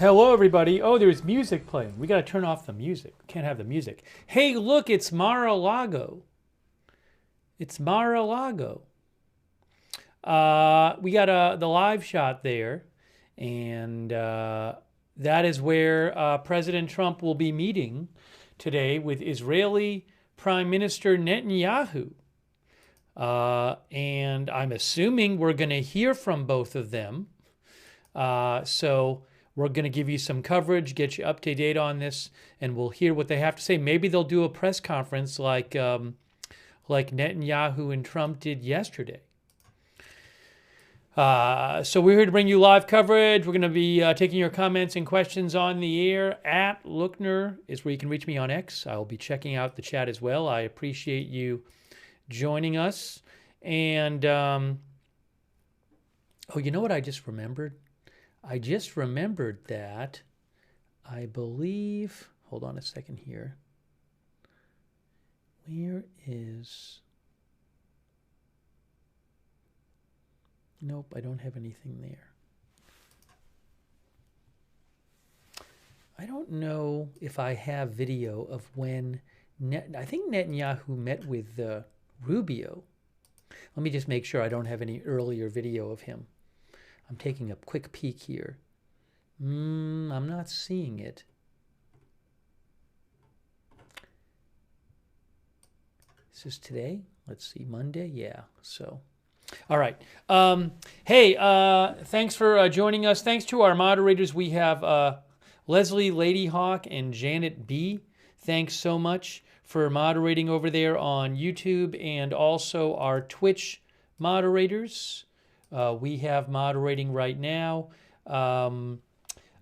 Hello, everybody. Oh, there's music playing. We got to turn off the music. Can't have the music. Hey, look, it's Mar-a-Lago. It's Mar-a-Lago. We got the live shot there, and that is where President Trump will be meeting today with Israeli Prime Minister Netanyahu. And I'm assuming we're going to hear from both of them. So we're going to give you some coverage, get you up to date on this, and we'll hear what they have to say. Maybe they'll do a press conference like Netanyahu and Trump did yesterday. So we're here to bring you live coverage. We're going to be taking your comments and questions on the air. At Lookner is where you can reach me on X. I will be checking out the chat as well. I appreciate you joining us. And, oh, you know what I just remembered? I just remembered that I believe, hold on a second here. Where is, nope, I don't have anything there. I don't know if I have video of when, I think Netanyahu met with Rubio. Let me just make sure I don't have any earlier video of him. I'm taking a quick peek here. I'm not seeing it. Is this today? Let's see, Monday? Yeah, so. All right. Hey, thanks for joining us. Thanks to our moderators. We have Leslie Ladyhawk and Janet B. Thanks so much for moderating over there on YouTube, and also our Twitch moderators. We have moderating right now.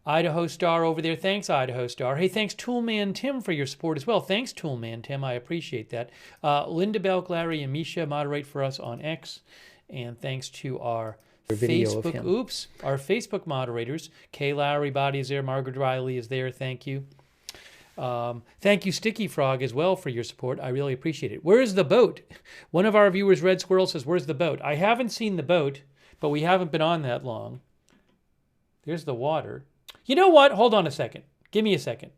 Idaho Star over there. Thanks, Idaho Star. Hey, thanks, Toolman Tim, for your support as well. Thanks, Toolman Tim. I appreciate that. Linda Belk, Larry, and Misha moderate for us on X. And thanks to our Facebook moderators. Kay Lowry Body is there. Margaret Riley is there. Thank you. Thank you, Sticky Frog, as well, for your support. I really appreciate it. Where's the boat? One of our viewers, Red Squirrel, says, where's the boat? I haven't seen the boat, but we haven't been on that long. There's the water. You know what? Hold on a second. Give me a second.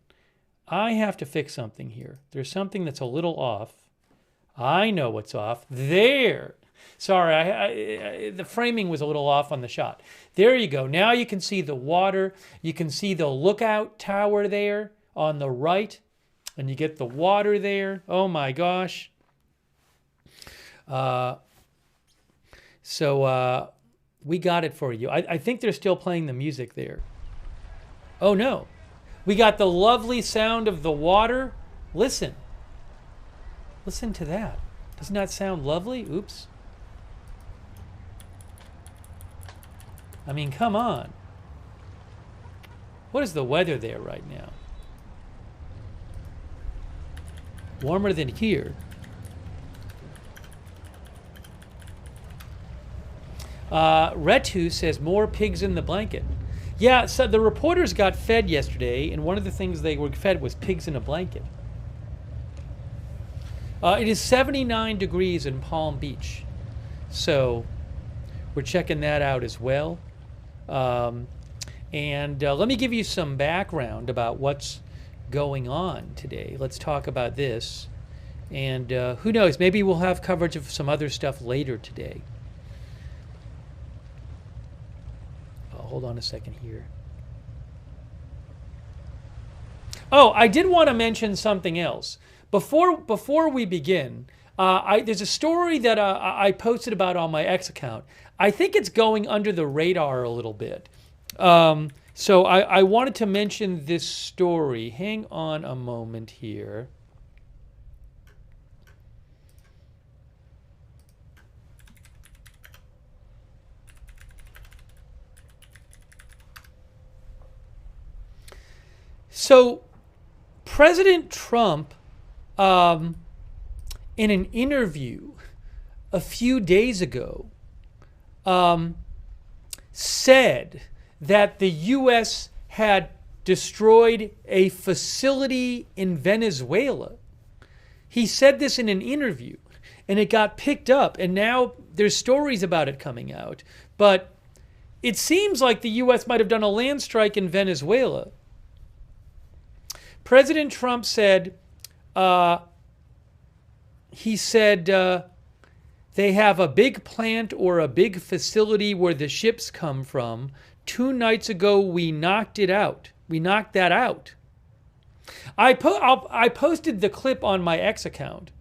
I have to fix something here. There's something that's a little off. I know what's off. There. Sorry, the framing was a little off on the shot. There you go. Now you can see the water. You can see the lookout tower there on the right. And you get the water there. Oh my gosh. So we got it for you. I think they're still playing the music there. Oh no. We got the lovely sound of the water. Listen. Listen to that. Doesn't that sound lovely? Oops. I mean, come on. What is the weather there right now? Warmer than here. Retu says more pigs in the blanket. Yeah, so the reporters got fed yesterday, and one of the things they were fed was pigs in a blanket. It is 79 degrees in Palm Beach, so we're checking that out as well. And let me give you some background about what's going on today. Let's talk about this. And who knows, maybe we'll have coverage of some other stuff later today. Hold on a second here. Oh, I did want to mention something else. Before we begin, there's a story that I posted about on my X account. I think it's going under the radar a little bit. So I wanted to mention this story. Hang on a moment here. So President Trump, in an interview a few days ago, said that the U.S. had destroyed a facility in Venezuela. He said this in an interview, and it got picked up, and now there's stories about it coming out. But it seems like the U.S. might have done a land strike in Venezuela. President Trump said, they have a big plant or a big facility where the ships come from. 2 nights ago, we knocked it out. We knocked that out. I posted the clip on my X account.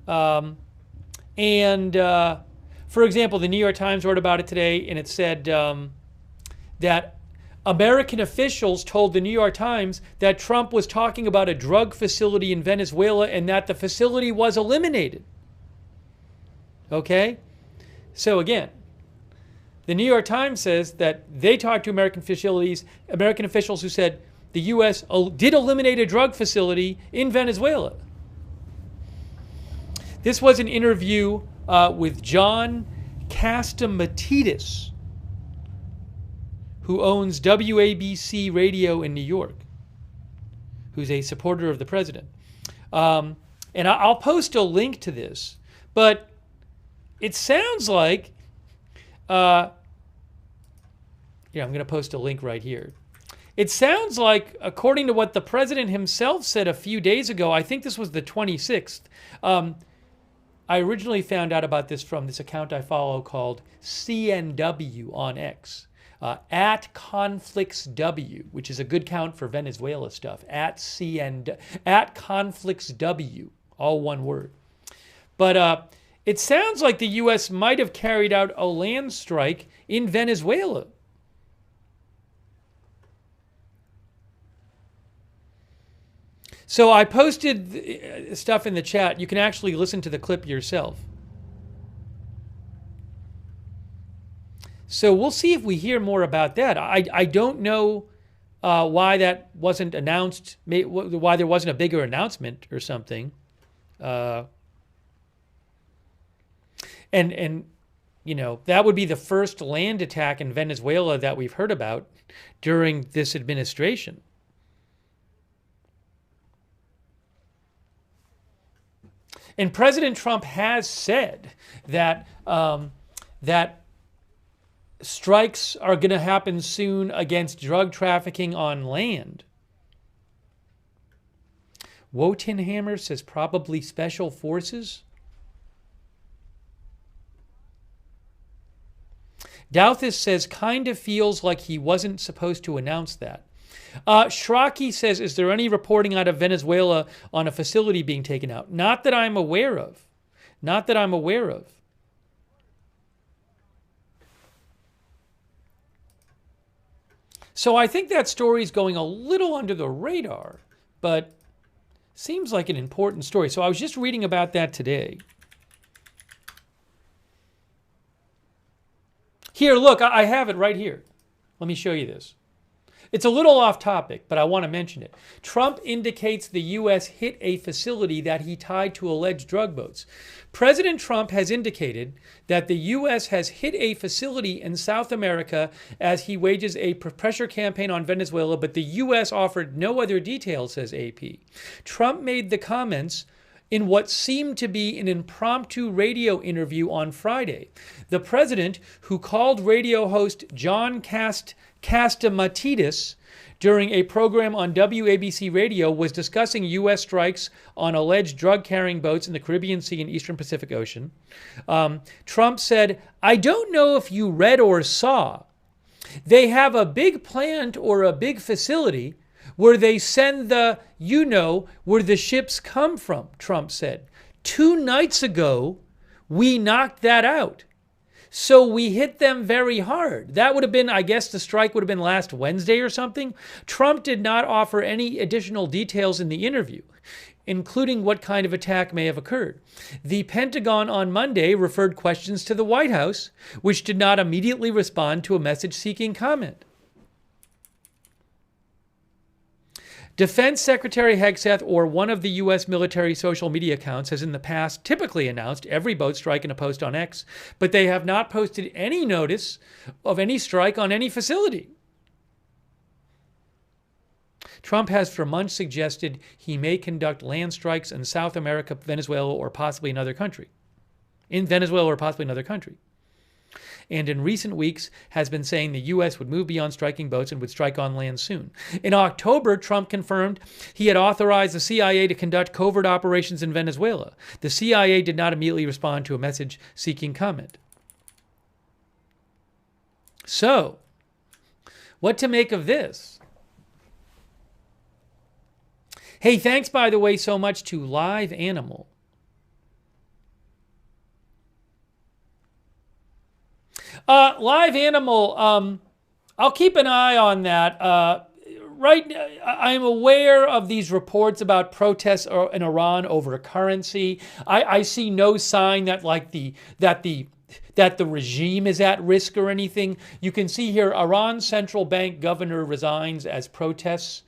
For example, the New York Times wrote about it today, and it said that American officials told the New York Times that Trump was talking about a drug facility in Venezuela and that the facility was eliminated. Okay? So again, the New York Times says that they talked to American officials who said the U.S. did eliminate a drug facility in Venezuela. This was an interview with John Catsimatidis, who owns WABC Radio in New York, who's a supporter of the president. And I'll post a link to this, but it sounds like, I'm going to post a link right here. It sounds like, according to what the president himself said a few days ago, I think this was the 26th, I originally found out about this from this account I follow called CNW on X. At ConflictsW, which is a good count for Venezuela stuff. At ConflictsW, all one word. But it sounds like the U.S. might have carried out a land strike in Venezuela. So I posted stuff in the chat. You can actually listen to the clip yourself. So we'll see if we hear more about that. I don't know why that wasn't announced, why there wasn't a bigger announcement or something. And you know, that would be the first land attack in Venezuela that we've heard about during this administration. And President Trump has said that that strikes are going to happen soon against drug trafficking on land. Wotenhammer says probably special forces. Douthis says kind of feels like he wasn't supposed to announce that. Shraki says, is there any reporting out of Venezuela on a facility being taken out? Not that I'm aware of. Not that I'm aware of. So I think that story is going a little under the radar, but seems like an important story. So I was just reading about that today. Here, look, I have it right here. Let me show you this. It's a little off topic, but I want to mention it. Trump indicates the U.S. hit a facility that he tied to alleged drug boats. President Trump has indicated that the U.S. has hit a facility in South America as he wages a pressure campaign on Venezuela, but the U.S. offered no other details, says AP. Trump made the comments in what seemed to be an impromptu radio interview on Friday. The president, who called radio host John Catsimatidis during a program on WABC Radio, was discussing U.S. strikes on alleged drug-carrying boats in the Caribbean Sea and Eastern Pacific Ocean. Trump said, I don't know if you read or saw. They have a big plant or a big facility where they send the, where the ships come from, Trump said. 2 nights ago, we knocked that out. So we hit them very hard. That would have been, I guess the strike would have been last Wednesday or something. Trump did not offer any additional details in the interview, including what kind of attack may have occurred. The Pentagon on Monday referred questions to the White House, which did not immediately respond to a message seeking comment. Defense Secretary Hegseth, or one of the U.S. military social media accounts, has in the past typically announced every boat strike in a post on X, but they have not posted any notice of any strike on any facility. Trump has for months suggested he may conduct land strikes in South America, Venezuela, or possibly another country. and in recent weeks has been saying the U.S. would move beyond striking boats and would strike on land soon. In October, Trump confirmed he had authorized the CIA to conduct covert operations in Venezuela. The CIA did not immediately respond to a message seeking comment. So, what to make of this? Hey, thanks, by the way, so much to Live Animal. Live Animal, I'll keep an eye on that. I'm aware of these reports about protests in Iran over currency. I see no sign that the regime is at risk or anything. You can see here, Iran's central bank governor resigns as protests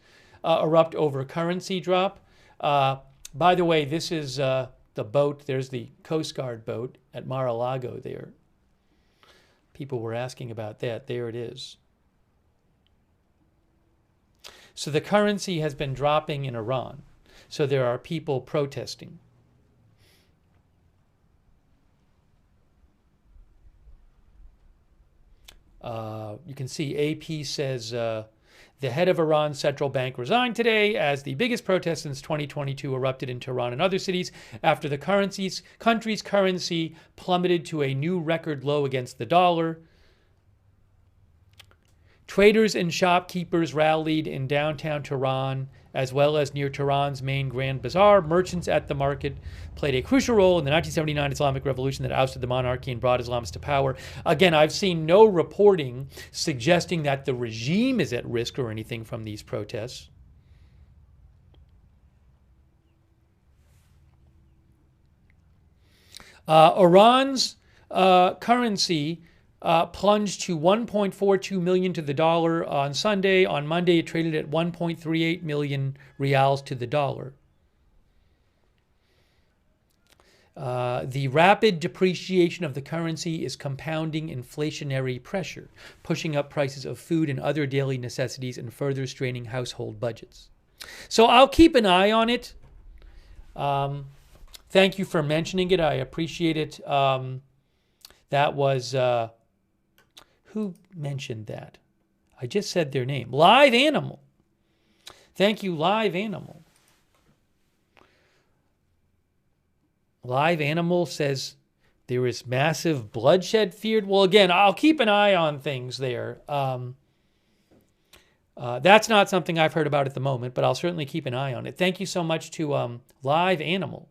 erupt over currency drop. By the way, this is the boat. There's the Coast Guard boat at Mar-a-Lago there. People were asking about that. There it is. So the currency has been dropping in Iran. So there are people protesting. You can see AP says the head of Iran's central bank resigned today as the biggest protest since 2022 erupted in Tehran and other cities after the country's currency plummeted to a new record low against the dollar. Traders and shopkeepers rallied in downtown Tehran, as well as near Tehran's main Grand Bazaar. Merchants at the market played a crucial role in the 1979 Islamic Revolution that ousted the monarchy and brought Islamists to power. Again, I've seen no reporting suggesting that the regime is at risk or anything from these protests. Iran's currency plunged to 1.42 million to the dollar on Sunday. On Monday, it traded at 1.38 million rials to the dollar. The rapid depreciation of the currency is compounding inflationary pressure, pushing up prices of food and other daily necessities and further straining household budgets. So I'll keep an eye on it. Thank you for mentioning it. I appreciate it. That was... who mentioned that? I just said their name. Live Animal. Thank you, Live Animal. Live Animal says there is massive bloodshed feared. Well, again, I'll keep an eye on things there. That's not something I've heard about at the moment, but I'll certainly keep an eye on it. Thank you so much to Live Animal.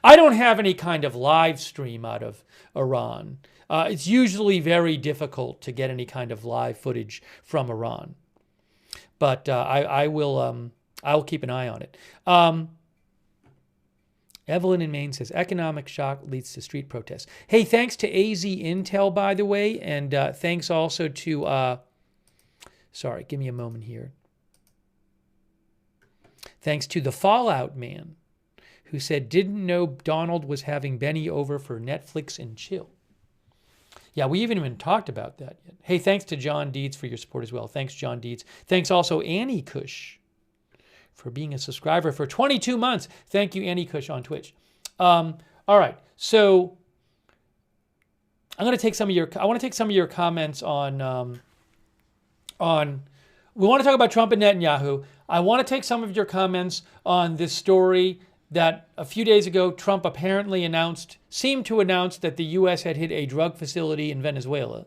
I don't have any kind of live stream out of Iran. It's usually very difficult to get any kind of live footage from Iran, but I will keep an eye on it. Evelyn in Maine says economic shock leads to street protests. Hey, thanks to AZ Intel, by the way, and thanks also to sorry, give me a moment here. Thanks to the Fallout Man, who said didn't know Donald was having Benny over for Netflix and chill. Yeah, we haven't even talked about that yet. Hey, thanks to John Deeds for your support as well. Thanks, John Deeds. Thanks also, Annie Cush, for being a subscriber for 22 months. Thank you, Annie Cush on Twitch. All right, so I want to take some of your comments on. We want to talk about Trump and Netanyahu. I want to take some of your comments on this story that a few days ago, Trump apparently seemed to announce that the U.S. had hit a drug facility in Venezuela.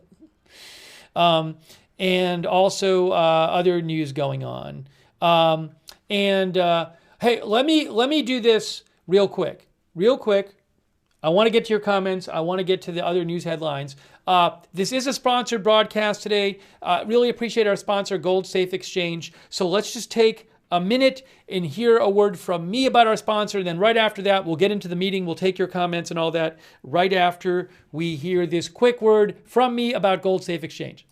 And also other news going on. Hey, let me do this real quick. I want to get to your comments. I want to get to the other news headlines. This is a sponsored broadcast today. Really appreciate our sponsor, Gold Safe Exchange. So let's just take a minute and hear a word from me about our sponsor. And then right after that, we'll get into the meeting. We'll take your comments and all that right after we hear this quick word from me about Gold Safe Exchange.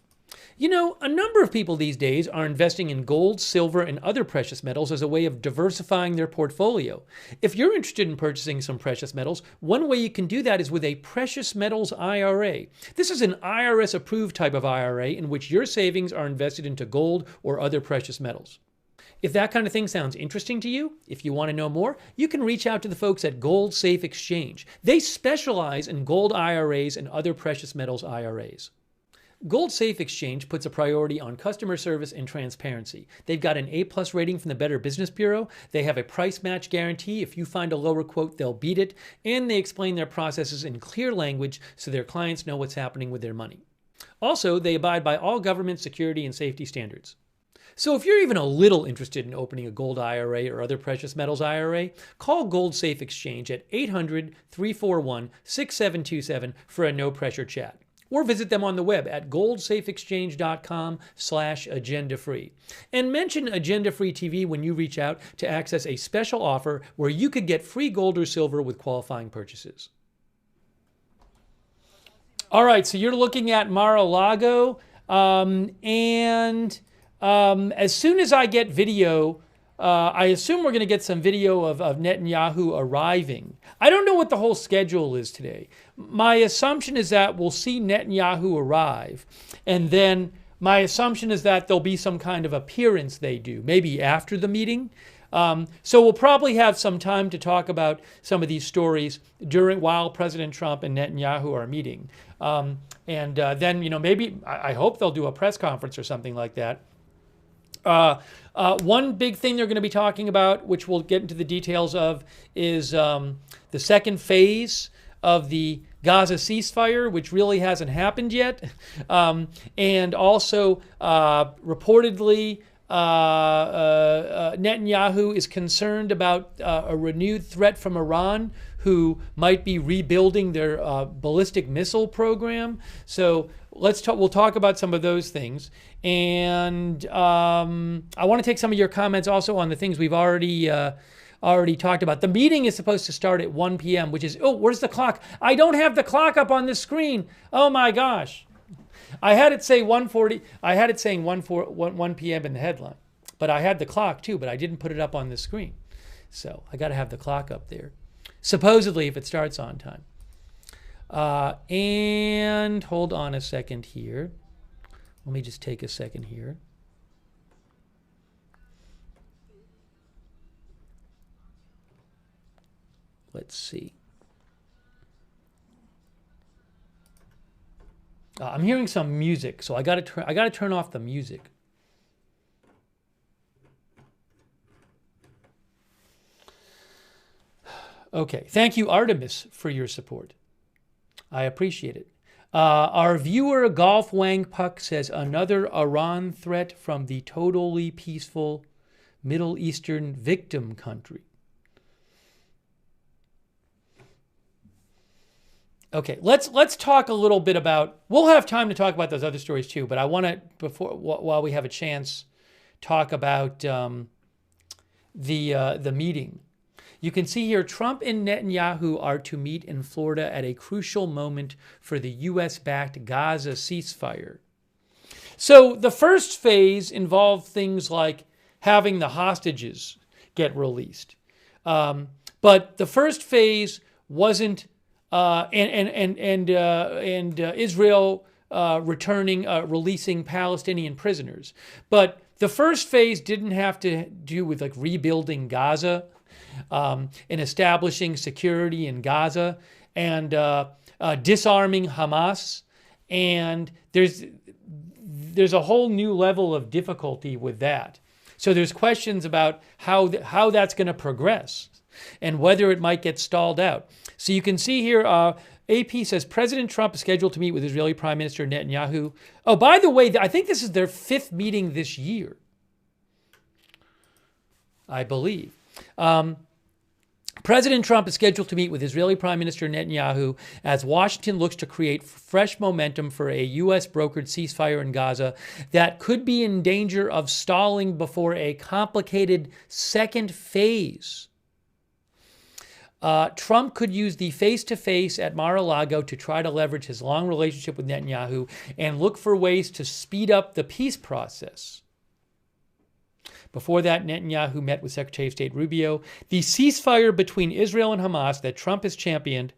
You know, a number of people these days are investing in gold, silver, and other precious metals as a way of diversifying their portfolio. If you're interested in purchasing some precious metals, one way you can do that is with a precious metals IRA. This is an IRS-approved type of IRA in which your savings are invested into gold or other precious metals. If that kind of thing sounds interesting to you, if you want to know more, you can reach out to the folks at Gold Safe Exchange. They specialize in gold IRAs and other precious metals IRAs. Gold Safe Exchange puts a priority on customer service and transparency. They've got an A+ rating from the Better Business Bureau. They have a price match guarantee. If you find a lower quote, they'll beat it. And they explain their processes in clear language so their clients know what's happening with their money. Also, they abide by all government security and safety standards. So if you're even a little interested in opening a gold IRA or other precious metals IRA, call Gold Safe Exchange at 800-341-6727 for a no-pressure chat. Or visit them on the web at goldsafeexchange.com/agenda-free. And mention Agenda-Free TV when you reach out to access a special offer where you could get free gold or silver with qualifying purchases. All right, so you're looking at Mar-a-Lago, as soon as I get video, I assume we're going to get some video of Netanyahu arriving. I don't know what the whole schedule is today. My assumption is that we'll see Netanyahu arrive, and then my assumption is that there'll be some kind of appearance they do, maybe after the meeting. So we'll probably have some time to talk about some of these stories while President Trump and Netanyahu are meeting. Then, maybe, I hope they'll do a press conference or something like that. One big thing they're going to be talking about, which we'll get into the details of, is the second phase of the Gaza ceasefire, which really hasn't happened yet. And also, reportedly, Netanyahu is concerned about a renewed threat from Iran, who might be rebuilding their ballistic missile program. So we'll talk about some of those things. And I want to take some of your comments also on the things we've already talked about. The meeting is supposed to start at 1 p.m., which is, where's the clock? I don't have the clock up on the screen. Oh my gosh. I had it say 1:40. I had it saying 1 p.m. in the headline, but I had the clock too, but I didn't put it up on the screen. So I got to have the clock up there, supposedly, if it starts on time. And hold on a second here. Let me just take a second here. Let's see. I'm hearing some music, so I got to turn off the music. Okay, thank you, Artemis, for your support. I appreciate it. Our viewer, Golf Wang Puck, says another Iran threat from the totally peaceful Middle Eastern victim country. Okay, let's talk a little bit about. We'll have time to talk about those other stories too, but I want to while we have a chance, talk about the meeting. You can see here, Trump and Netanyahu are to meet in Florida at a crucial moment for the U.S.-backed Gaza ceasefire. So the first phase involved things like having the hostages get released, but the first phase wasn't. Israel releasing Palestinian prisoners. But the first phase didn't have to do with like rebuilding Gaza and establishing security in Gaza and disarming Hamas. And there's a whole new level of difficulty with that. So there's questions about how that's going to progress and whether it might get stalled out. So you can see here, AP says President Trump is scheduled to meet with Israeli Prime Minister Netanyahu. Oh, by the way, I think this is their 5th meeting this year, I believe. President Trump is scheduled to meet with Israeli Prime Minister Netanyahu as Washington looks to create fresh momentum for a U.S.-brokered ceasefire in Gaza that could be in danger of stalling before a complicated second phase. Trump could use the face-to-face at Mar-a-Lago to try to leverage his long relationship with Netanyahu and look for ways to speed up the peace process. Before that, Netanyahu met with Secretary of State Rubio. The ceasefire between Israel and Hamas that Trump championed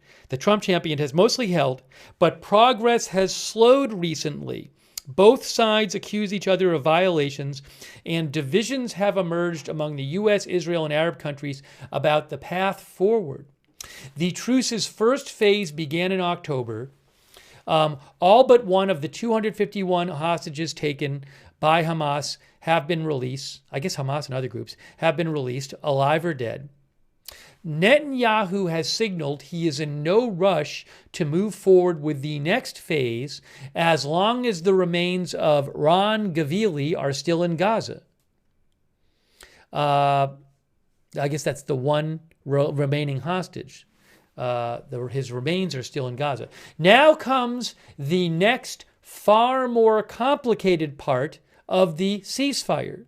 has mostly held, but progress has slowed recently Both sides accuse each other of violations, and divisions have emerged among the U.S., Israel, and Arab countries about the path forward. The truce's first phase began in October. All but one of the 251 hostages taken by Hamas have been released. I guess Hamas and other groups have been released, alive or dead. Netanyahu has signaled he is in no rush to move forward with the next phase as long as the remains of Ron Gavili are still in Gaza. I guess that's the one remaining hostage. His remains are still in Gaza. Now comes the next, far more complicated part of the ceasefire,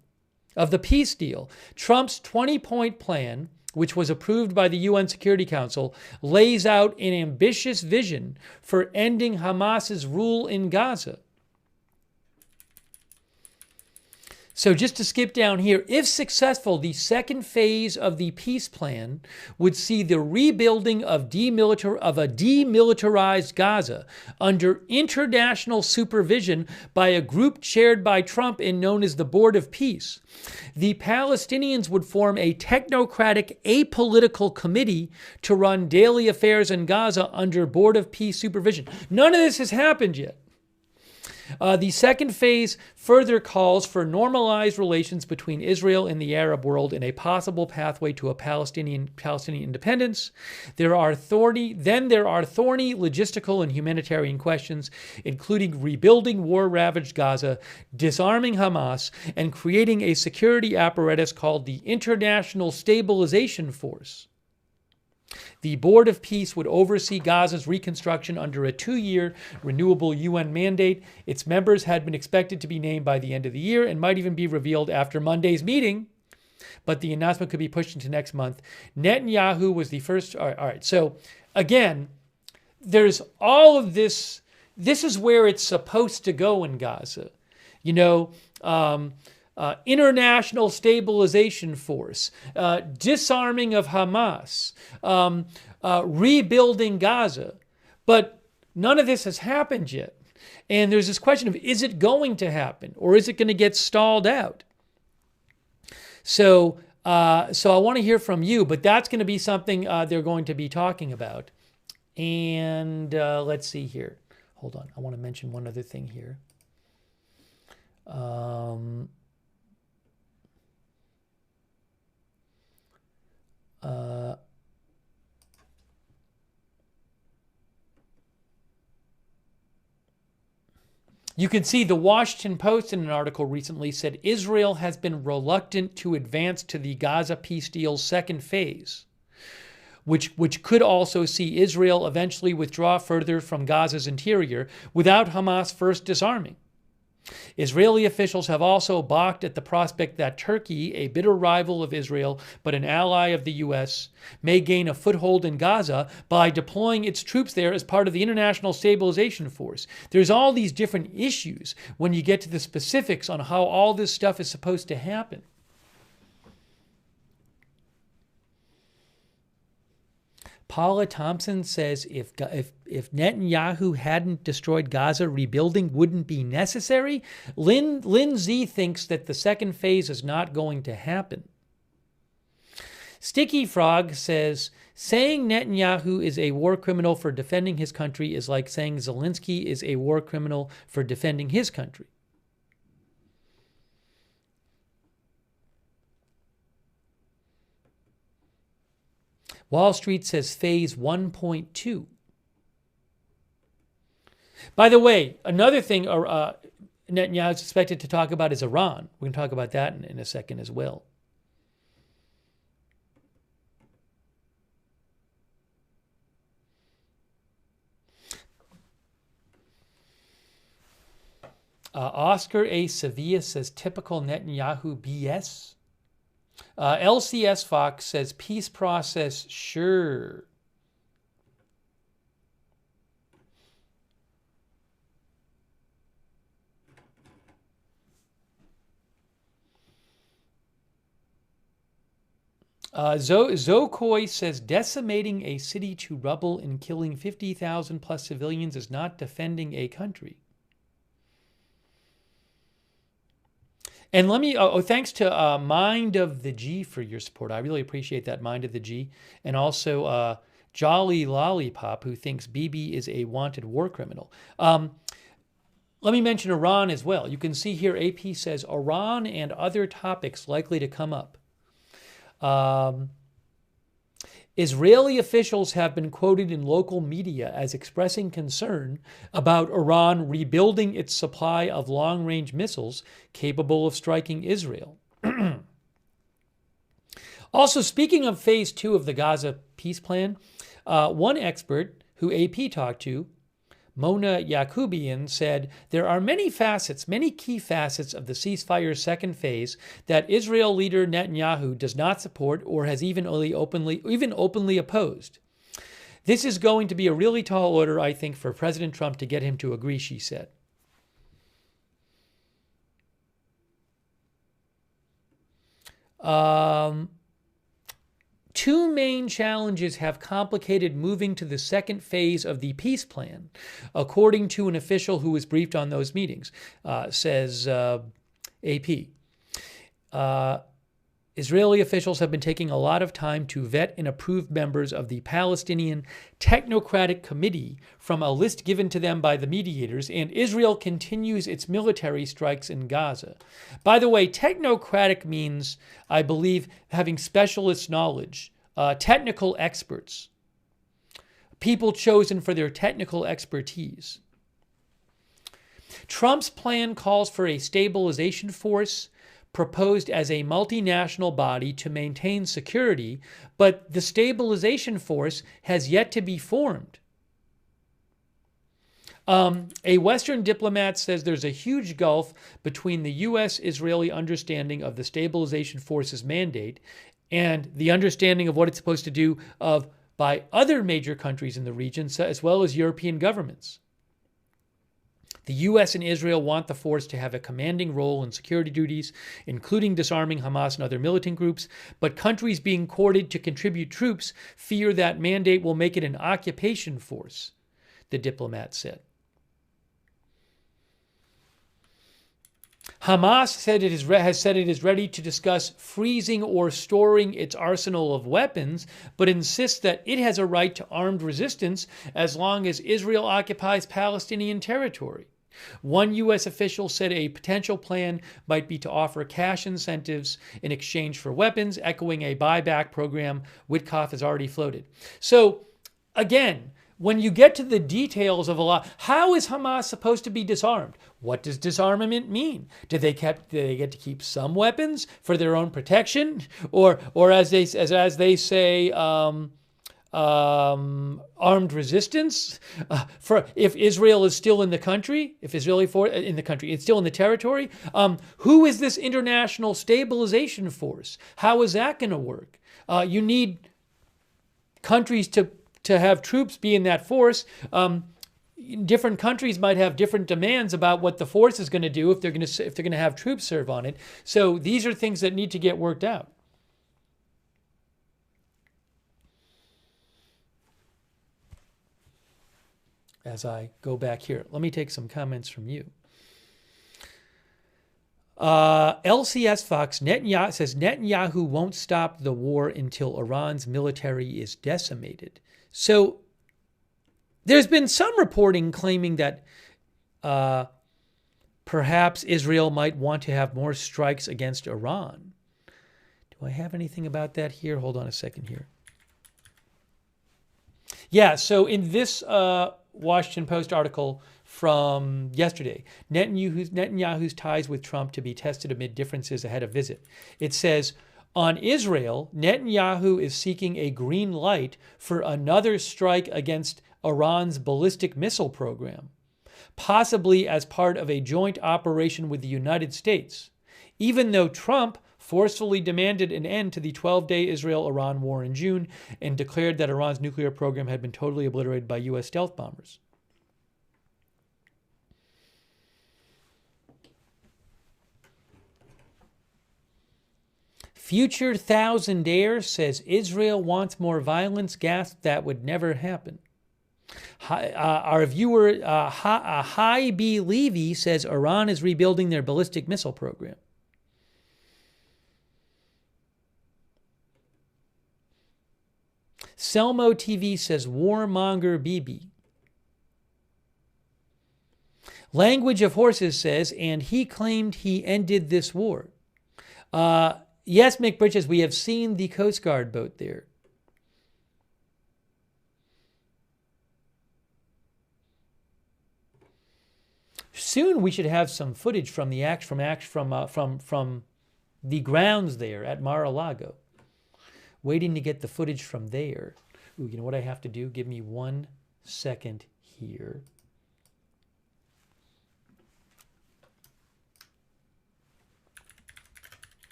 of the peace deal. Trump's 20-point plan, which was approved by the UN Security Council, lays out an ambitious vision for ending Hamas's rule in Gaza. So just to skip down here, if successful, the second phase of the peace plan would see the rebuilding of a demilitarized Gaza under international supervision by a group chaired by Trump and known as the Board of Peace. The Palestinians would form a technocratic, apolitical committee to run daily affairs in Gaza under Board of Peace supervision. None of this has happened yet. The second phase further calls for normalized relations between Israel and the Arab world and a possible pathway to a Palestinian independence. There are thorny logistical and humanitarian questions, including rebuilding war-ravaged Gaza, disarming Hamas, and creating a security apparatus called the International Stabilization Force. The Board of Peace would oversee Gaza's reconstruction under a 2-year renewable UN mandate. Its members had been expected to be named by the end of the year and might even be revealed after Monday's meeting, but the announcement could be pushed into next month. Netanyahu was the first. All right. So again, there's all of this. This is where it's supposed to go in Gaza. International Stabilization Force, disarming of Hamas, rebuilding Gaza. But none of this has happened yet. And there's this question of, is it going to happen or is it going to get stalled out? So I want to hear from you, but that's going to be something they're going to be talking about. And let's see here. Hold on. I want to mention one other thing here. You can see the Washington Post in an article recently said Israel has been reluctant to advance to the Gaza peace deal's second phase, which could also see Israel eventually withdraw further from Gaza's interior without Hamas first disarming. Israeli officials have also balked at the prospect that Turkey, a bitter rival of Israel but an ally of the U.S., may gain a foothold in Gaza by deploying its troops there as part of the International Stabilization Force. There's all these different issues when you get to the specifics on how all this stuff is supposed to happen. Paula Thompson says if Netanyahu hadn't destroyed Gaza, rebuilding wouldn't be necessary. Lynn Z thinks that the second phase is not going to happen. Sticky Frog says, saying Netanyahu is a war criminal for defending his country is like saying Zelensky is a war criminal for defending his country. Wall Street says phase 1.2. By the way, another thing Netanyahu is expected to talk about is Iran. We can talk about that in a second as well. Oscar A. Sevilla says typical Netanyahu BS. LCS Fox says peace process, sure. Zokoi says decimating a city to rubble and killing 50,000 plus civilians is not defending a country. And let me, thanks to Mind of the G for your support. I really appreciate that, Mind of the G. And also Jolly Lollipop, who thinks Bibi is a wanted war criminal. Let me mention Iran as well. You can see here AP says Iran and other topics likely to come up. Israeli officials have been quoted in local media as expressing concern about Iran rebuilding its supply of long-range missiles capable of striking Israel. Also, speaking of phase 2 of the Gaza peace plan, one expert who AP talked to, Mona Yakubian, said there are many key facets of the ceasefire's second phase that Israel leader Netanyahu does not support or has even openly opposed. This is going to be a really tall order, I think, for President Trump to get him to agree, she said. Two main challenges have complicated moving to the second phase of the peace plan, according to an official who was briefed on those meetings, says AP. Israeli officials have been taking a lot of time to vet and approve members of the Palestinian Technocratic Committee from a list given to them by the mediators, and Israel continues its military strikes in Gaza. By the way, technocratic means, I believe, having specialist knowledge, technical experts, people chosen for their technical expertise. Trump's plan calls for a stabilization force proposed as a multinational body to maintain security, but the stabilization force has yet to be formed. A Western diplomat says there's a huge gulf between the U.S.-Israeli understanding of the stabilization force's mandate and the understanding of what it's supposed to do by other major countries in the region, as well as European governments. The U.S. and Israel want the force to have a commanding role in security duties, including disarming Hamas and other militant groups, but countries being courted to contribute troops fear that mandate will make it an occupation force, the diplomat said. Hamas has said it is ready to discuss freezing or storing its arsenal of weapons, but insists that it has a right to armed resistance as long as Israel occupies Palestinian territory. One U.S. official said a potential plan might be to offer cash incentives in exchange for weapons, echoing a buyback program Witkoff has already floated. So, again, when you get to the details of a lot, how is Hamas supposed to be disarmed? What does disarmament mean? Do they get to keep some weapons for their own protection, or as they say, armed resistance? For if Israel is still in the country, it's still in the territory. Who is this international stabilization force? How is that going to work? You need countries to have troops be in that force. Different countries might have different demands about what the force is going to do if they're going to have troops serve on it. So these are things that need to get worked out. As I go back here, let me take some comments from you. LCS Fox Netanyahu says Netanyahu won't stop the war until Iran's military is decimated. So there's been some reporting claiming that perhaps Israel might want to have more strikes against Iran. Do I have anything about that here? Hold on a second here. Yeah, so in this Washington Post article from yesterday, Netanyahu's ties with Trump to be tested amid differences ahead of visit. It says, on Israel, Netanyahu is seeking a green light for another strike against Iran's ballistic missile program, possibly as part of a joint operation with the United States, even though Trump forcefully demanded an end to the 12-day Israel-Iran war in June and declared that Iran's nuclear program had been totally obliterated by U.S. stealth bombers. Future Thousandaire says Israel wants more violence. Gasp, that would never happen. Our viewer, Hi B. Levy, says Iran is rebuilding their ballistic missile program. Selmo TV says warmonger Bibi. Language of Horses says, and he claimed he ended this war. Yes, Mick Bridges, we have seen the Coast Guard boat there. Soon we should have some footage from the from the grounds there at Mar-a-Lago. Waiting to get the footage from there. Ooh, you know what I have to do? Give me 1 second here.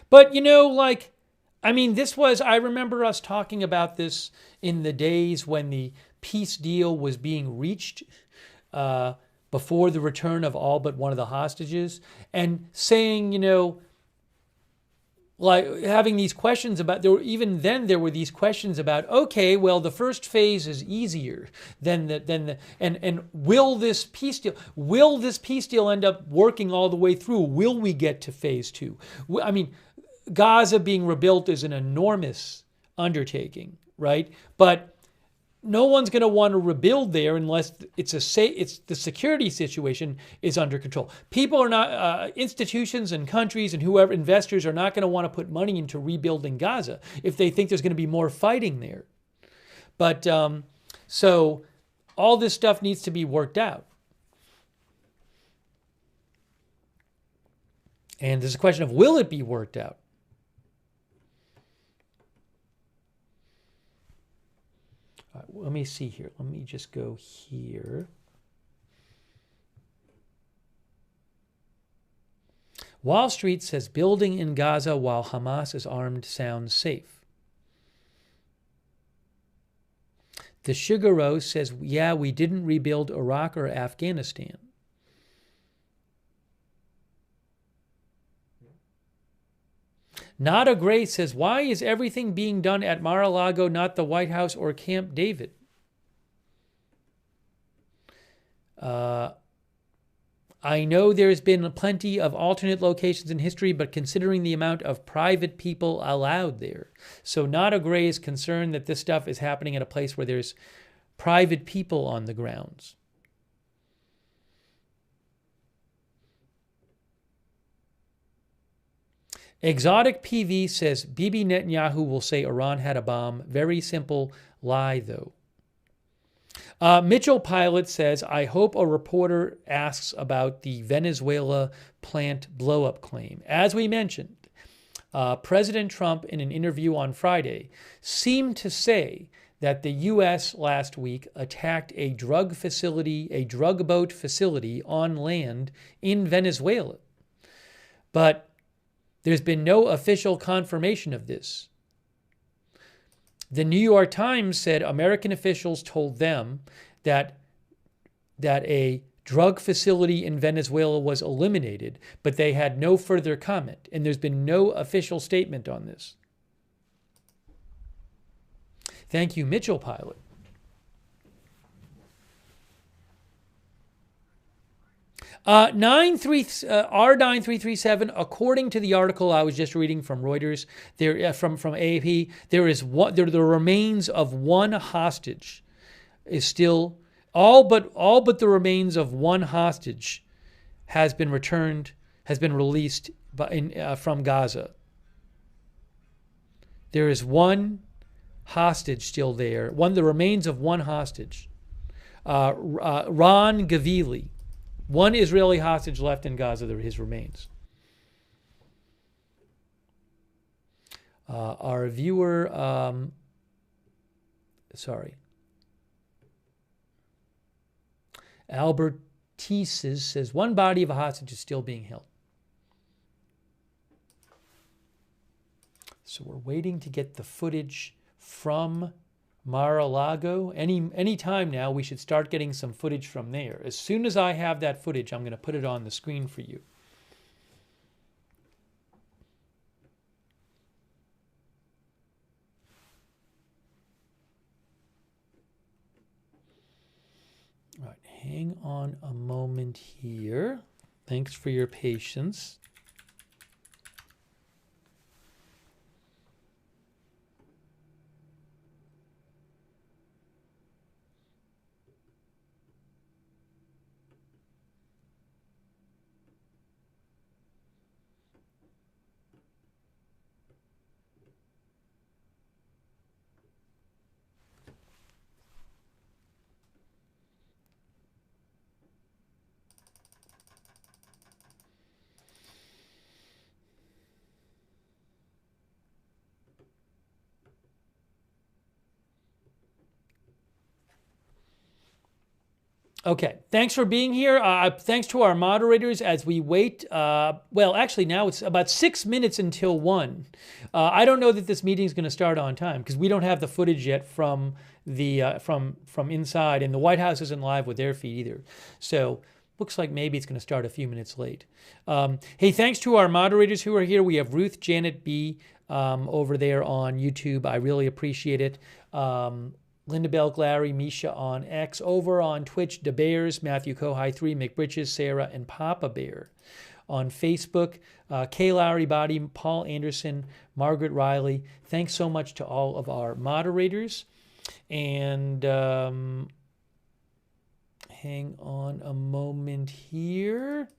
But, you know, like, I mean, I remember us talking about this in the days when the peace deal was being reached before the return of all but one of the hostages, and saying, you know, like having these questions about, even then there were these questions about, okay, well, the first phase is easier and will this peace deal end up working all the way through? Will we get to phase 2? I mean, Gaza being rebuilt is an enormous undertaking, right? But no one's going to want to rebuild there unless it's the security situation is under control. People are not, institutions and countries and whoever, investors are not going to want to put money into rebuilding Gaza if they think there's going to be more fighting there. But so all this stuff needs to be worked out. And there's a question of, will it be worked out? All right, let me see here. Let me just go here. Wall Street says building in Gaza while Hamas is armed sounds safe. The Sugar says, yeah, we didn't rebuild Iraq or Afghanistan. Nada Gray says, why is everything being done at Mar-a-Lago, not the White House or Camp David? I know there's been plenty of alternate locations in history, but considering the amount of private people allowed there. So Nada Gray is concerned that this stuff is happening at a place where there's private people on the grounds. Exotic PV says, Bibi Netanyahu will say Iran had a bomb. Very simple lie, though. Mitchell Pilot says, I hope a reporter asks about the Venezuela plant blow-up claim. As we mentioned, President Trump, in an interview on Friday, seemed to say that the U.S. last week attacked a drug boat facility on land in Venezuela. But there's been no official confirmation of this. The New York Times said American officials told them that a drug facility in Venezuela was eliminated, but they had no further comment, and there's been no official statement on this. Thank you, Mitchell Pilot. R9337, according to the article I was just reading from Reuters, from AAP, the remains of one hostage is still all but the remains of one hostage has been released from Gaza. There is one hostage still there. The remains of one hostage, Ron Gavili. One Israeli hostage left in Gaza, his remains. Our viewer, Albert Teases says, one body of a hostage is still being held. So we're waiting to get the footage from Mar-a-Lago. Any time now, we should start getting some footage from there. As soon as I have that footage, I'm going to put it on the screen for you. All right, hang on a moment here. Thanks for your patience. Okay, thanks for being here. Thanks to our moderators as we wait. Well, actually, now it's about 6 minutes until 1. I don't know that this meeting is going to start on time because we don't have the footage yet from the from inside, and the White House isn't live with their feed either. So looks like maybe it's going to start a few minutes late. Hey, thanks to our moderators who are here. We have Ruth Janet B. Over there on YouTube. I really appreciate it. Linda Belk, Larry, Misha on X. Over on Twitch, DeBears, Matthew Kohai 3, McBritches, Sarah, and Papa Bear. On Facebook, K. Larry Body, Paul Anderson, Margaret Riley. Thanks so much to all of our moderators. And hang on a moment here.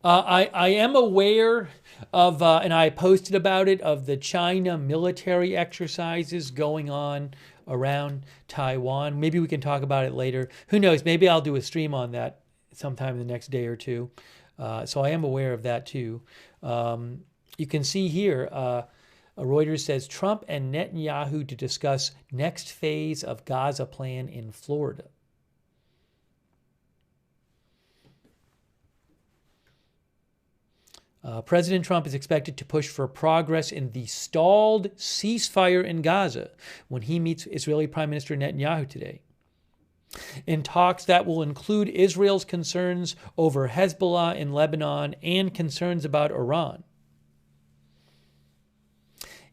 I am aware of, and I posted about it, of the China military exercises going on around Taiwan. Maybe we can talk about it later. Who knows? Maybe I'll do a stream on that sometime in the next day or two. So I am aware of that too. You can see here, Reuters says Trump and Netanyahu to discuss next phase of Gaza plan in Florida. President Trump is expected to push for progress in the stalled ceasefire in Gaza when he meets Israeli Prime Minister Netanyahu today. In talks that will include Israel's concerns over Hezbollah in Lebanon and concerns about Iran.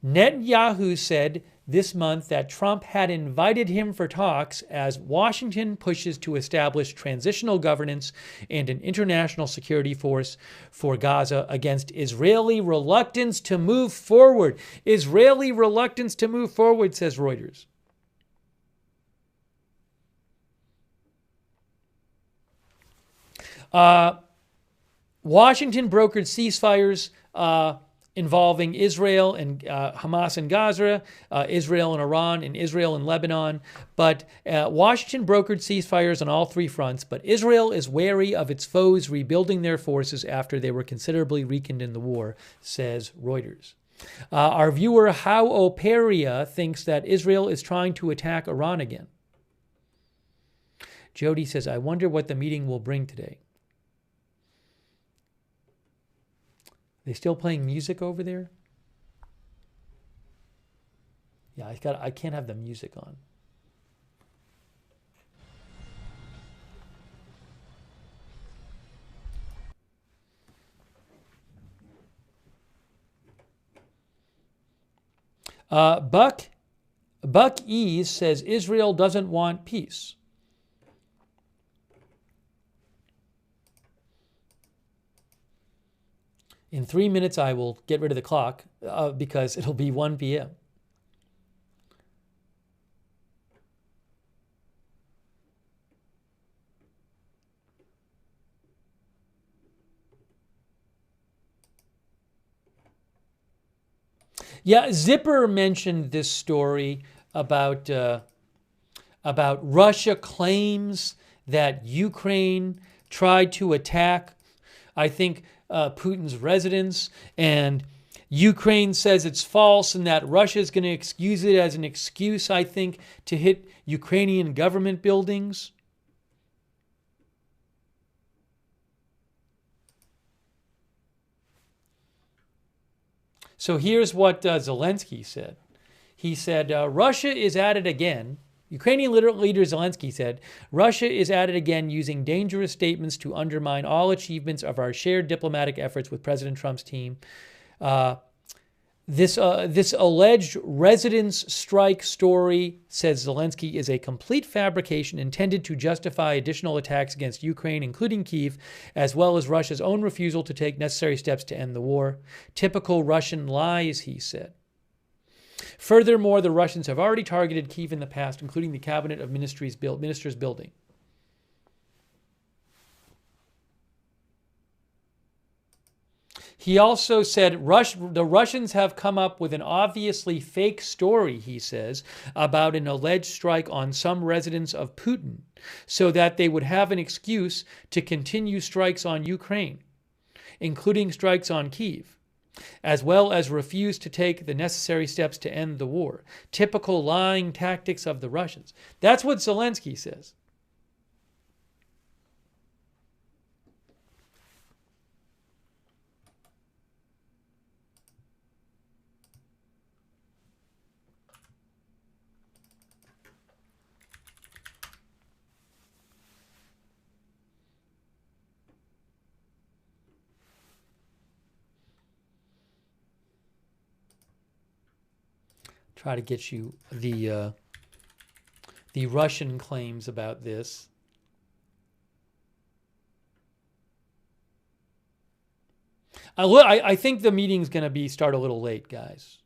Netanyahu said this month that Trump had invited him for talks as Washington pushes to establish transitional governance and an international security force for Gaza against Israeli reluctance to move forward. Israeli reluctance to move forward, says Reuters. Washington brokered ceasefires involving Israel and Hamas in Gaza, Israel and Iran, and Israel and Lebanon. But Washington brokered ceasefires on all three fronts, but Israel is wary of its foes rebuilding their forces after they were considerably weakened in the war, says Reuters. Our viewer, How Operia, thinks that Israel is trying to attack Iran again. Jody says, I wonder what the meeting will bring today. They still playing music over there? Yeah, I can't have the music on. Buck Ease says Israel doesn't want peace. In 3 minutes, I will get rid of the clock because it'll be 1 p.m. Yeah, Zipper mentioned this story about Russia claims that Ukraine tried to attack, I think, Putin's residence, and Ukraine says it's false and that Russia is going to excuse it as an excuse, I think, to hit Ukrainian government buildings. So here's what Zelensky said. He said, Russia is at it again. Ukrainian leader Zelensky said, Russia is at it again using dangerous statements to undermine all achievements of our shared diplomatic efforts with President Trump's team. This alleged residence strike story, says Zelensky, is a complete fabrication intended to justify additional attacks against Ukraine, including Kyiv, as well as Russia's own refusal to take necessary steps to end the war. Typical Russian lies, he said. Furthermore, the Russians have already targeted Kyiv in the past, including the Cabinet of Ministers building. He also said the Russians have come up with an obviously fake story, he says, about an alleged strike on some residence of Putin, so that they would have an excuse to continue strikes on Ukraine, including strikes on Kyiv. as well as refused to take the necessary steps to end the war. Typical lying tactics of the Russians. That's what Zelensky says. Try to get you the Russian claims about this. I think the meeting's going to start a little late, guys.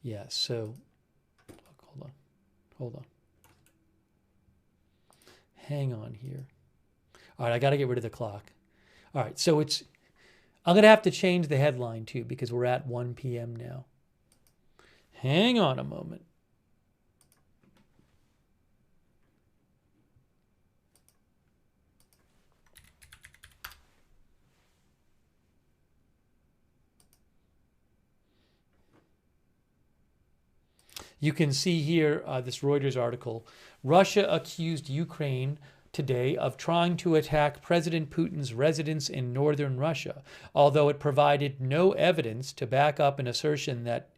Yeah, so hold on. Hang on here. All right, I got to get rid of the clock. All right, so I'm going to have to change the headline too because we're at 1 p.m. now. Hang on a moment. You can see here this Reuters article. Russia accused Ukraine today of trying to attack President Putin's residence in northern Russia, although it provided no evidence to back up an assertion that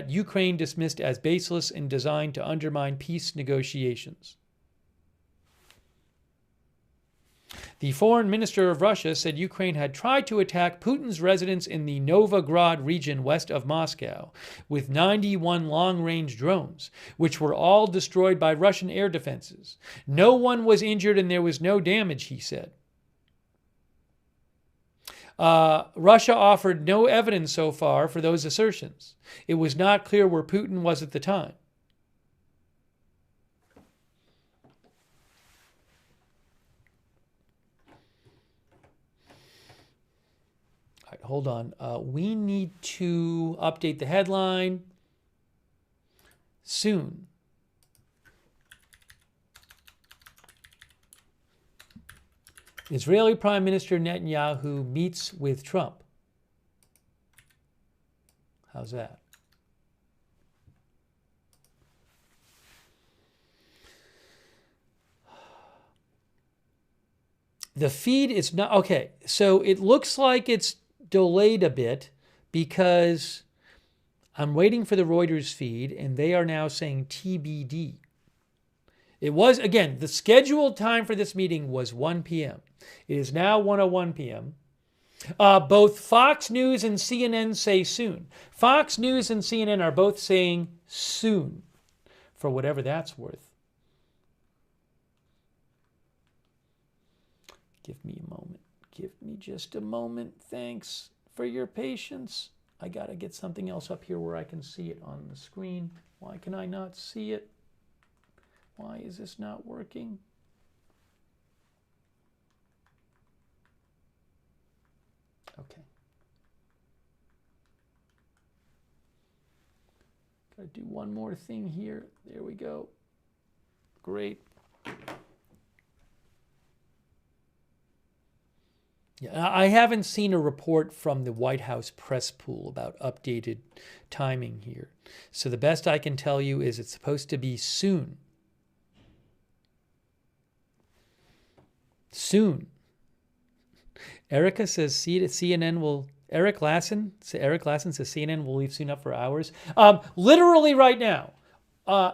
Ukraine dismissed as baseless and designed to undermine peace negotiations. The foreign minister of Russia said Ukraine had tried to attack Putin's residence in the Novograd region west of Moscow with 91 long-range drones, which were all destroyed by Russian air defenses. No one was injured and there was no damage, he said. Russia offered no evidence so far for those assertions. It was not clear where Putin was at the time. Hold on. We need to update the headline soon. Israeli Prime Minister Netanyahu meets with Trump. How's that? The feed is not... Okay, so it looks like it's delayed a bit because I'm waiting for the Reuters feed and they are now saying TBD. It was, again, the scheduled time for this meeting was 1 p.m. It is now 1:01 p.m. Both Fox News and CNN say soon. Fox News and CNN are both saying soon, for whatever that's worth. Give me a moment. Give me just a moment. Thanks for your patience. I got to get something else up here where I can see it on the screen. Why can I not see it? Why is this not working? Okay. Got to do one more thing here. There we go. Great. Yeah, I haven't seen a report from the White House press pool about updated timing here. So the best I can tell you is it's supposed to be soon. Soon. Erica says CNN will... Eric Lassen says CNN will leave soon up for hours. Literally right now,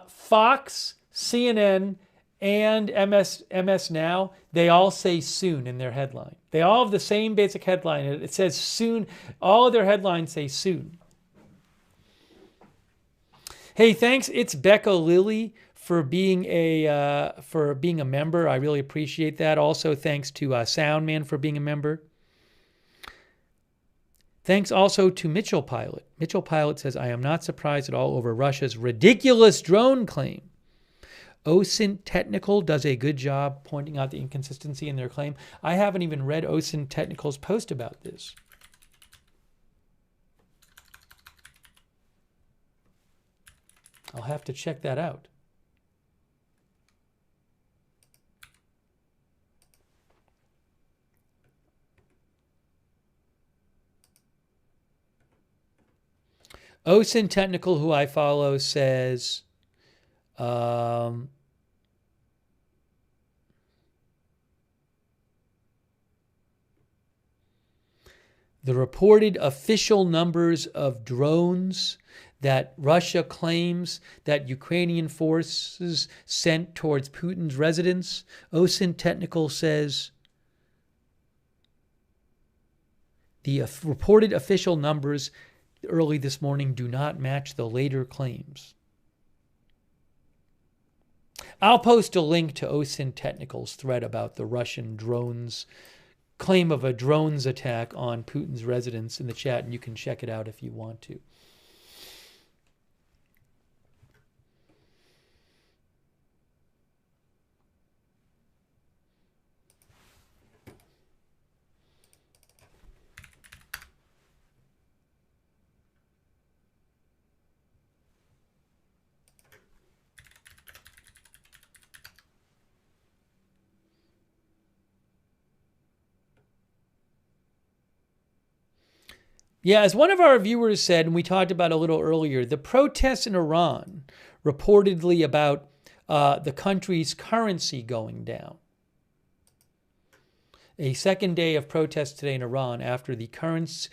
Fox, CNN, and MS Now, they all say soon in their headline. They all have the same basic headline. It says soon. All of their headlines say soon. Hey, thanks. It's Becca Lilly for being a member. I really appreciate that. Also, thanks to Soundman for being a member. Thanks also to Mitchell Pilot. Mitchell Pilot says, I am not surprised at all over Russia's ridiculous drone claim. OSINT Technical does a good job pointing out the inconsistency in their claim. I haven't even read OSINT Technical's post about this. I'll have to check that out. OSIN Technical, who I follow, says the reported official numbers of drones that Russia claims that Ukrainian forces sent towards Putin's residence, OSIN Technical says the reported official numbers early this morning do not match the later claims. I'll post a link to OSIN Technical's thread about the Russian drones, claim of a drones attack on Putin's residence in the chat, and you can check it out if you want to. Yeah, as one of our viewers said, and we talked about a little earlier, the protests in Iran, reportedly about the country's currency going down. A second day of protests today in Iran after the country's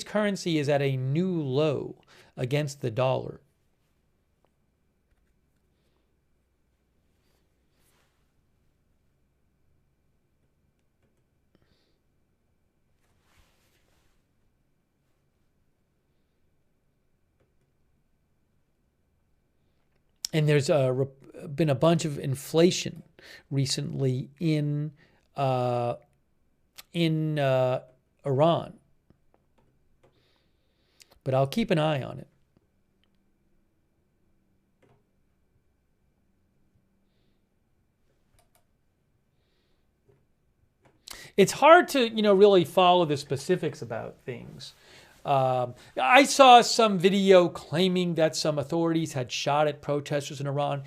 currency is at a new low against the dollar. And there's been a bunch of inflation recently in Iran. But I'll keep an eye on it. It's hard to, really follow the specifics about things. I saw some video claiming that some authorities had shot at protesters in Iran.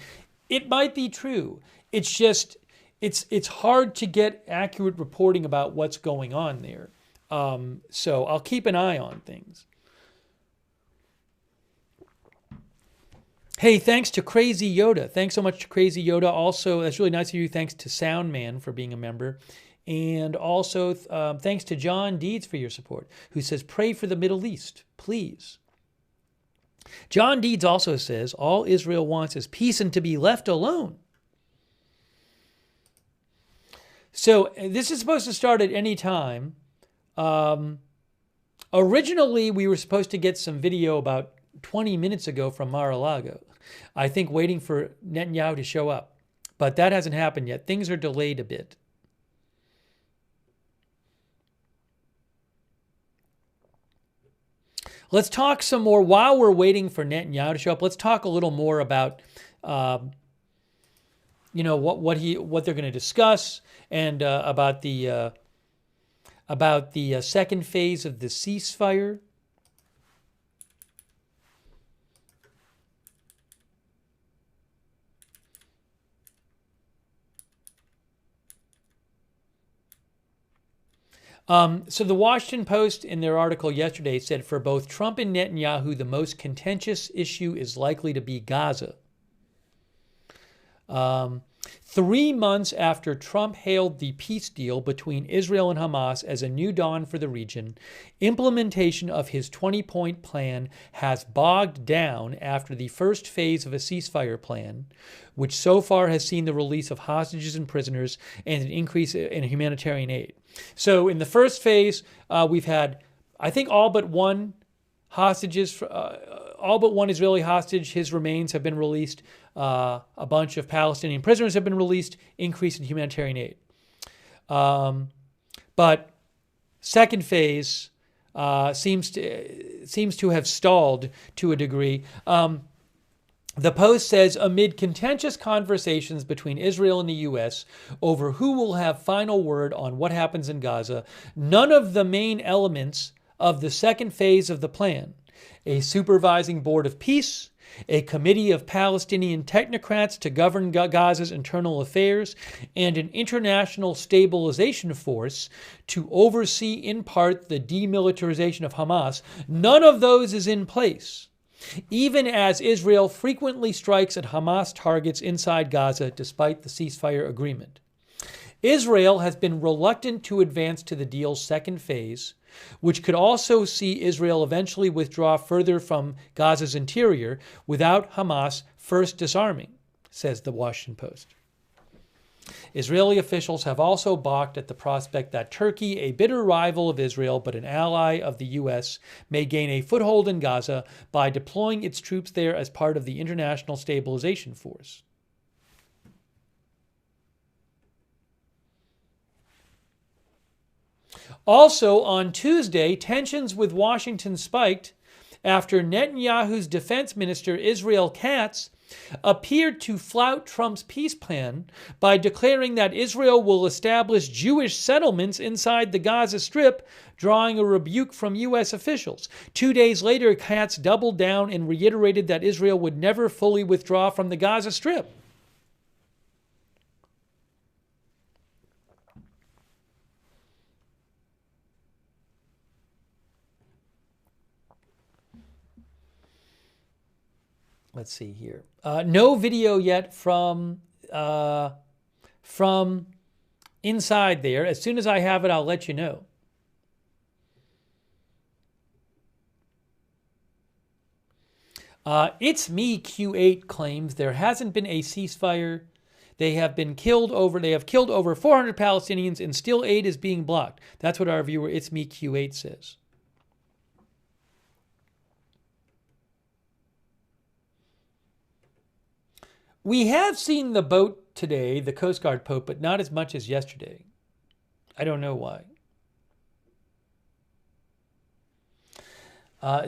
It might be true. It's just, it's hard to get accurate reporting about what's going on there. So I'll keep an eye on things. Hey, thanks to Crazy Yoda. Thanks so much to Crazy Yoda. Also, that's really nice of you. Thanks to Soundman for being a member. And also, thanks to John Deeds for your support, who says, pray for the Middle East, please. John Deeds also says, all Israel wants is peace and to be left alone. So this is supposed to start at any time. Originally, we were supposed to get some video about 20 minutes ago from Mar-a-Lago. I think waiting for Netanyahu to show up. But that hasn't happened yet. Things are delayed a bit. Let's talk some more while we're waiting for Netanyahu to show up. Let's talk a little more about, what they're going to discuss, and about the second phase of the ceasefire. So the Washington Post, in their article yesterday, said for both Trump and Netanyahu, the most contentious issue is likely to be Gaza. 3 months after Trump hailed the peace deal between Israel and Hamas as a new dawn for the region, implementation of his 20-point plan has bogged down after the first phase of a ceasefire plan, which so far has seen the release of hostages and prisoners and an increase in humanitarian aid. So in the first phase, we've had, I think, all but one Israeli hostage. His remains have been released. A bunch of Palestinian prisoners have been released. Increase in humanitarian aid. But second phase seems to have stalled to a degree. The Post says, amid contentious conversations between Israel and the U.S. over who will have final word on what happens in Gaza, none of the main elements of the second phase of the plan, a supervising board of peace, a committee of Palestinian technocrats to govern Gaza's internal affairs, and an international stabilization force to oversee in part the demilitarization of Hamas. None of those is in place, even as Israel frequently strikes at Hamas targets inside Gaza despite the ceasefire agreement. Israel has been reluctant to advance to the deal's second phase, which could also see Israel eventually withdraw further from Gaza's interior without Hamas first disarming, says the Washington Post. Israeli officials have also balked at the prospect that Turkey, a bitter rival of Israel but an ally of the U.S., may gain a foothold in Gaza by deploying its troops there as part of the International Stabilization Force. Also, on Tuesday, tensions with Washington spiked after Netanyahu's defense minister, Israel Katz, appeared to flout Trump's peace plan by declaring that Israel will establish Jewish settlements inside the Gaza Strip, drawing a rebuke from U.S. officials. 2 days later, Katz doubled down and reiterated that Israel would never fully withdraw from the Gaza Strip. Let's see here. No video yet from inside there. As soon as I have it, I'll let you know. It's Me Q8 claims there hasn't been a ceasefire. They have killed over 400 Palestinians and still aid is being blocked. That's what our viewer It's Me Q8 says. We have seen the boat today, the Coast Guard boat, but not as much as yesterday. I don't know why.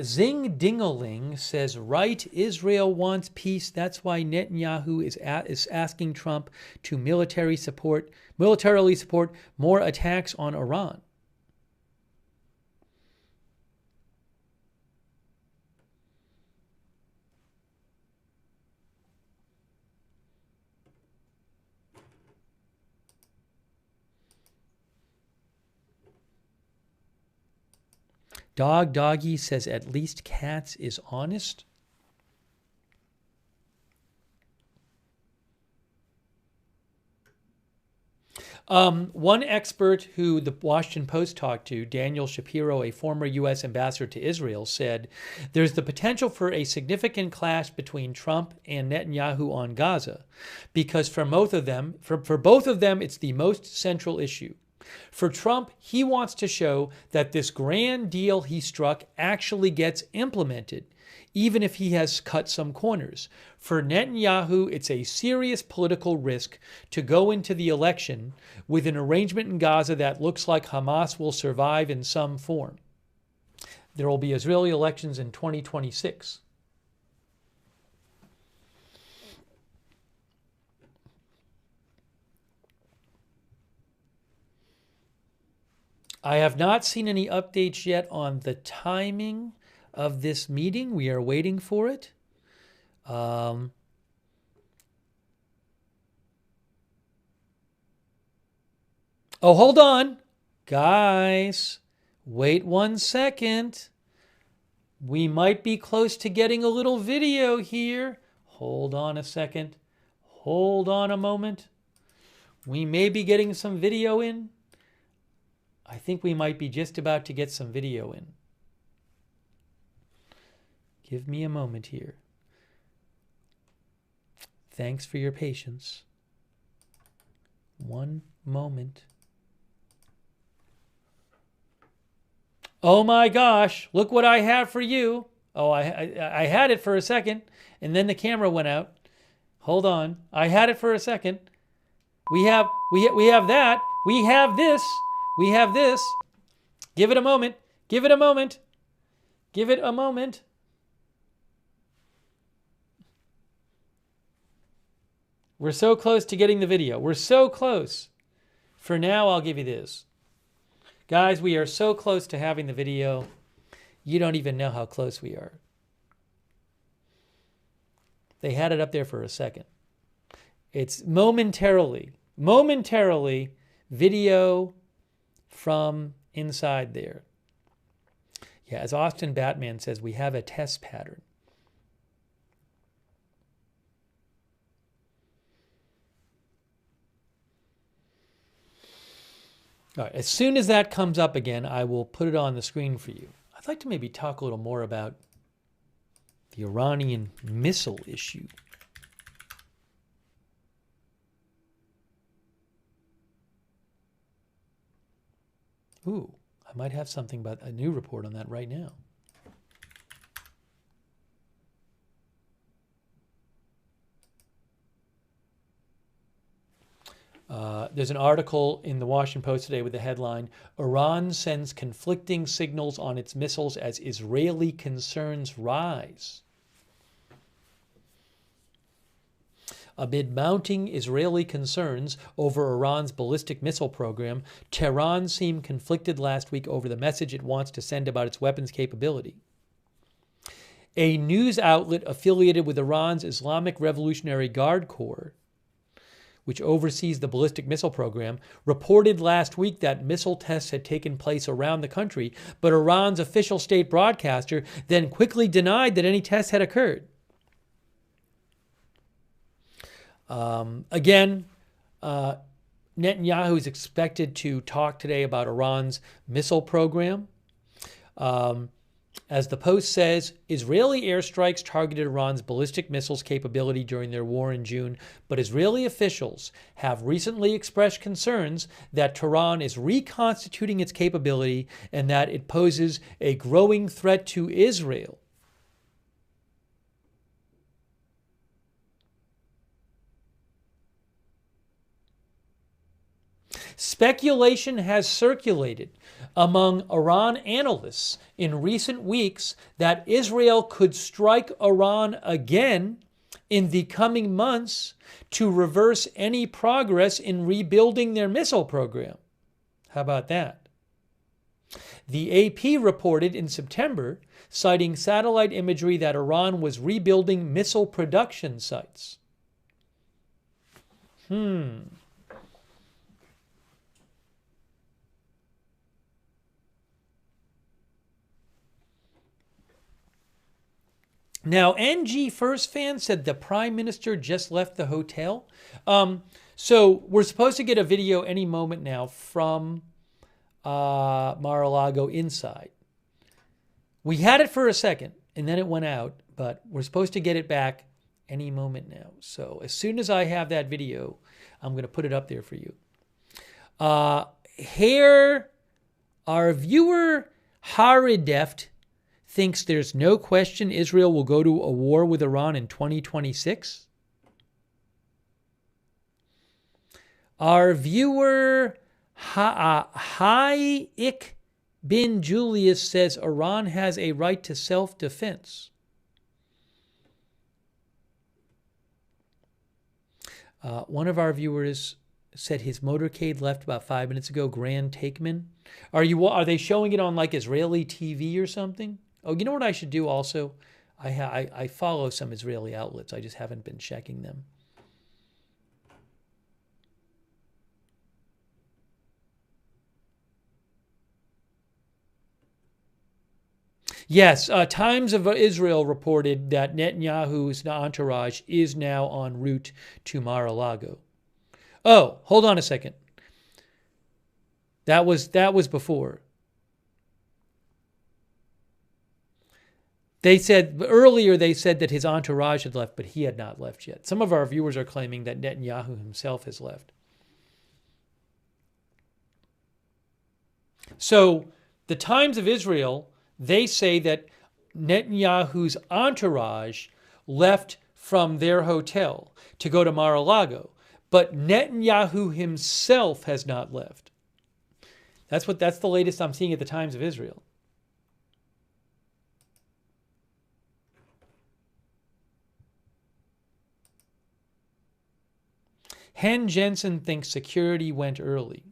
Zing Dingaling says, right, Israel wants peace. That's why Netanyahu is asking Trump to militarily support more attacks on Iran. Doggy says at least Katz is honest. One expert who the Washington Post talked to, Daniel Shapiro, a former U.S. ambassador to Israel, said there's the potential for a significant clash between Trump and Netanyahu on Gaza, because for both of them, it's the most central issue. For Trump, he wants to show that this grand deal he struck actually gets implemented, even if he has cut some corners. For Netanyahu, it's a serious political risk to go into the election with an arrangement in Gaza that looks like Hamas will survive in some form. There will be Israeli elections in 2026. I have not seen any updates yet on the timing of this meeting. We are waiting for it. Oh, hold on. Guys, wait 1 second. We might be close to getting a little video here. Hold on a second. Hold on a moment. We may be getting some video in. I think we might be just about to get some video in. Give me a moment here. Thanks for your patience. 1 moment. Oh my gosh, look what I have for you. Oh, I had it for a second, and then the camera went out. Hold on. I had it for a second. We have that. We have this. We have this. Give it a moment. Give it a moment. Give it a moment. We're so close to getting the video. We're so close. For now, I'll give you this. Guys, we are so close to having the video. You don't even know how close we are. They had it up there for a second. It's momentarily video from inside there. Yeah, as Austin Batman says, we have a test pattern. All right, as soon as that comes up again, I will put it on the screen for you. I'd like to maybe talk a little more about the Iranian missile issue. Ooh, I might have something about a new report on that right now. There's an article in the Washington Post today with the headline, Iran sends conflicting signals on its missiles as Israeli concerns rise. Amid mounting Israeli concerns over Iran's ballistic missile program, Tehran seemed conflicted last week over the message it wants to send about its weapons capability. A news outlet affiliated with Iran's Islamic Revolutionary Guard Corps, which oversees the ballistic missile program, reported last week that missile tests had taken place around the country, but Iran's official state broadcaster then quickly denied that any tests had occurred. Again, Netanyahu is expected to talk today about Iran's missile program. As the Post says, Israeli airstrikes targeted Iran's ballistic missiles capability during their war in June, but Israeli officials have recently expressed concerns that Tehran is reconstituting its capability and that it poses a growing threat to Israel. Speculation has circulated among Iran analysts in recent weeks that Israel could strike Iran again in the coming months to reverse any progress in rebuilding their missile program. How about that? The AP reported in September, citing satellite imagery, that Iran was rebuilding missile production sites. Now, NG First Fan said the Prime Minister just left the hotel. So we're supposed to get a video any moment now from Mar-a-Lago inside. We had it for a second, and then it went out, but we're supposed to get it back any moment now. So as soon as I have that video, I'm going to put it up there for you. Here, our viewer, Harideft, thinks there's no question Israel will go to a war with Iran in 2026. Our viewer, Hayik bin Julius, says Iran has a right to self-defense. One of our viewers said his motorcade left about 5 minutes ago, Grand Takeman. Are they showing it on like Israeli TV or something? Oh, you know what I should do also? I follow some Israeli outlets. I just haven't been checking them. Yes, Times of Israel reported that Netanyahu's entourage is now en route to Mar-a-Lago. Oh, hold on a second. That was before. They said that his entourage had left, but he had not left yet. Some of our viewers are claiming that Netanyahu himself has left. So the Times of Israel, they say that Netanyahu's entourage left from their hotel to go to Mar-a-Lago, but Netanyahu himself has not left. That's the latest I'm seeing at the Times of Israel. Hen Jensen thinks security went early.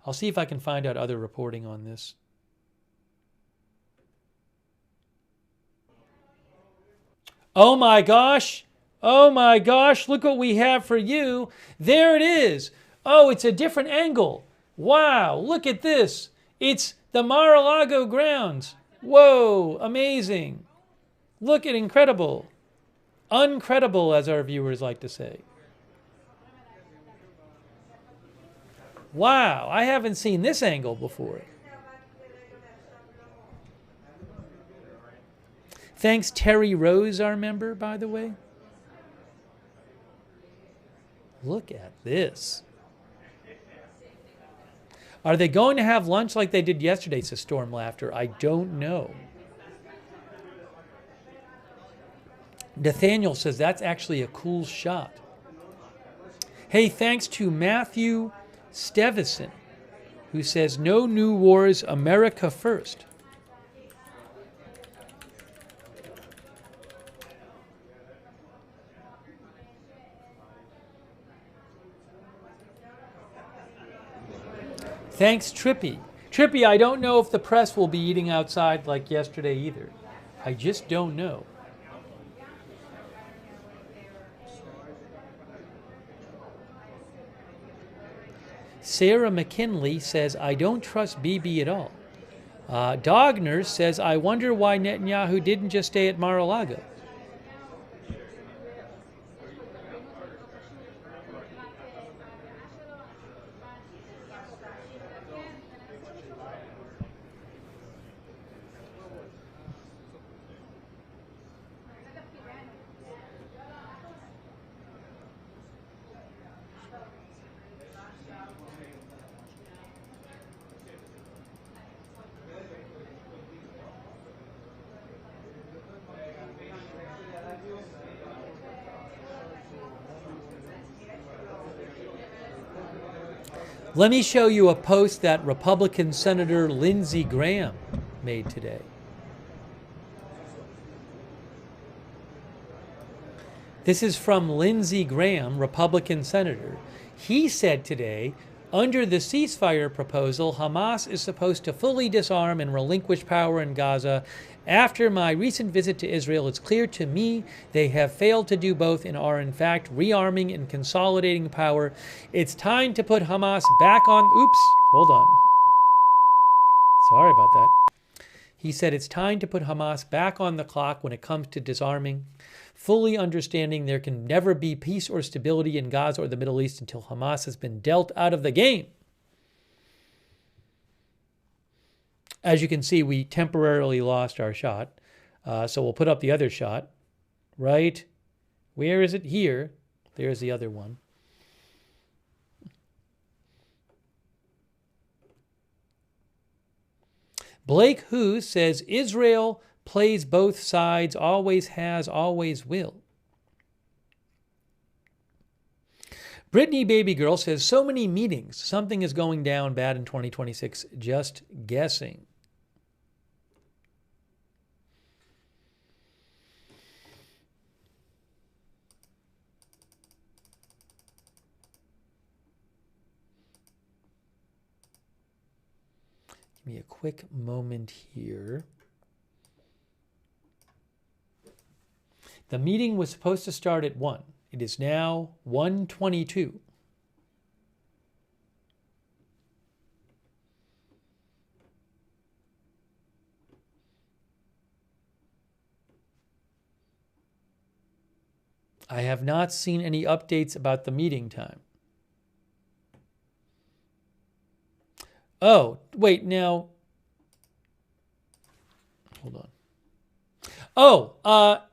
I'll see if I can find out other reporting on this. Oh my gosh, Oh my gosh, look what we have for you. There it is. Oh, it's a different angle. Wow, look at this. It's the Mar-a-Lago grounds. Whoa, amazing. Look at incredible. Uncredible, as our viewers like to say. Wow, I haven't seen this angle before. Thanks, Terry Rose, our member, by the way. Look at this. Are they going to have lunch like they did yesterday, says Storm Laughter? I don't know. Nathaniel says that's actually a cool shot. Hey, thanks to Matthew Stevison, who says, no new wars, America first. Thanks, Trippy. Trippy, I don't know if the press will be eating outside like yesterday either. I just don't know. Sarah McKinley says, I don't trust Bibi at all. Dogner says, I wonder why Netanyahu didn't just stay at Mar-a-Lago. Let me show you a post that Republican Senator Lindsey Graham made today. This is from Lindsey Graham, Republican Senator. He said today, under the ceasefire proposal, Hamas is supposed to fully disarm and relinquish power in Gaza. After my recent visit to Israel, it's clear to me they have failed to do both and are in fact rearming and consolidating power. It's time to put Hamas back on... Oops, hold on. Sorry about that. He said it's time to put Hamas back on the clock when it comes to disarming, fully understanding there can never be peace or stability in Gaza or the Middle East until Hamas has been dealt out of the game. As you can see, we temporarily lost our shot. So we'll put up the other shot. Right? Where is it? Here. There's the other one. Blake Who says, Israel plays both sides, always has, always will. Brittany Baby Girl says, so many meetings. Something is going down bad in 2026. Just guessing. Give me a quick moment here. The meeting was supposed to start at 1. It is now 1:22. I have not seen any updates about the meeting time. Oh, wait, now. Hold on. Oh,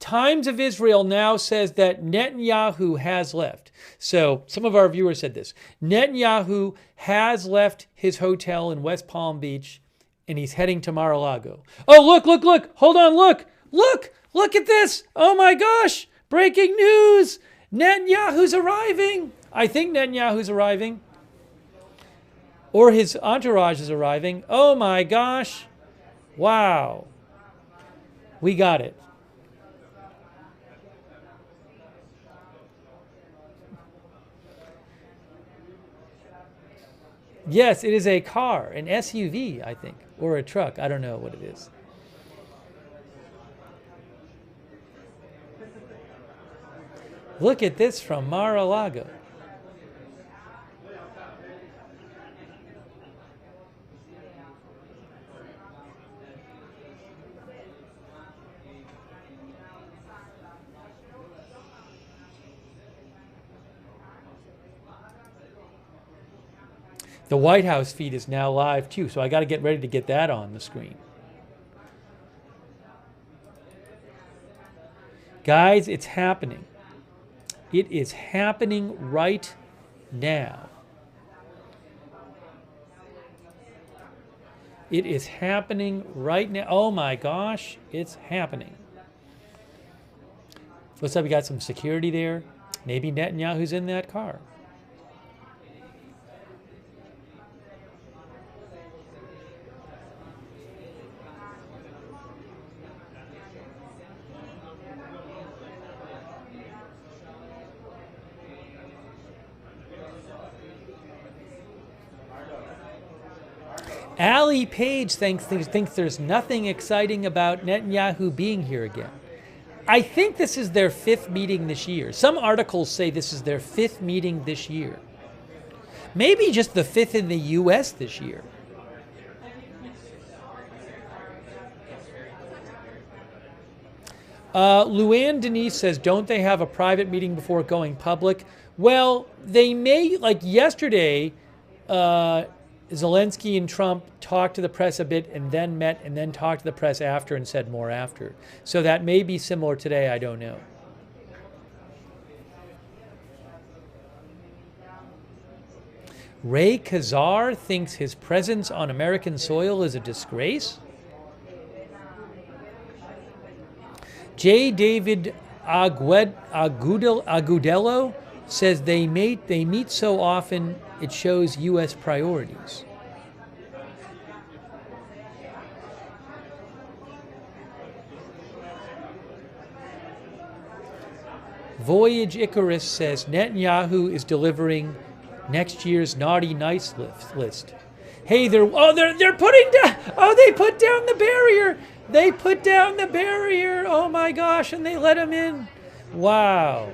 Times of Israel now says that Netanyahu has left. So some of our viewers said this. Netanyahu has left his hotel in West Palm Beach and he's heading to Mar-a-Lago. Oh, look, look, look. Hold on, look. Look at this. Oh my gosh. Breaking news. Netanyahu's arriving. I think Netanyahu's arriving. Or his entourage is arriving. Oh my gosh. Wow. We got it. Yes, it is a car, an SUV, I think, or a truck. I don't know what it is. Look at this from Mar-a-Lago. The White House feed is now live too, so I got to get ready to get that on the screen. Guys, it's happening. It is happening right now. It is happening right now. Oh my gosh, it's happening. Looks like we got some security there. Maybe Netanyahu's in that car. Allie Page thinks there's nothing exciting about Netanyahu being here again. I think this is their 5th meeting this year. Some articles say this is their 5th meeting this year. Maybe just the 5th in the U.S. this year. Luann Denise says, don't they have a private meeting before going public? Well, they may, like yesterday, Zelensky and Trump talked to the press a bit and then met and then talked to the press after and said more after. So that may be similar today, I don't know. Ray Khazar thinks his presence on American soil is a disgrace. J. David Agudelo says they meet so often it shows U.S. priorities. Voyage Icarus says Netanyahu is delivering next year's naughty nice list. Hey, they're putting down. Oh, they put down the barrier. They put down the barrier. Oh my gosh, and they let him in. Wow.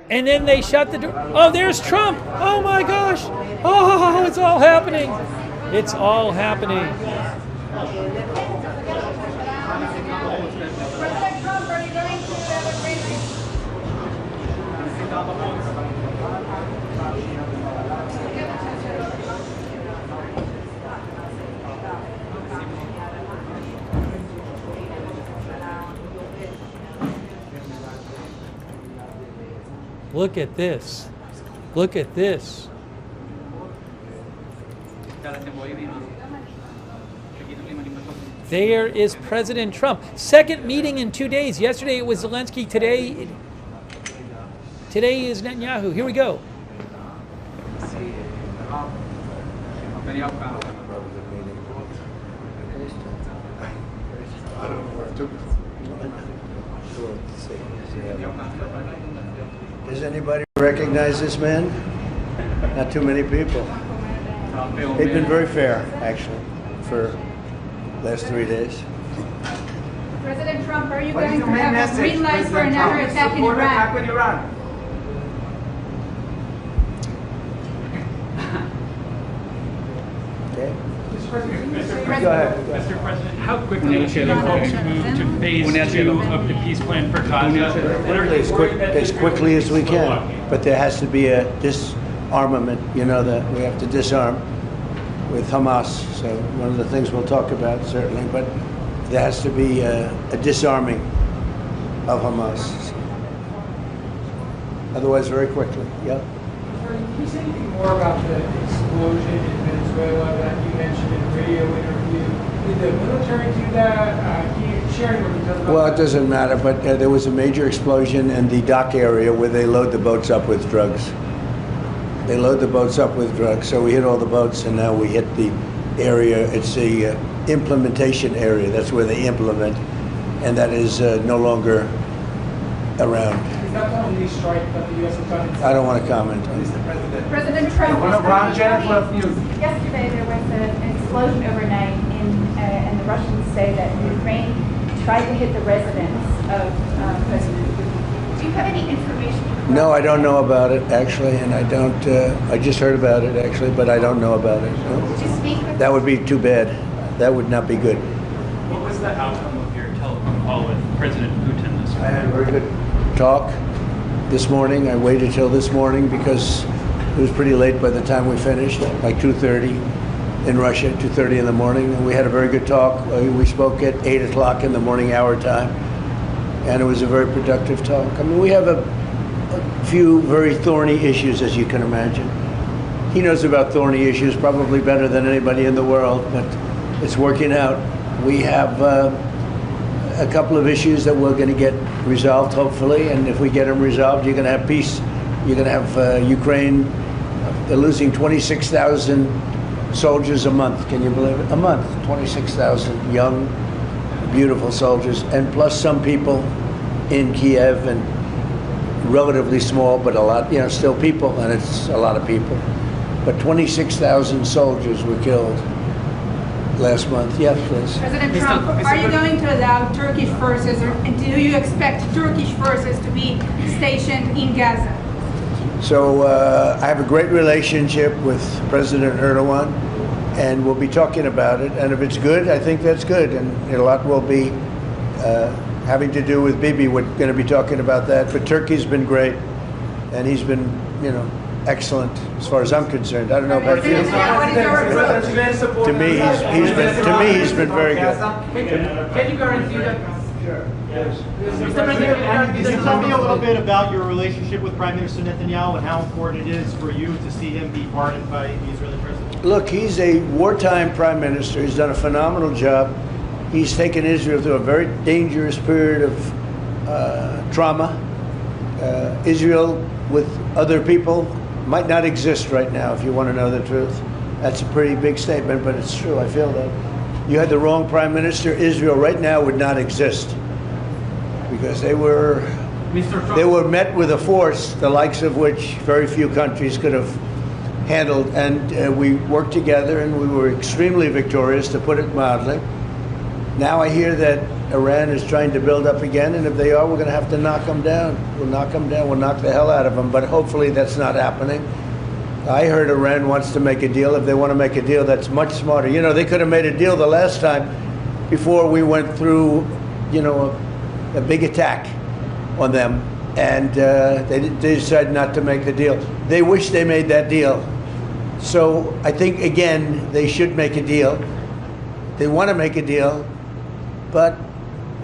And then they shut the door. Oh, there's Trump. Oh my gosh. Oh, it's all happening. It's all happening. Look at this. Look at this. There is President Trump. Second meeting in 2 days. Yesterday it was Zelensky. Today is Netanyahu. Here we go. Does anybody recognize this man? Not too many people. They've been very fair, actually, for the last 3 days. President Trump, are you going to have a green light for another attack in Iran? Okay. Go ahead. Mr. President, how quickly should the folks move to phase 2 of the peace plan for Gaza? As quickly as we can, but there has to be a disarmament, that we have to disarm with Hamas. So one of the things we'll talk about, certainly, but there has to be a disarming of Hamas. Otherwise, very quickly, yeah. Can you say anything more about the explosion in Venezuela that you mentioned in a radio interview? Did the military do that? Can you share any more details about that? Well, it doesn't matter, but there was a major explosion in the dock area where they load the boats up with drugs. They load the boats up with drugs, so we hit all the boats, and now we hit the area. It's the implementation area. That's where they implement, and that is no longer around. Is that the only strike that the U.S. has done? I don't want to comment on Mr. President. President Trump, yesterday there was an explosion overnight, and the Russians say that Ukraine tried to hit the residence of President Putin. Do you have any information? No, I don't know about it, actually, and I don't, I just heard about it, actually, but I don't know about it. No. Did you speak with That would be too bad. That would not be good. What was the outcome of your telephone call with President Putin this I had a morning? very good talk this morning. I waited till this morning because it was pretty late by the time we finished, like 2:30 in Russia, 2:30 in the morning. And we had a very good talk. We spoke at 8 o'clock in the morning hour time, and it was a very productive talk. I mean, we have a few very thorny issues, as you can imagine. He knows about thorny issues probably better than anybody in the world, but it's working out. We have a couple of issues that we're going to get resolved, hopefully, and if we get them resolved, you're going to have peace. You're going to have Ukraine. They're losing 26,000 soldiers a month. Can you believe it? A month, 26,000 young, beautiful soldiers, and plus some people in Kiev, and relatively small, but a lot, you know, still people, and it's a lot of people. But 26,000 soldiers were killed last month. Yes, please. President Trump, are you going to allow Turkish forces, or do you expect Turkish forces to be stationed in Gaza? So I have a great relationship with President Erdogan, and we'll be talking about it. And if it's good, I think that's good. And a lot will be having to do with Bibi. We're going to be talking about that. But Turkey's been great, and he's been, you know, excellent as far as I'm concerned. I don't know about you. To me, he's been very good. Can you guarantee that? Sure. Yes. Mr. President, Can you tell me a little bit about your relationship with Prime Minister Netanyahu and how important it is for you to see him be pardoned by the Israeli president? Look, he's a wartime prime minister. He's done a phenomenal job. He's taken Israel through a very dangerous period of trauma. Israel, with other people, might not exist right now, if you want to know the truth. That's a pretty big statement, but it's true. I feel that. You had the wrong prime minister. Israel right now would not exist because they were met with a force the likes of which very few countries could have handled. And we worked together, and we were extremely victorious, to put it mildly. Now I hear that Iran is trying to build up again, and if they are, we're going to have to knock them down. We'll knock them down. We'll knock the hell out of them, but hopefully that's not happening. I heard Iran wants to make a deal. If they want to make a deal, that's much smarter. You know, they could have made a deal the last time before we went through, you know, a big attack on them, and they decided not to make the deal. They wish they made that deal. So I think, again, they should make a deal. They want to make a deal, but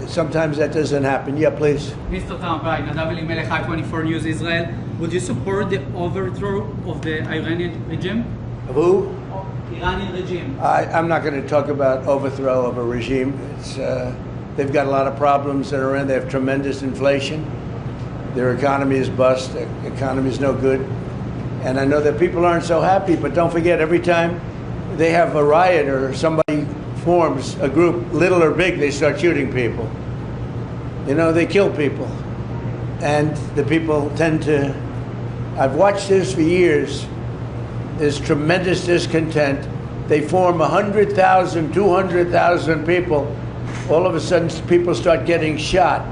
sometimes that doesn't happen. Yeah, please. Mr. Trump, hi, Nadav Elimelech, 24 News Israel. Would you support the overthrow of the Iranian regime? Of who? Iranian regime. I'm not going to talk about overthrow of a regime. It's, they've got a lot of problems in Iran. They have tremendous inflation. Their economy is bust. Their economy is no good. And I know that people aren't so happy, but don't forget, every time they have a riot or somebody forms a group, little or big, they start shooting people. You know, they kill people. And the people tend to, I've watched this for years, there's tremendous discontent. They form 100,000, 200,000 people. All of a sudden, people start getting shot.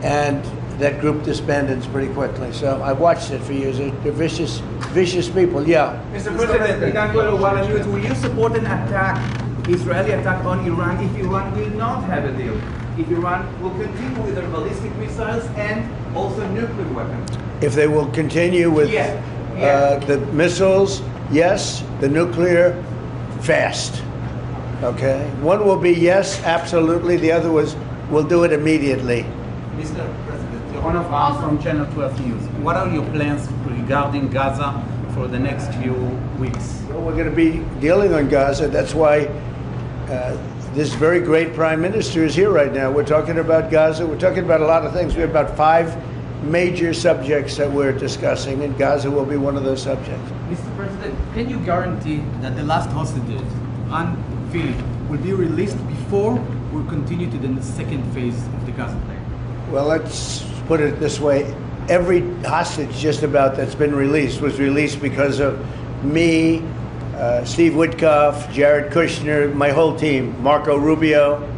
And that group disbands pretty quickly. So I've watched it for years. They're vicious, vicious people, yeah. Mr. President, will you support an attack, Israeli attack on Iran, if Iran will not have a deal? If Iran will continue with their ballistic missiles and also nuclear weapons? If they will continue with the missiles, yes. The nuclear, fast. Okay? One will be yes, absolutely. The other was, we'll do it immediately. Mr. President, Ron of Arms from Channel 12 News. What are your plans regarding Gaza for the next few weeks? Well, we're going to be dealing on Gaza. That's why this very great prime minister is here right now. We're talking about Gaza. We're talking about a lot of things. We have about 5 major subjects that we're discussing, and Gaza will be one of those subjects. Mr. President, can you guarantee that the last hostages, Ran Philip, will be released before we continue to the second phase of the Gaza plan? Well, let's put it this way. Every hostage just about that's been released was released because of me, Steve Witkoff, Jared Kushner, my whole team, Marco Rubio,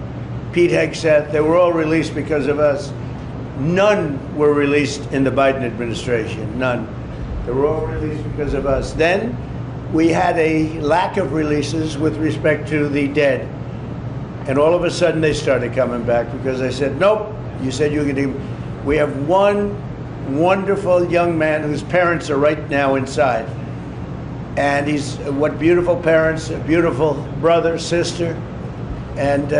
Pete Hegseth. They were all released because of us. None were released in the Biden administration, none. They were all released because of us. Then we had a lack of releases with respect to the dead. And all of a sudden they started coming back because I said, nope, you said you were going to. We have one wonderful young man whose parents are right now inside. And he's, what beautiful parents, a beautiful brother, sister, and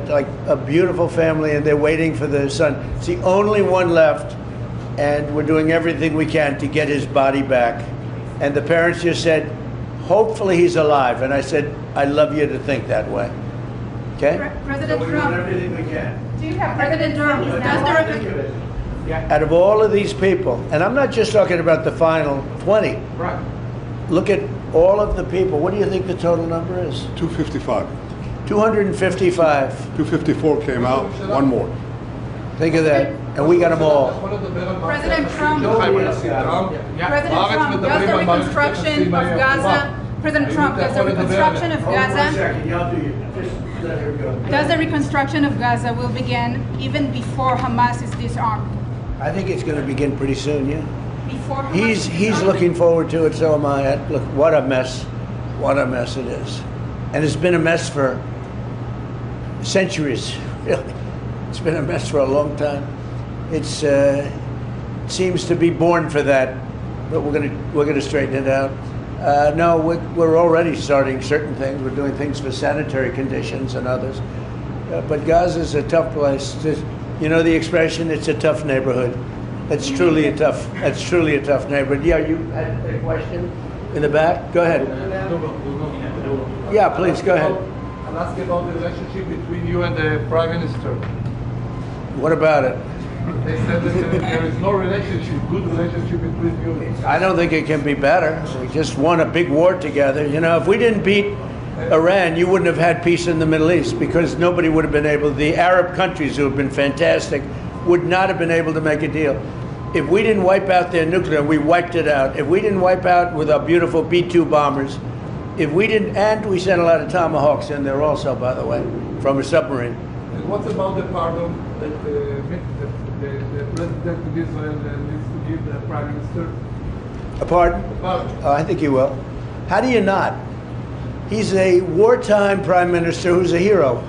like a beautiful family, and they're waiting for the son. It's the only one left, and we're doing everything we can to get his body back. And the parents just said, hopefully he's alive. And I said, I love you to think that way. Okay? President so we're Trump. doing everything we can. Do you have President Trump? Out of all of these people, and I'm not just talking about the final 20. Right. Look at all of the people. What do you think the total number is? 255. 255. 254 came out, one more. Think of that. And we got them all. President Trump. President Trump, does the reconstruction of Gaza, President Trump, does the reconstruction of Gaza, does the reconstruction of Gaza will begin even before Hamas is disarmed? I think it's going to begin pretty soon, yeah. Before Hamas He's is disarmed? looking forward to it, so am I. Look, what a mess. What a mess it is. And it's been a mess for centuries, really. It's been a mess for a long time. It's seems to be born for that, but we're gonna straighten it out. No, we're already starting certain things. We're doing things for sanitary conditions and others. But Gaza's a tough place. You know the expression, it's a tough neighborhood. That's truly a tough neighborhood. Yeah, you had a question in the back? Go ahead. Yeah, please, go ahead. I'll ask about the relationship between you and the Prime Minister. What about it? They said that there is no good relationship between you. I don't think it can be better. We just won a big war together. You know, if we didn't beat Iran, you wouldn't have had peace in the Middle East because nobody would have been able, the Arab countries who have been fantastic would not have been able to make a deal. If we didn't wipe out their nuclear, we wiped it out. If we didn't wipe out with our beautiful B-2 bombers, if we didn't, and we sent a lot of Tomahawks in there also, by the way, from a submarine. And what about the pardon that the President of Israel needs to give the Prime Minister? A pardon? A pardon. Oh, I think he will. How do you not? He's a wartime prime minister who's a hero.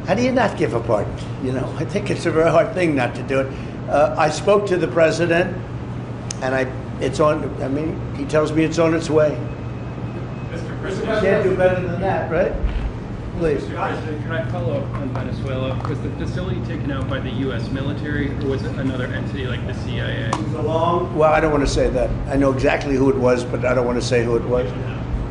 How do you not give a pardon? You know, I think it's a very hard thing not to do it. I spoke to the president, and it's on. I mean, he tells me it's on its way. Mr. You President, can't do better than that, right? Please. Mr. President, can I follow up on Venezuela? Was the facility taken out by the U.S. military, or was it another entity like the CIA? Well, I don't want to say that. I know exactly who it was, but I don't want to say who it was.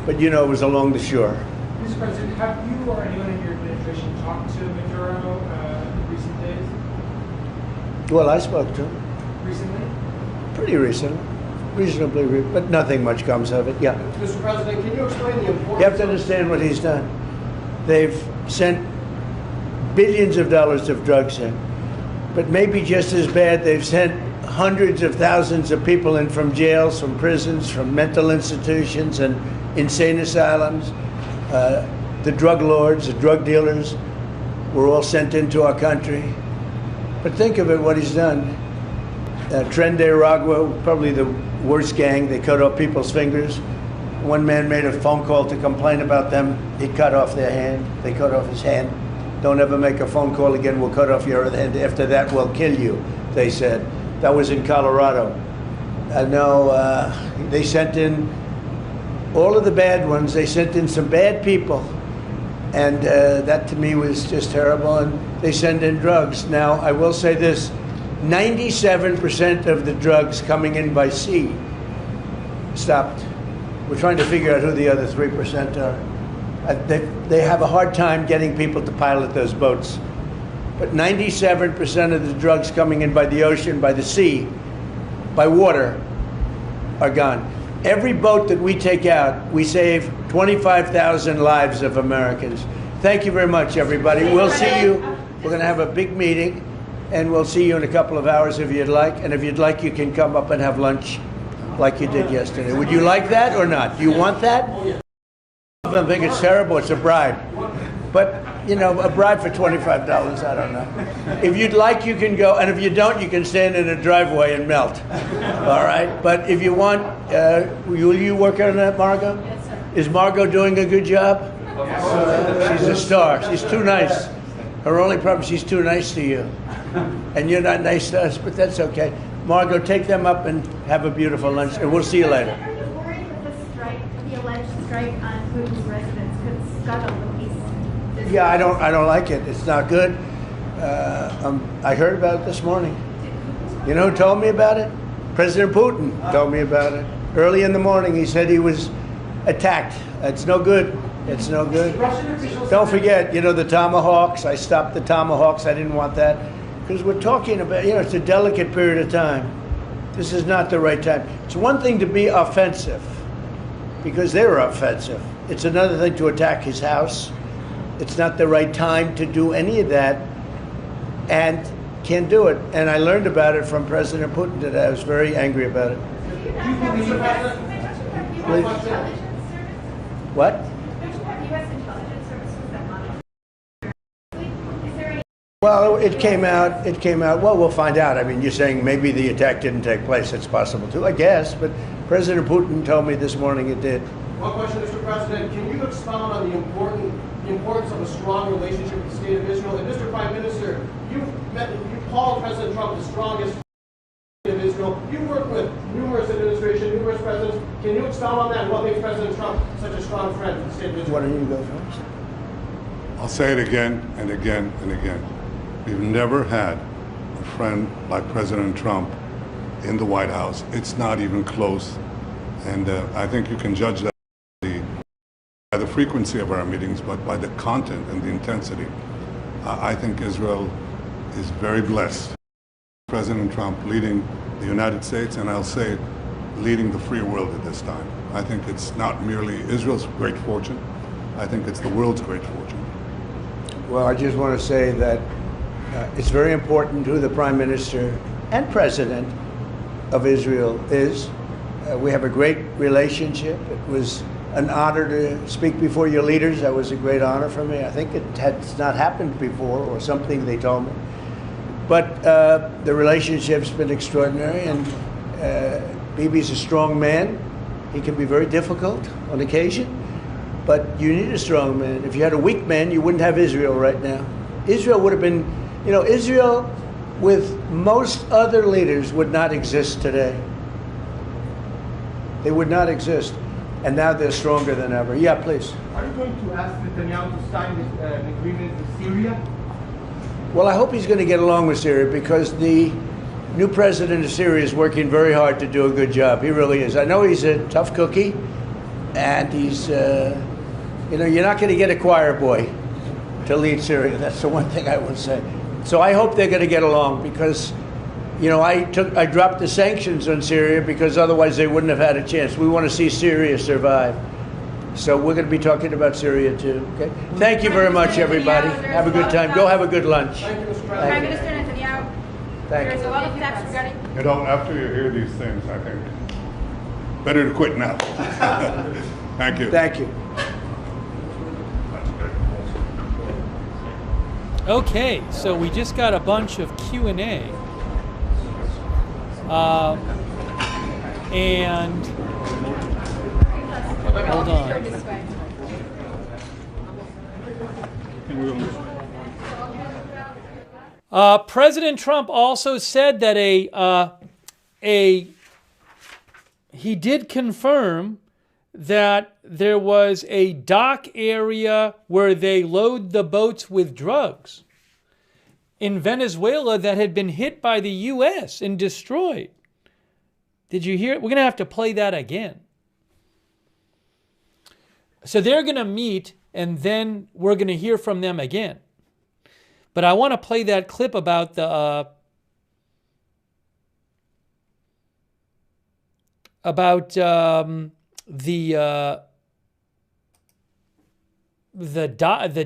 But you know, it was along the shore. Mr. President, have you or anyone in your administration talked to Maduro in recent days? Well, I spoke to him. Recently? Pretty recently. Reasonably, but nothing much comes of it, yeah. Mr. President, can you explain the importance You have to understand what he's done. They've sent billions of dollars of drugs in. But maybe just as bad, they've sent hundreds of thousands of people in from jails, from prisons, from mental institutions and insane asylums. The drug lords, the drug dealers were all sent into our country. But think of it, what he's done. Tren de Aragua, probably the worst gang. They cut off people's fingers. One man made a phone call to complain about them. He cut off their hand. They cut off his hand. Don't ever make a phone call again. We'll cut off your other hand. After that, we'll kill you, they said. That was in Colorado. No, they sent in all of the bad ones. They sent in some bad people. And that to me was just terrible. And they send in drugs. Now, I will say this. 97% of the drugs coming in by sea stopped. We're trying to figure out who the other 3% are. They have a hard time getting people to pilot those boats. But 97% of the drugs coming in by the ocean, by the sea, by water, are gone. Every boat that we take out, we save 25,000 lives of Americans. Thank you very much, everybody. We'll see you. We're going to have a big meeting. And we'll see you in a couple of hours if you'd like. And if you'd like, you can come up and have lunch like you did yesterday. Would you like that or not? Do you want that? I don't think it's terrible. It's a bribe. But you know, a bribe for $25, I don't know. If you'd like, you can go, and if you don't, you can stand in a driveway and melt. All right? But if you want, will you work on that, Margot? Yes, sir. Is Margot doing a good job? She's a star. She's too nice. Her only problem is she's too nice to you. And you're not nice to us, but that's okay. Margot, take them up and have a beautiful lunch, and we'll see you later. Are you worried that the strike, the alleged strike on Putin's residence could scuttle the peace? Yeah, I don't like it. It's not good. I heard about it this morning. You know who told me about it? President Putin told me about it. Early in the morning, he said he was attacked. It's no good. It's no good. Don't forget, you know, the Tomahawks. I stopped the Tomahawks. I didn't want that. Because we're talking about, you know, it's a delicate period of time. This is not the right time. It's one thing to be offensive, because they were offensive. It's another thing to attack his house. It's not the right time to do any of that, and can't do it. And I learned about it from President Putin today. I was very angry about it. Please. What? Well, it came out. Well, we'll find out. I mean, you're saying maybe the attack didn't take place. It's possible too, I guess. But President Putin told me this morning it did. One question, Mr. President. Can you expound on the importance of a strong relationship with the state of Israel? And Mr. Prime Minister, you called President Trump the strongest of Israel. You worked with numerous administrations, numerous presidents. Can you expound on that and what makes President Trump such a strong friend for the state of Israel? Why don't you go first? I'll say it again and again and again. We've never had a friend like President Trump in the White House. It's not even close. And I think you can judge that by the frequency of our meetings, but by the content and the intensity. I think Israel is very blessed. President Trump leading the United States, and I'll say leading the free world at this time. I think it's not merely Israel's great fortune. I think it's the world's great fortune. Well, I just want to say that it's very important who the Prime Minister and President of Israel is. We have a great relationship. It was an honor to speak before your leaders. That was a great honor for me. I think it has not happened before, or something they told me. But the relationship's been extraordinary, and Bibi's a strong man. He can be very difficult on occasion, but you need a strong man. If you had a weak man, you wouldn't have Israel right now. Israel would have been, you know, Israel with most other leaders would not exist today. They would not exist. And now they're stronger than ever. Yeah, please. Are you going to ask Netanyahu to sign an agreement with Syria? Well, I hope he's going to get along with Syria, because the new president of Syria is working very hard to do a good job. He really is. I know he's a tough cookie, and he's, you know, you're not going to get a choir boy to lead Syria. That's the one thing I would say. So I hope they're going to get along, because, you know, I dropped the sanctions on Syria because otherwise they wouldn't have had a chance. We want to see Syria survive. So we're going to be talking about Syria too. Okay. Thank you very much, everybody. Have a good time. Go have a good lunch. Prime Minister Netanyahu, there's a lot of facts regarding. You know, after you hear these things, I think better to quit now. Thank you. Thank you. Okay, so we just got a bunch of Q&A. And hold on. President Trump also said that he did confirm that there was a dock area where they load the boats with drugs in Venezuela that had been hit by the U.S. and destroyed. Did you hear it? We're going to have to play that again. So they're going to meet, and then we're going to hear from them again. But I want to play that clip about the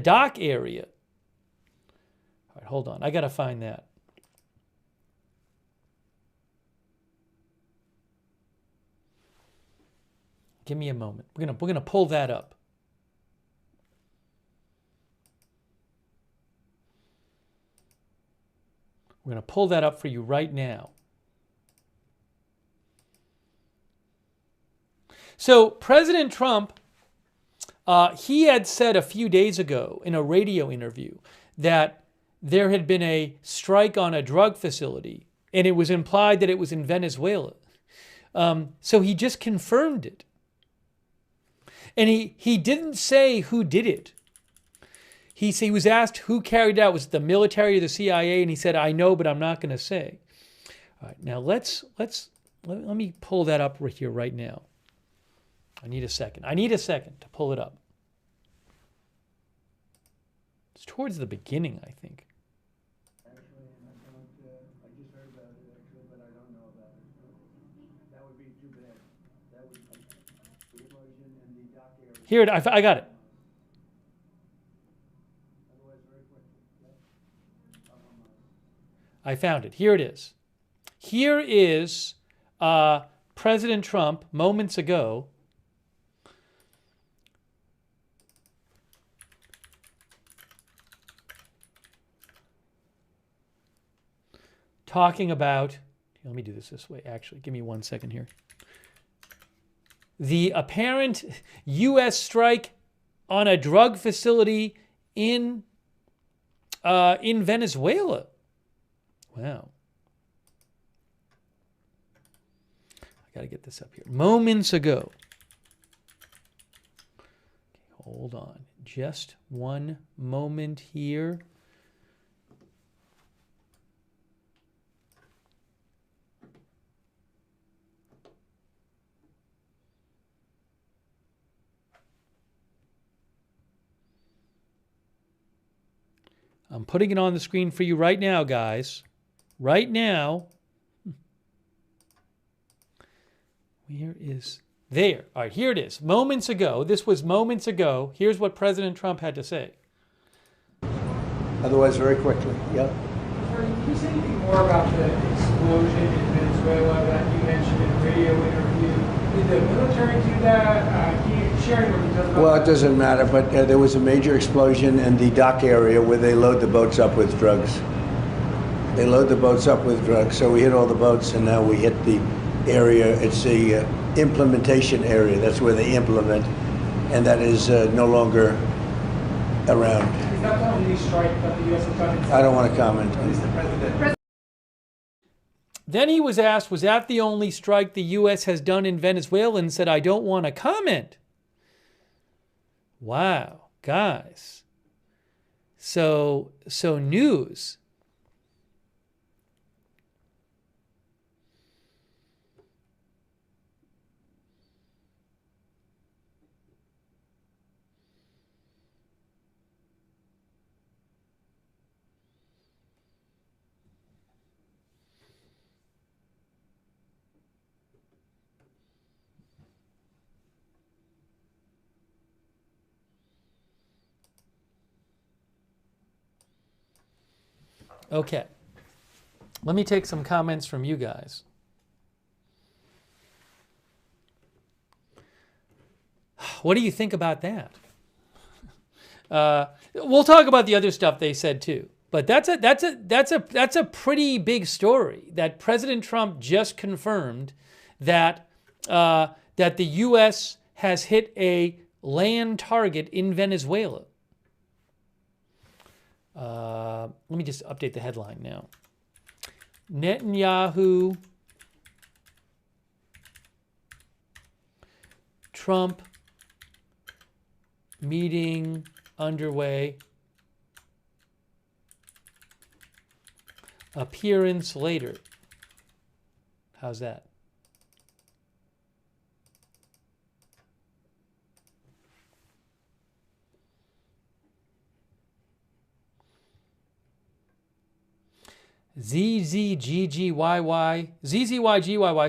dock area. All right, hold on. I got to find that. Give me a moment. We're gonna pull that up. We're going to pull that up for you right now. So President Trump, he had said a few days ago in a radio interview that there had been a strike on a drug facility, and it was implied that it was in Venezuela. So he just confirmed it. And he didn't say who did it. He was asked who carried it out. Was it the military or the CIA? And he said, I know, but I'm not going to say. All right, now let me pull that up here right now. I need a second. I need a second to pull it up. It's towards the beginning, I think. Actually, I just heard about it, actually, but I don't know about it. That would be too bad. That would be the explosion in the dock area. Here, I got it. I found it. Here it is. Here is President Trump moments ago talking about, let me do this way, actually. Give me 1 second here. The apparent U.S. strike on a drug facility in Venezuela. Wow. I got to get this up here. Moments ago. Okay, hold on. Just one moment here. I'm putting it on the screen for you right now, guys. Right now. Where is... There. All right, here it is. Moments ago. This was moments ago. Here's what President Trump had to say. Otherwise, very quickly. Yep. Can you say anything more about the explosion in Venezuela that you mentioned in a radio interview? Did the military do that? Can you share any more details about Well, it doesn't matter, but there was a major explosion in the dock area where they load the boats up with drugs. They load the boats up with drugs, so we hit all the boats, and now we hit the area. It's the implementation area. That's where they implement, and that is no longer around. Is that the only strike that the U.S. has done? I don't want to comment. Mr. President. Then he was asked, was that the only strike the U.S. has done in Venezuela? And said, I don't want to comment. Wow, guys. So news. Okay, let me take some comments from you guys. What do you think about that? We'll talk about the other stuff they said too, but that's a pretty big story that President Trump just confirmed that that the U.S. has hit a land target in Venezuela. Let me just update the headline now. Netanyahu, Trump meeting underway. Appearance later. How's that? ZZYGYY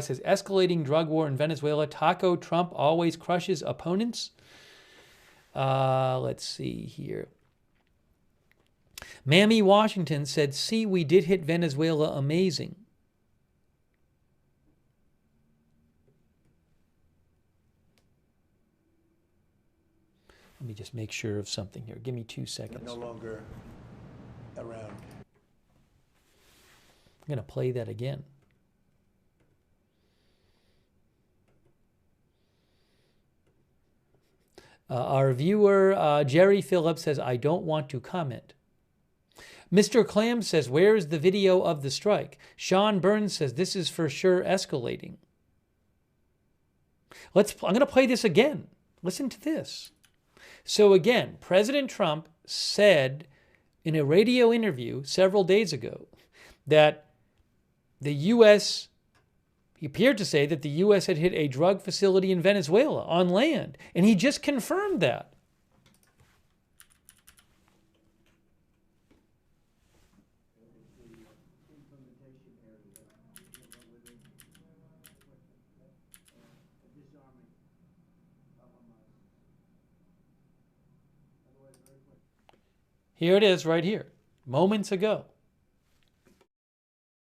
says escalating drug war in Venezuela. Taco Trump always crushes opponents. Let's see here. Mammy Washington said, see, we did hit Venezuela. Amazing. Let me just make sure of something here. Give me 2 seconds. No longer around. I'm going to play that again. Our viewer, Jerry Phillips, says, I don't want to comment. Mr. Clam says, where is the video of the strike? Sean Burns says, this is for sure escalating. I'm going to play this again. Listen to this. So again, President Trump said in a radio interview several days ago that the U.S., he appeared to say that the U.S. had hit a drug facility in Venezuela on land, and he just confirmed that. Here it is right here, moments ago.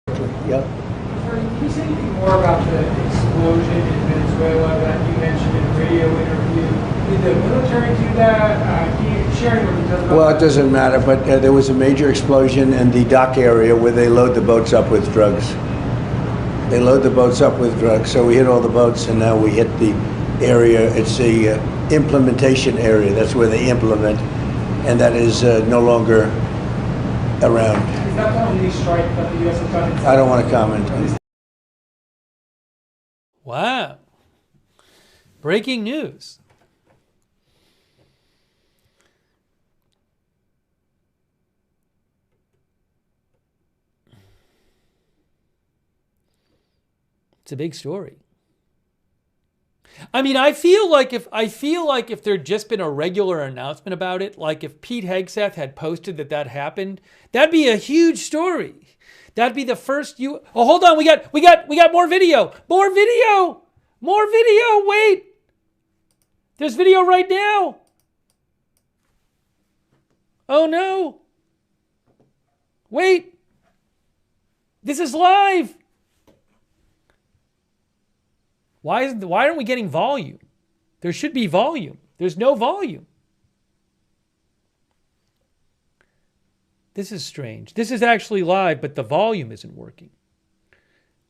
Yep. Can you say anything more about the explosion in Venezuela that you mentioned in a radio interview? Did the military do that? Can you share any more details about Well, that? it doesn't matter, but there was a major explosion in the dock area where they load the boats up with drugs. They load the boats up with drugs, so we hit all the boats, and now we hit the area. It's the implementation area. That's where they implement, and that is no longer around. Is that the only strike that the U.S. has done? I don't want to comment on it. Wow. Breaking news. It's a big story. I mean, I feel like if there'd just been a regular announcement about it, like if Pete Hegseth had posted that happened, that'd be a huge story. That'd be the first Oh, hold on, we got more video. More video. More video. Wait. There's video right now. Oh no. Wait. This is live. Why aren't we getting volume? There should be volume. There's no volume. This is strange. This is actually live, but the volume isn't working.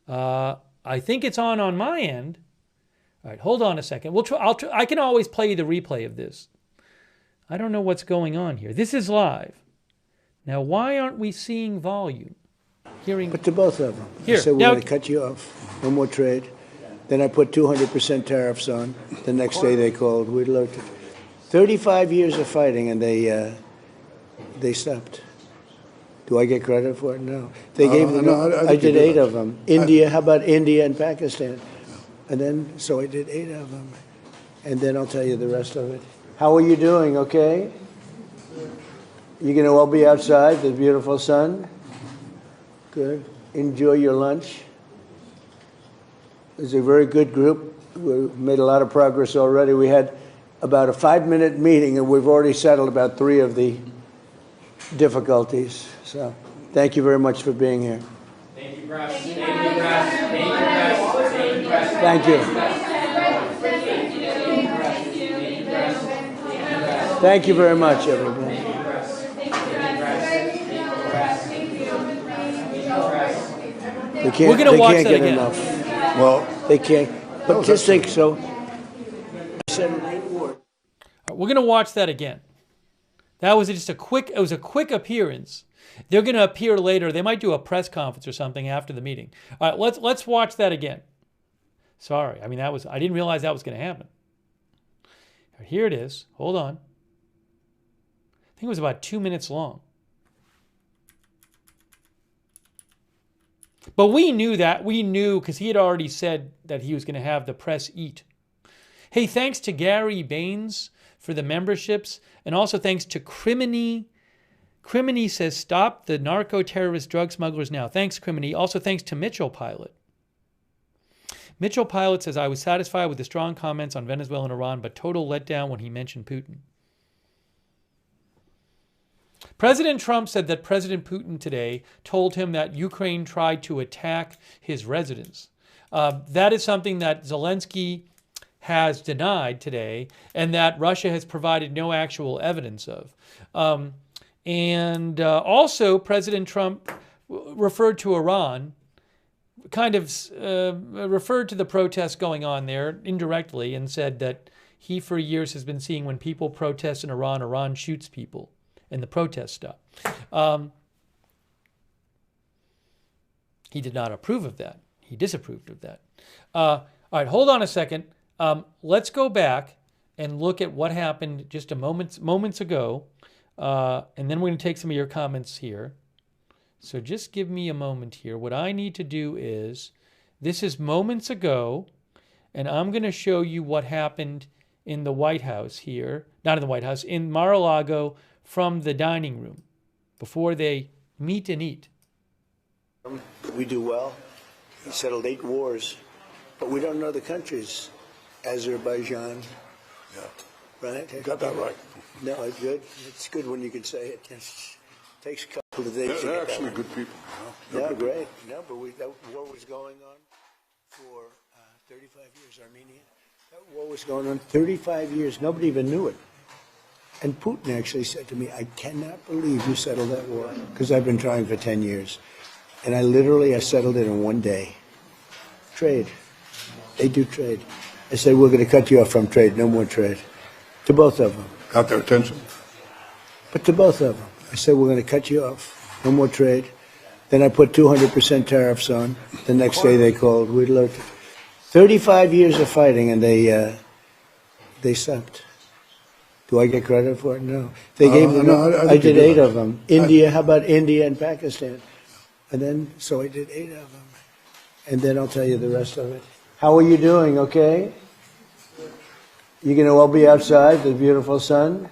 I think it's on my end. All right, hold on a second. I can always play the replay of this. I don't know what's going on here. This is live. Now, why aren't we seeing volume? But to both of them. Here, I said, we're now, going to cut you off. No more trade. Then I put 200% tariffs on. The next day they called. We looked at 35 years of fighting, and they stopped. Do I get credit for it? No. They gave them. No, I did 8 of them. India. How about India and Pakistan? And then so I did 8 of them, and then I'll tell you the rest of it. How are you doing? Okay. You going to all be outside the beautiful sun? Good. Enjoy your lunch. It's a very good group. We've made a lot of progress already. We had about a 5-minute meeting, and we've already settled about 3 of the difficulties. So thank you very much for being here. Thank you, Press. Thank you, Press. Thank you, Press. Thank you, Press. Thank you. Thank you very much, everybody. We're going to watch that again. Enough. Well, they can't. But just think so. We're going to watch that again. That was just a quick appearance. They're going to appear later. They might do a press conference or something after the meeting. All right, let's watch that again. Sorry. I mean, I didn't realize that was going to happen. Here it is. Hold on. I think it was about 2 minutes long. But we knew that. We knew because he had already said that he was going to have the press eat. Hey, thanks to Gary Baines for the memberships. And also thanks to Criminy. Criminy says, stop the narco-terrorist drug smugglers now. Thanks, Criminy. Also thanks to Mitchell Pilot. Mitchell Pilot says, I was satisfied with the strong comments on Venezuela and Iran, but total letdown when he mentioned Putin. President Trump said that President Putin today told him that Ukraine tried to attack his residence. That is something that Zelensky has denied today, and that Russia has provided no actual evidence of. Also, President Trump referred to Iran, kind of referred to the protests going on there indirectly, and said that he for years has been seeing when people protest in Iran, Iran shoots people, and the protests stop. He did not approve of that. He disapproved of that. All right, hold on a second. Let's go back and look at what happened just moments ago, and then we're going to take some of your comments here. So just give me a moment here. What I need to do is, this is moments ago, and I'm going to show you what happened in the White House here, not in the White House, in Mar-a-Lago from the dining room before they meet and eat. We do well. He settled 8 wars, but we don't know the countries. Azerbaijan. Yeah. Right? You got that right. No, it's good. It's good when you can say it. It takes a couple of days. They're actually good people. Yeah, great. No, but that war was going on for 35 years. Armenia. That war was going on 35 years. Nobody even knew it. And Putin actually said to me, I cannot believe you settled that war, because I've been trying for 10 years. And I settled it in one day. Trade. They do trade. I said, we're going to cut you off from trade. No more trade. To both of them. Got their attention? But to both of them. I said, we're going to cut you off. No more trade. Then I put 200% tariffs on. The next day they called. We looked. 35 years of fighting, and they sucked. Do I get credit for it? No. They gave me. I did 8 of them. India. How about India and Pakistan? And then, so I did 8 of them. And then I'll tell you the rest of it. How are you doing? Okay? You going to all be outside, the beautiful sun?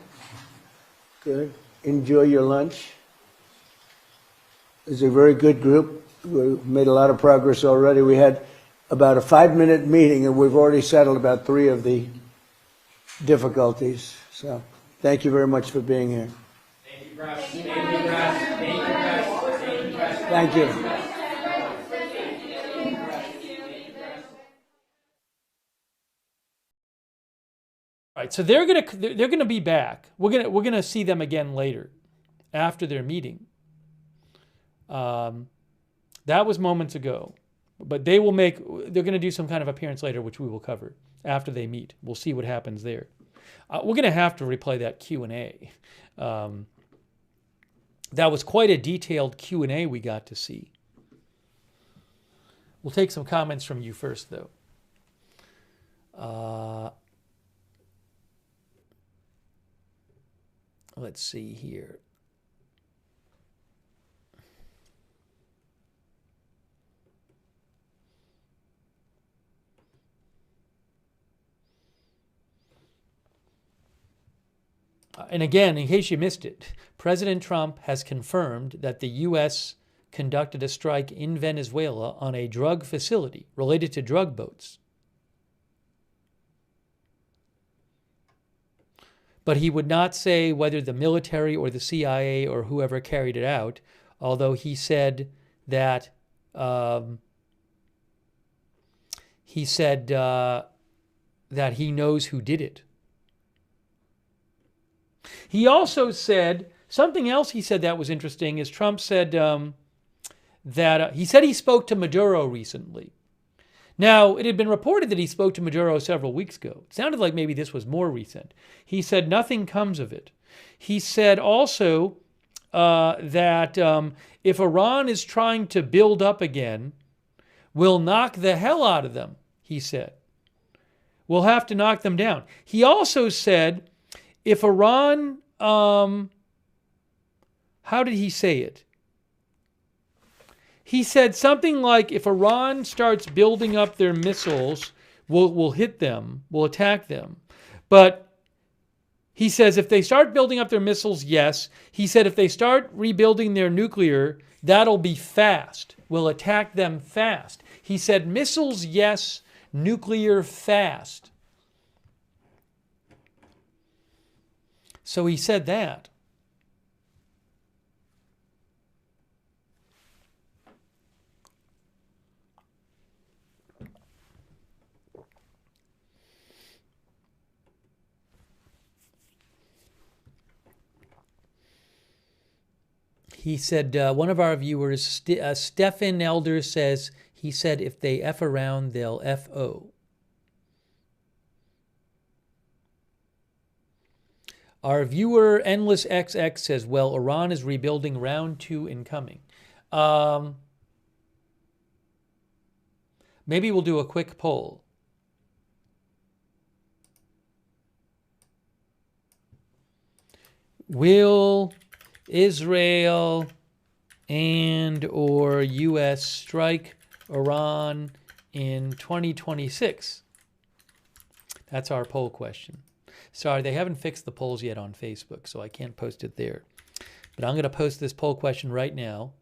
Good. Enjoy your lunch. It's a very good group. We made a lot of progress already. We had about a 5-minute meeting, and we've already settled about 3 of the difficulties. So, thank you very much for being here. Thank you, Press. Thank you, Press. Thank you, Press. Thank you, Press. Thank you. All right, so they're gonna be back. We're gonna see them again later, after their meeting. That was moments ago, but they're gonna do some kind of appearance later, which we will cover after they meet. We'll see what happens there. We're gonna have to replay that Q&A. That was quite a detailed Q&A we got to see. We'll take some comments from you first, though. Let's see here. And again, in case you missed it, President Trump has confirmed that the U.S. conducted a strike in Venezuela on a drug facility related to drug boats. But he would not say whether the military or the CIA or whoever carried it out, although he said that that he knows who did it. He also said something else. He said that was interesting. Is Trump said that he said he spoke to Maduro recently. Now, it had been reported that he spoke to Maduro several weeks ago. It sounded like maybe this was more recent. He said nothing comes of it. He said also that if Iran is trying to build up again, we'll knock the hell out of them, he said. We'll have to knock them down. He also said if Iran, how did he say it? He said something like, if Iran starts building up their missiles, we'll hit them, we'll attack them. But he says if they start building up their missiles, yes. He said if they start rebuilding their nuclear, that'll be fast. We'll attack them fast. He said missiles, yes. Nuclear, fast. So he said that. He said, one of our viewers, Stefan Elder, says, he said, if they F around, they'll F-O. Our viewer, Endless XX, says, well, Iran is rebuilding, round 2 incoming. Maybe we'll do a quick poll. Will Israel and or U.S. strike Iran in 2026? That's our poll question. Sorry, they haven't fixed the polls yet on Facebook, so I can't post it there. But I'm going to post this poll question right now.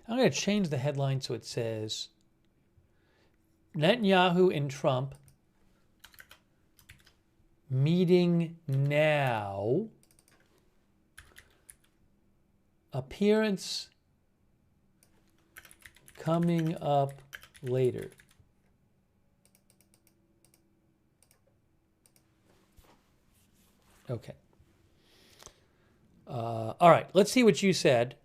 I'm going to change the headline so it says, Netanyahu and Trump meeting now, appearance coming up later. Okay. All right, let's see what you said.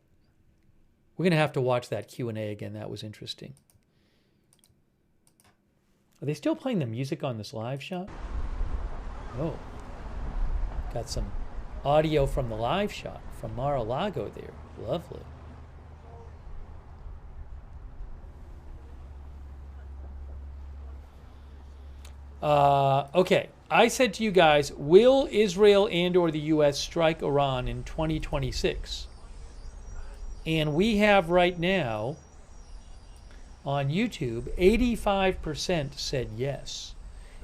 We're going to have to watch that Q&A again. That was interesting. Are they still playing the music on this live shot? Oh. Got some audio from the live shot from Mar-a-Lago there. Lovely. Okay. I said to you guys, will Israel and or the U.S. strike Iran in 2026? And we have right now on YouTube, 85% said yes.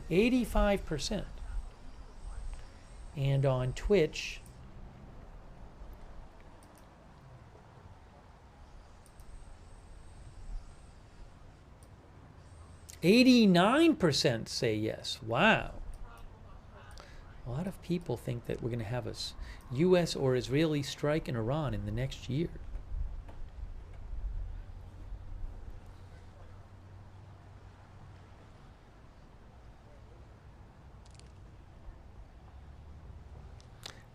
85%. And on Twitch, 89% say yes. Wow. A lot of people think that we're going to have a U.S. or Israeli strike in Iran in the next year.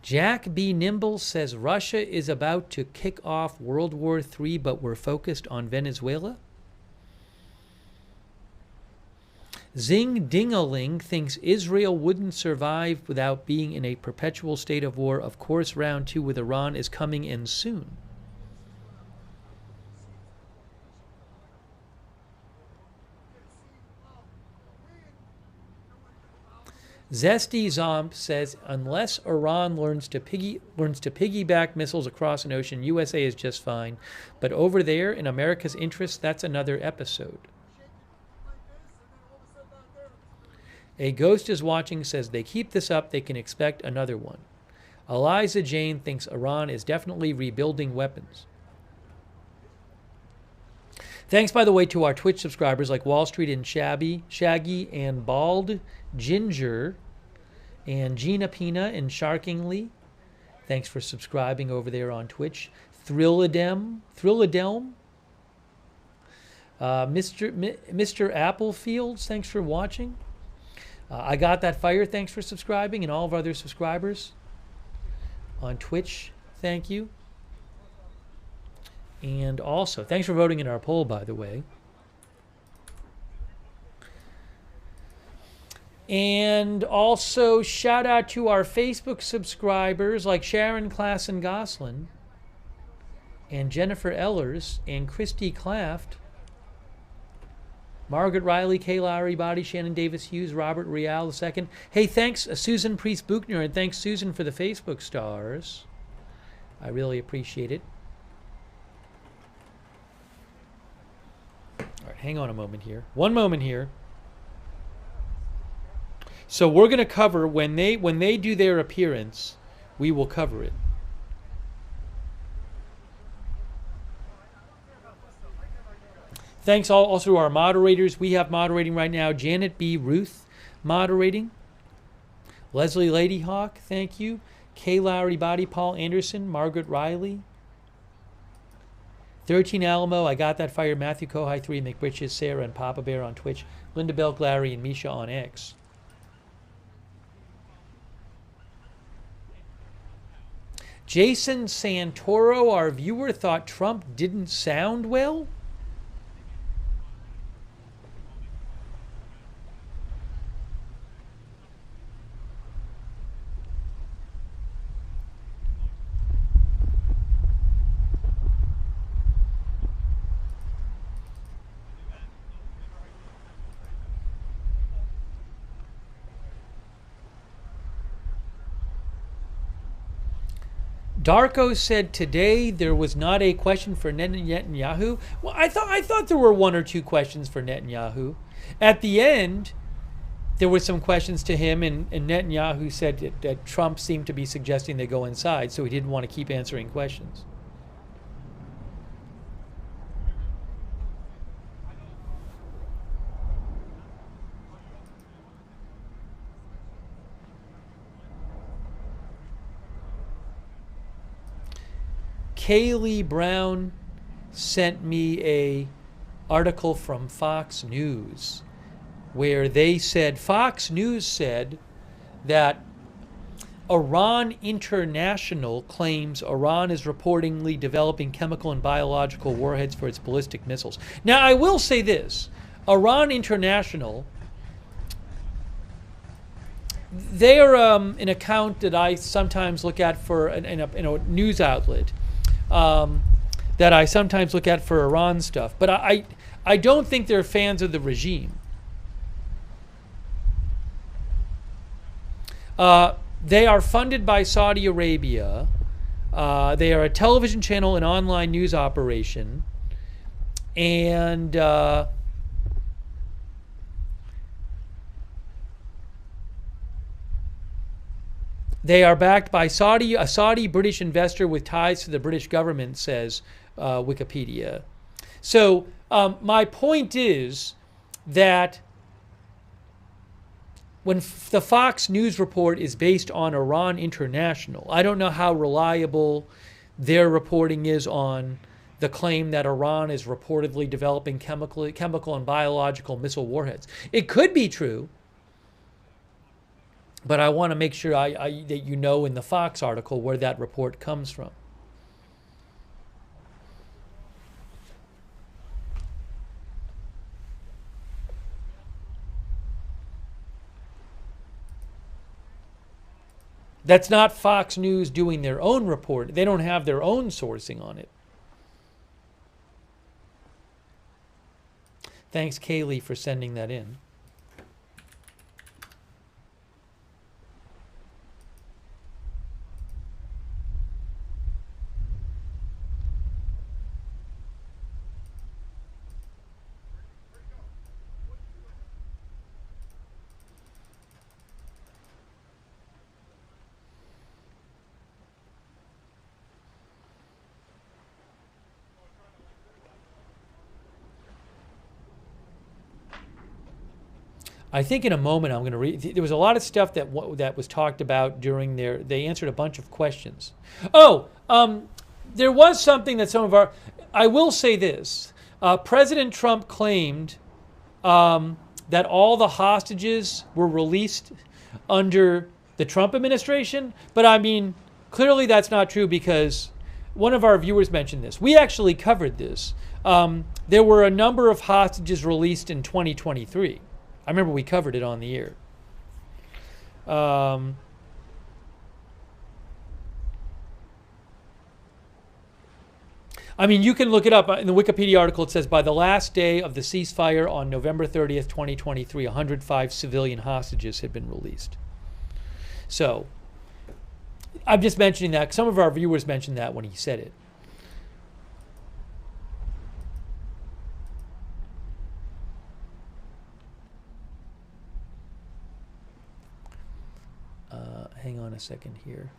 Jack B. Nimble says Russia is about to kick off World War III, but we're focused on Venezuela. Zing Dingaling thinks Israel wouldn't survive without being in a perpetual state of war. Of course, round 2 with Iran is coming in soon. Zesty Zomp says, unless Iran learns to piggyback missiles across an ocean, USA is just fine. But over there, in America's interest, that's another episode. A Ghost is watching says, they keep this up, they can expect another one. Eliza Jane thinks Iran is definitely rebuilding weapons. Thanks, by the way, to our Twitch subscribers like Wall Street and Shaggy and Bald Ginger and Gina Pina and Sharkingly. Thanks for subscribing over there on Twitch. Thrilladelm, Mr. Applefields, thanks for watching. I Got That Fire, thanks for subscribing, and all of our other subscribers on Twitch, thank you. And also, thanks for voting in our poll, by the way. And also, shout out to our Facebook subscribers like Sharon Klassen Goslin and Jennifer Ellers and Christy Claft, Margaret Riley, Kay Lowry, Body, Shannon Davis Hughes, Robert Real II. Hey, thanks Susan Priest Buchner, and thanks Susan for the Facebook stars. I really appreciate it. All right, hang on a moment here. One moment here. So we're going to cover, when they do their appearance, we will cover it. Thanks also to our moderators. We have moderating right now Janet B. Ruth moderating. Leslie Ladyhawk, thank you. K. Lowry Body, Paul Anderson, Margaret Riley. 13 Alamo, I Got That Fire, Matthew Kohai 3, McBritches, Sarah and Papa Bear on Twitch, Linda Belk, Larry, and Misha on X. Jason Santoro, our viewer, thought Trump didn't sound well. Darko said today there was not a question for Netanyahu. Well, I thought there were one or two questions for Netanyahu. At the end, there were some questions to him, and Netanyahu said that Trump seemed to be suggesting they go inside, so he didn't want to keep answering questions. Kaylee Brown sent me a article from Fox News where they said, Fox News said that Iran International claims Iran is reportedly developing chemical and biological warheads for its ballistic missiles. Now, I will say this. Iran International, they are an account that I sometimes look at for in a news outlet. That I sometimes look at for Iran stuff, but I don't think they're fans of the regime. They are funded by Saudi Arabia. They are a television channel and online news operation, and they are backed by a Saudi British investor with ties to the British government, says Wikipedia. So my point is that when the Fox News report is based on Iran International, I don't know how reliable their reporting is on the claim that Iran is reportedly developing chemical and biological missile warheads. It could be true. But I want to make sure that you know in the Fox article where that report comes from. That's not Fox News doing their own report. They don't have their own sourcing on it. Thanks, Kaylee, for sending that in. I think in a moment I'm going to read. There was a lot of stuff that was talked about during their. They answered a bunch of questions. Oh, there was something that some of our. I will say this: President Trump claimed that all the hostages were released under the Trump administration, but I mean, clearly that's not true because one of our viewers mentioned this. We actually covered this. There were a number of hostages released in 2023. I remember we covered it on the air. I mean, you can look it up. In the Wikipedia article, it says, by the last day of the ceasefire on November 30th, 2023, 105 civilian hostages had been released. So, I'm just mentioning that. Some of our viewers mentioned that when he said it. Hang on a second here.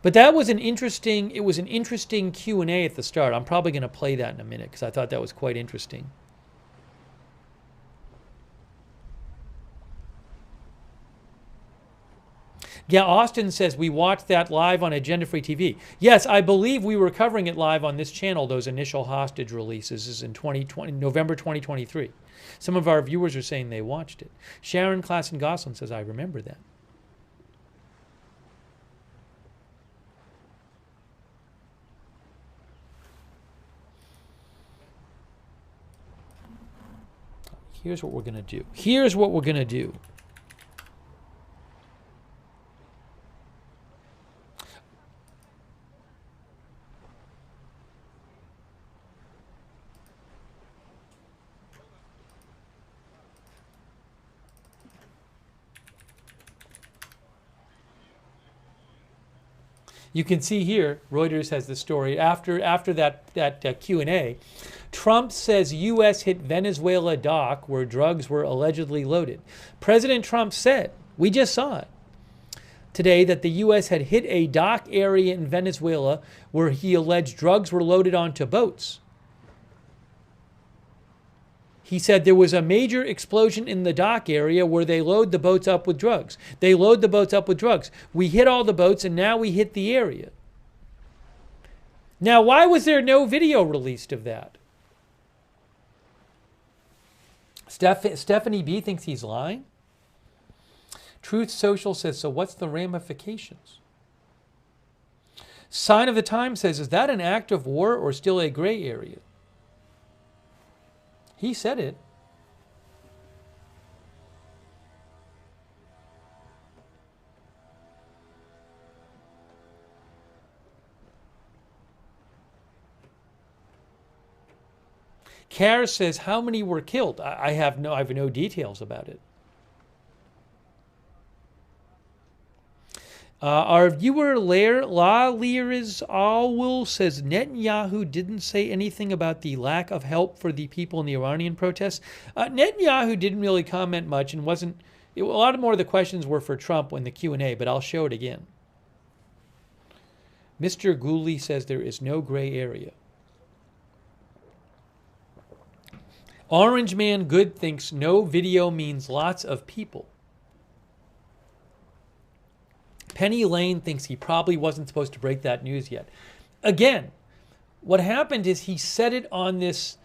But that was an interesting, it was an interesting Q&A at the start. I'm probably going to play that in a minute because I thought that was quite interesting. Yeah, Austin says we watched that live on Agenda Free TV. Yes, I believe we were covering it live on this channel, those initial hostage releases is in November 2023. Some of our viewers are saying they watched it. Sharon Klassen-Gosselin says, I remember that. Here's what we're going to do. Here's what we're going to do. You can see here, Reuters has the story. After that Q&A, Trump says U.S. hit Venezuela dock where drugs were allegedly loaded. President Trump said, we just saw it today, that the U.S. had hit a dock area in Venezuela where he alleged drugs were loaded onto boats. He said there was a major explosion in the dock area where they load the boats up with drugs. They load the boats up with drugs. We hit all the boats and now we hit the area. Now, why was there no video released of that? Stephanie B thinks he's lying. Truth Social says, so what's the ramifications? Sign of the Times says, is that an act of war or still a gray area? He said it. Kara says, how many were killed? I have no details about it. Our viewer La Liris Alwil says Netanyahu didn't say anything about the lack of help for the people in the Iranian protests. Netanyahu didn't really comment much and wasn't. A lot more of the questions were for Trump when the Q&A, but I'll show it again. Mr. Gooley says there is no gray area. Orange Man Good thinks no video means lots of people. Penny Lane thinks he probably wasn't supposed to break that news yet. Again, what happened is he said it on this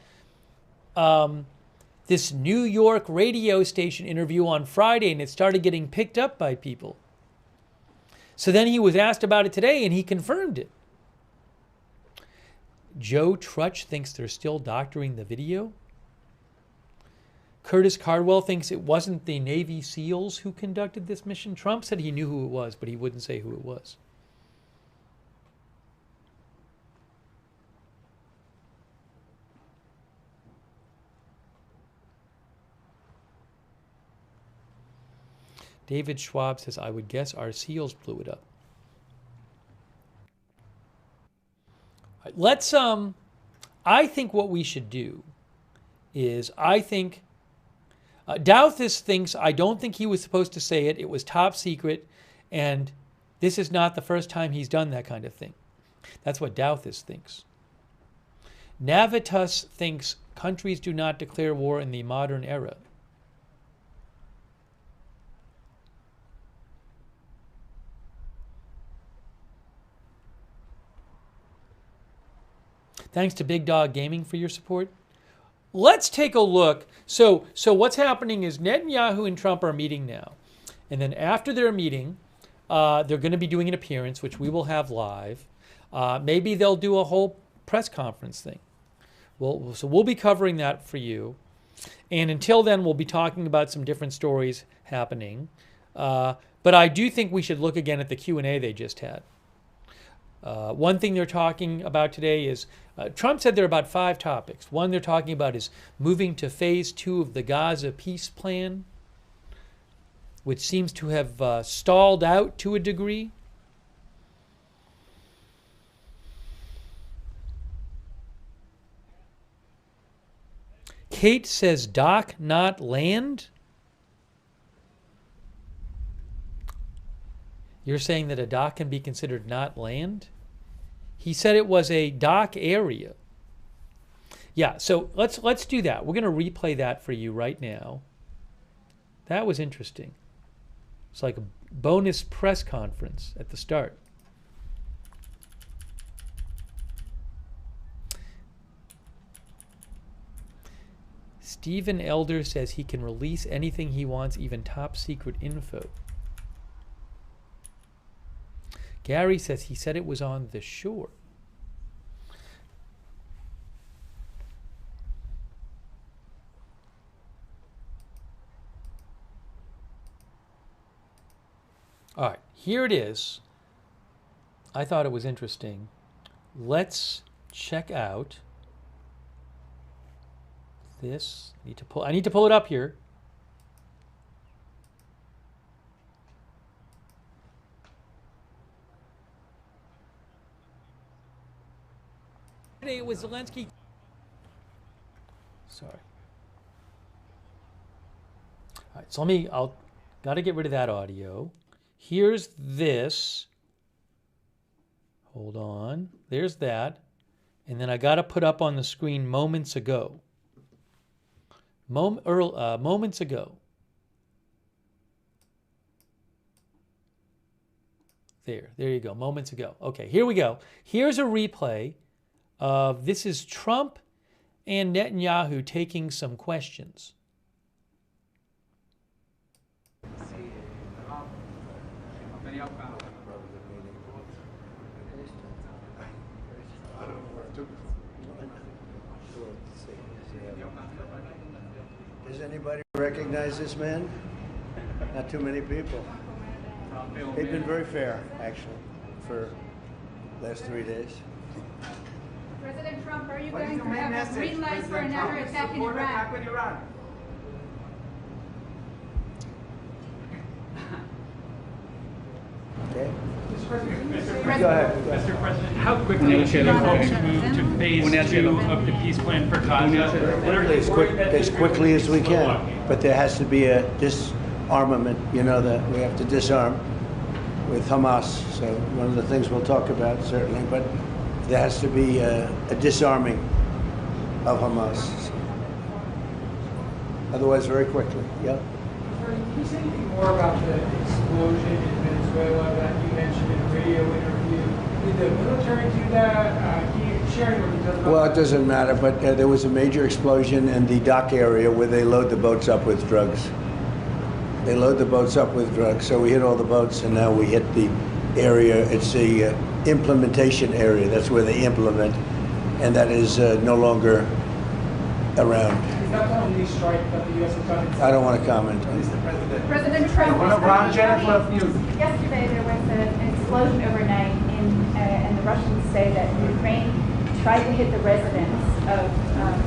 this New York radio station interview on Friday, and it started getting picked up by people. So then he was asked about it today, and he confirmed it. Joe Trutch thinks they're still doctoring the video. Curtis Cardwell thinks it wasn't the Navy SEALs who conducted this mission. Trump said he knew who it was, but he wouldn't say who it was. David Schwab says, I would guess our SEALs blew it up. All right, let's, I think what we should do is, Douthis thinks, I don't think he was supposed to say it. It was top secret, and this is not the first time he's done that kind of thing. That's what Douthis thinks. Navitus thinks countries do not declare war in the modern era. Thanks to Big Dog Gaming for your support. Let's take a look. So what's happening is Netanyahu and Trump are meeting now. And then after their meeting, they're going to be doing an appearance, which we will have live. Maybe they'll do a whole press conference thing. So we'll be covering that for you. And until then, we'll be talking about some different stories happening. But I do think we should look again at the Q&A they just had. One thing they're talking about today is, Trump said there are about 5 topics. One they're talking about is moving to phase 2 of the Gaza peace plan, which seems to have stalled out to a degree. Kate says dock, not land. You're saying that a dock can be considered not land? He said it was a dock area. Yeah, so let's do that. We're going to replay that for you right now. That was interesting. It's like bonus press conference at the start. Stephen Elder says he can release anything he wants, even top secret info. Gary says he said it was on the shore. All right, here it is. I thought it was interesting. Let's check out this. I need to pull it up here. Today it was Zelensky. Sorry. All right, so I'll got to get rid of that audio. Here's this. Hold on. There's that. And then I got to put up on the screen moments ago. Moments ago. There you go. Moments ago. Okay, here we go. Here's a replay of this is Trump and Netanyahu taking some questions. Does anybody recognize this man? Not too many people. They've been very fair, actually, for the last 3 days. President Trump, are you going to have a green light for another attack in Iran? Okay. Mr. President, Go ahead. Mr. President, how quickly should we hope to move to phase 2 of the peace plan for Gaza? As quickly as we can, but there has to be a disarmament. You know that we have to disarm with Hamas. So one of the things we'll talk about certainly, but there has to be a disarming of Hamas. Otherwise, very quickly. Yeah. Can you say anything more about the explosion in Venezuela that you mentioned in a radio interview? Did the military do that? Can you share any more details about Well, that? it doesn't matter, but there was a major explosion in the dock area where they load the boats up with drugs. They load the boats up with drugs. So we hit all the boats, and now we hit the area. It's the implementation area. That's where they implement, and that is no longer around. Is that one of these strikes that the U.S. has done? I don't want to comment on Mr. President. President Trump. Yesterday there was an explosion overnight, and the Russians say that Ukraine tried to hit the residence of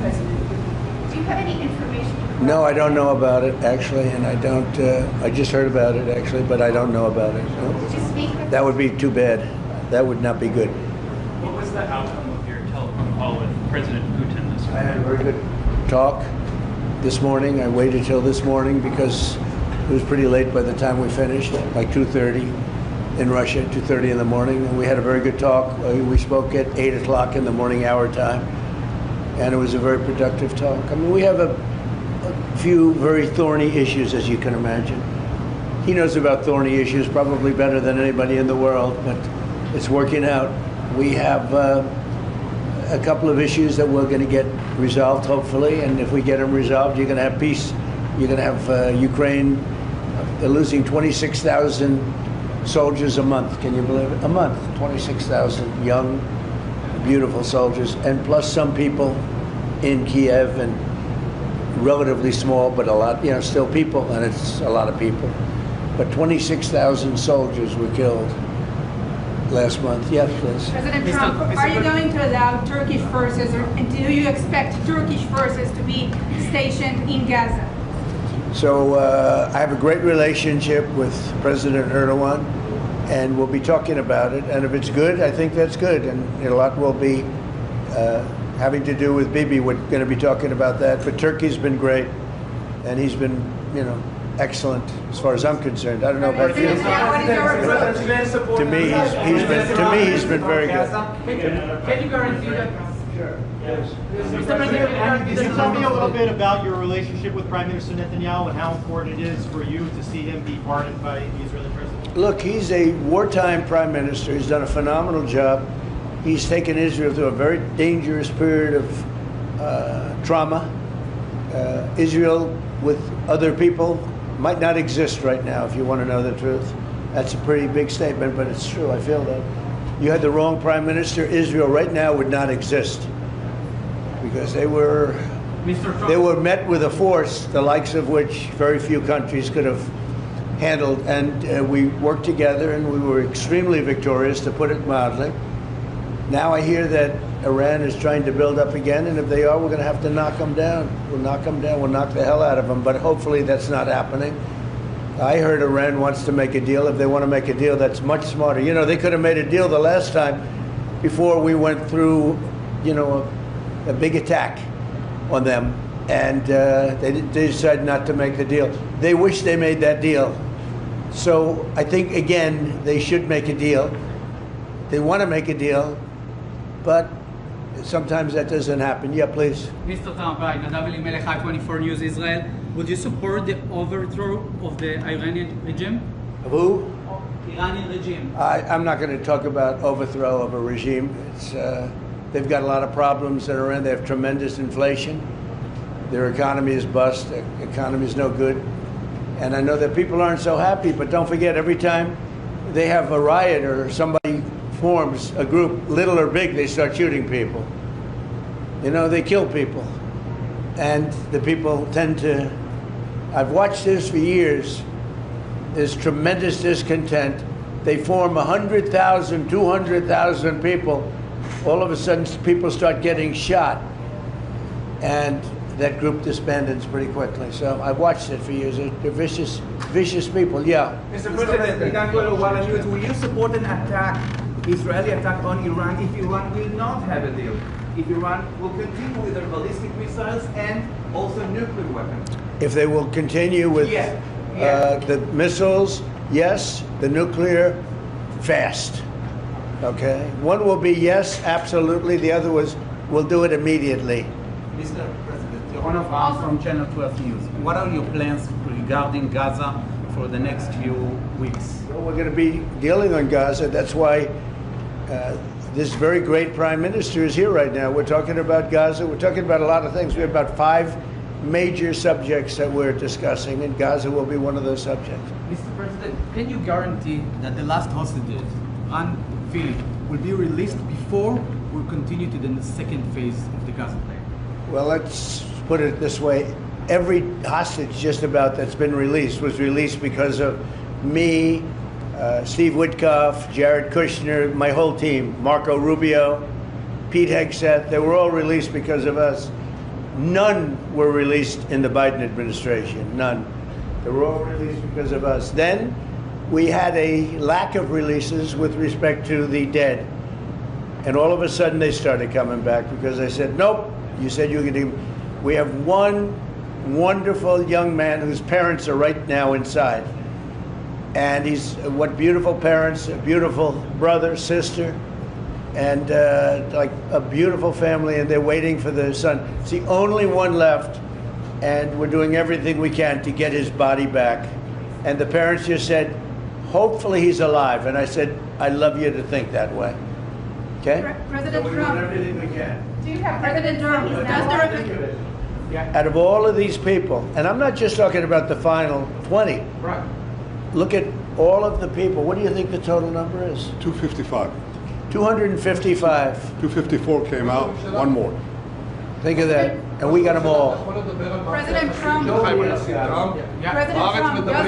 President Putin. Do you have any information? No, I don't know about it, actually, and I don't, I just heard about it, actually, but I don't know about it. No. Did you speak with That would be too bad. That would not be good. What was the outcome of your telephone call with President Putin this I had a morning? very good talk this morning. I waited till this morning because it was pretty late by the time we finished, like 2:30 in Russia, 2:30 in the morning. And we had a very good talk. We spoke at 8 o'clock in the morning hour time, and it was a very productive talk. I mean, we have a few very thorny issues, as you can imagine. He knows about thorny issues probably better than anybody in the world, but it's working out. We have a couple of issues that we're going to get resolved, hopefully, and if we get them resolved, you're going to have peace. You're going to have Ukraine. They're losing 26,000 soldiers a month. Can you believe it? A month, 26,000 young, beautiful soldiers, and plus some people in Kiev, and relatively small, but a lot, you know, still people, and it's a lot of people. But 26,000 soldiers were killed last month. Yes, please. President Trump, are you going to allow Turkish forces, or do you expect Turkish forces to be stationed in Gaza? So I have a great relationship with President Erdogan, and we'll be talking about it. And if it's good, I think that's good. And a lot will be having to do with Bibi. We're going to be talking about that. But Turkey's been great, and he's been, you know, excellent as far as I'm concerned. I don't know about you. To me, he's been very good. Can you guarantee that? Sure. Yes. Mr. President, could you tell me a little bit about your relationship with Prime Minister Netanyahu and how important it is for you to see him be pardoned by the Israeli president? Look, he's a wartime prime minister. He's done a phenomenal job. He's taken Israel through a very dangerous period of trauma. Israel with other people might not exist right now, if you want to know the truth. That's a pretty big statement, but it's true. I feel that. You had the wrong prime minister. Israel right now would not exist because they were met with a force the likes of which very few countries could have handled, and we worked together and we were extremely victorious, to put it mildly. Now I hear that Iran is trying to build up again, and if they are, we're going to have to knock them down. We'll knock them down. We'll knock the hell out of them, but hopefully that's not happening. I heard Iran wants to make a deal. If they want to make a deal, that's much smarter. You know, they could have made a deal the last time before we went through, you know, a big attack on them, and they decided not to make the deal. They wish they made that deal. So I think, again, they should make a deal. They want to make a deal, but sometimes that doesn't happen. Yeah, please. Mr. Trump, right, Nadav Elimelech, 24 News Israel. Would you support the overthrow of the Iranian regime? Of who? Iranian regime. I'm not going to talk about overthrow of a regime. They've got a lot of problems in Iran. They have tremendous inflation. Their economy is bust. Their economy is no good. And I know that people aren't so happy, but don't forget, every time they have a riot or somebody forms a group, little or big, they start shooting people. You know, they kill people. And the people tend to, I've watched this for years. There's tremendous discontent. They form 100,000, 200,000 people. All of a sudden, people start getting shot. And that group disbands pretty quickly. So I've watched it for years. They're vicious, vicious people. Yeah. Mr. President, will you support an attack, Israeli attack on Iran, if Iran will not have a deal? If Iran will continue with their ballistic missiles and also nuclear weapons? If they will continue with the missiles, yes. The nuclear, fast. Okay? One will be yes, absolutely. The other was, we'll do it immediately. Mr. President, Yaron Avraham from Channel 12 News. What are your plans regarding Gaza for the next few weeks? Well, we're going to be dealing on Gaza. That's why this very great prime minister is here right now. We're talking about Gaza. We're talking about a lot of things. We have about 5 major subjects that we're discussing, and Gaza will be one of those subjects. Mr. President, can you guarantee that the last hostages, Ran Philip, will be released before we continue to the second phase of the Gaza plan? Well, let's put it this way. Every hostage just about that's been released was released because of me, Steve Witkoff, Jared Kushner, my whole team, Marco Rubio, Pete Hegseth. They were all released because of us. None were released in the Biden administration, none. They were all released because of us. Then we had a lack of releases with respect to the dead. And all of a sudden they started coming back because I said, nope, you said you could do. We have one wonderful young man whose parents are right now inside. And he's, what beautiful parents, a beautiful brother, sister, and like a beautiful family, and they're waiting for the son. It's the only one left, and we're doing everything we can to get his body back. And the parents just said, hopefully he's alive. And I said, I'd love you to think that way. Okay? President Trump, everything we can. do you have President Trump? Out of all of these people, and I'm not just talking about the final 20. Right. Look at all of the people. What do you think the total number is? 255. 255. 254 came out, one more. Think of that. And we got them all. President Trump, does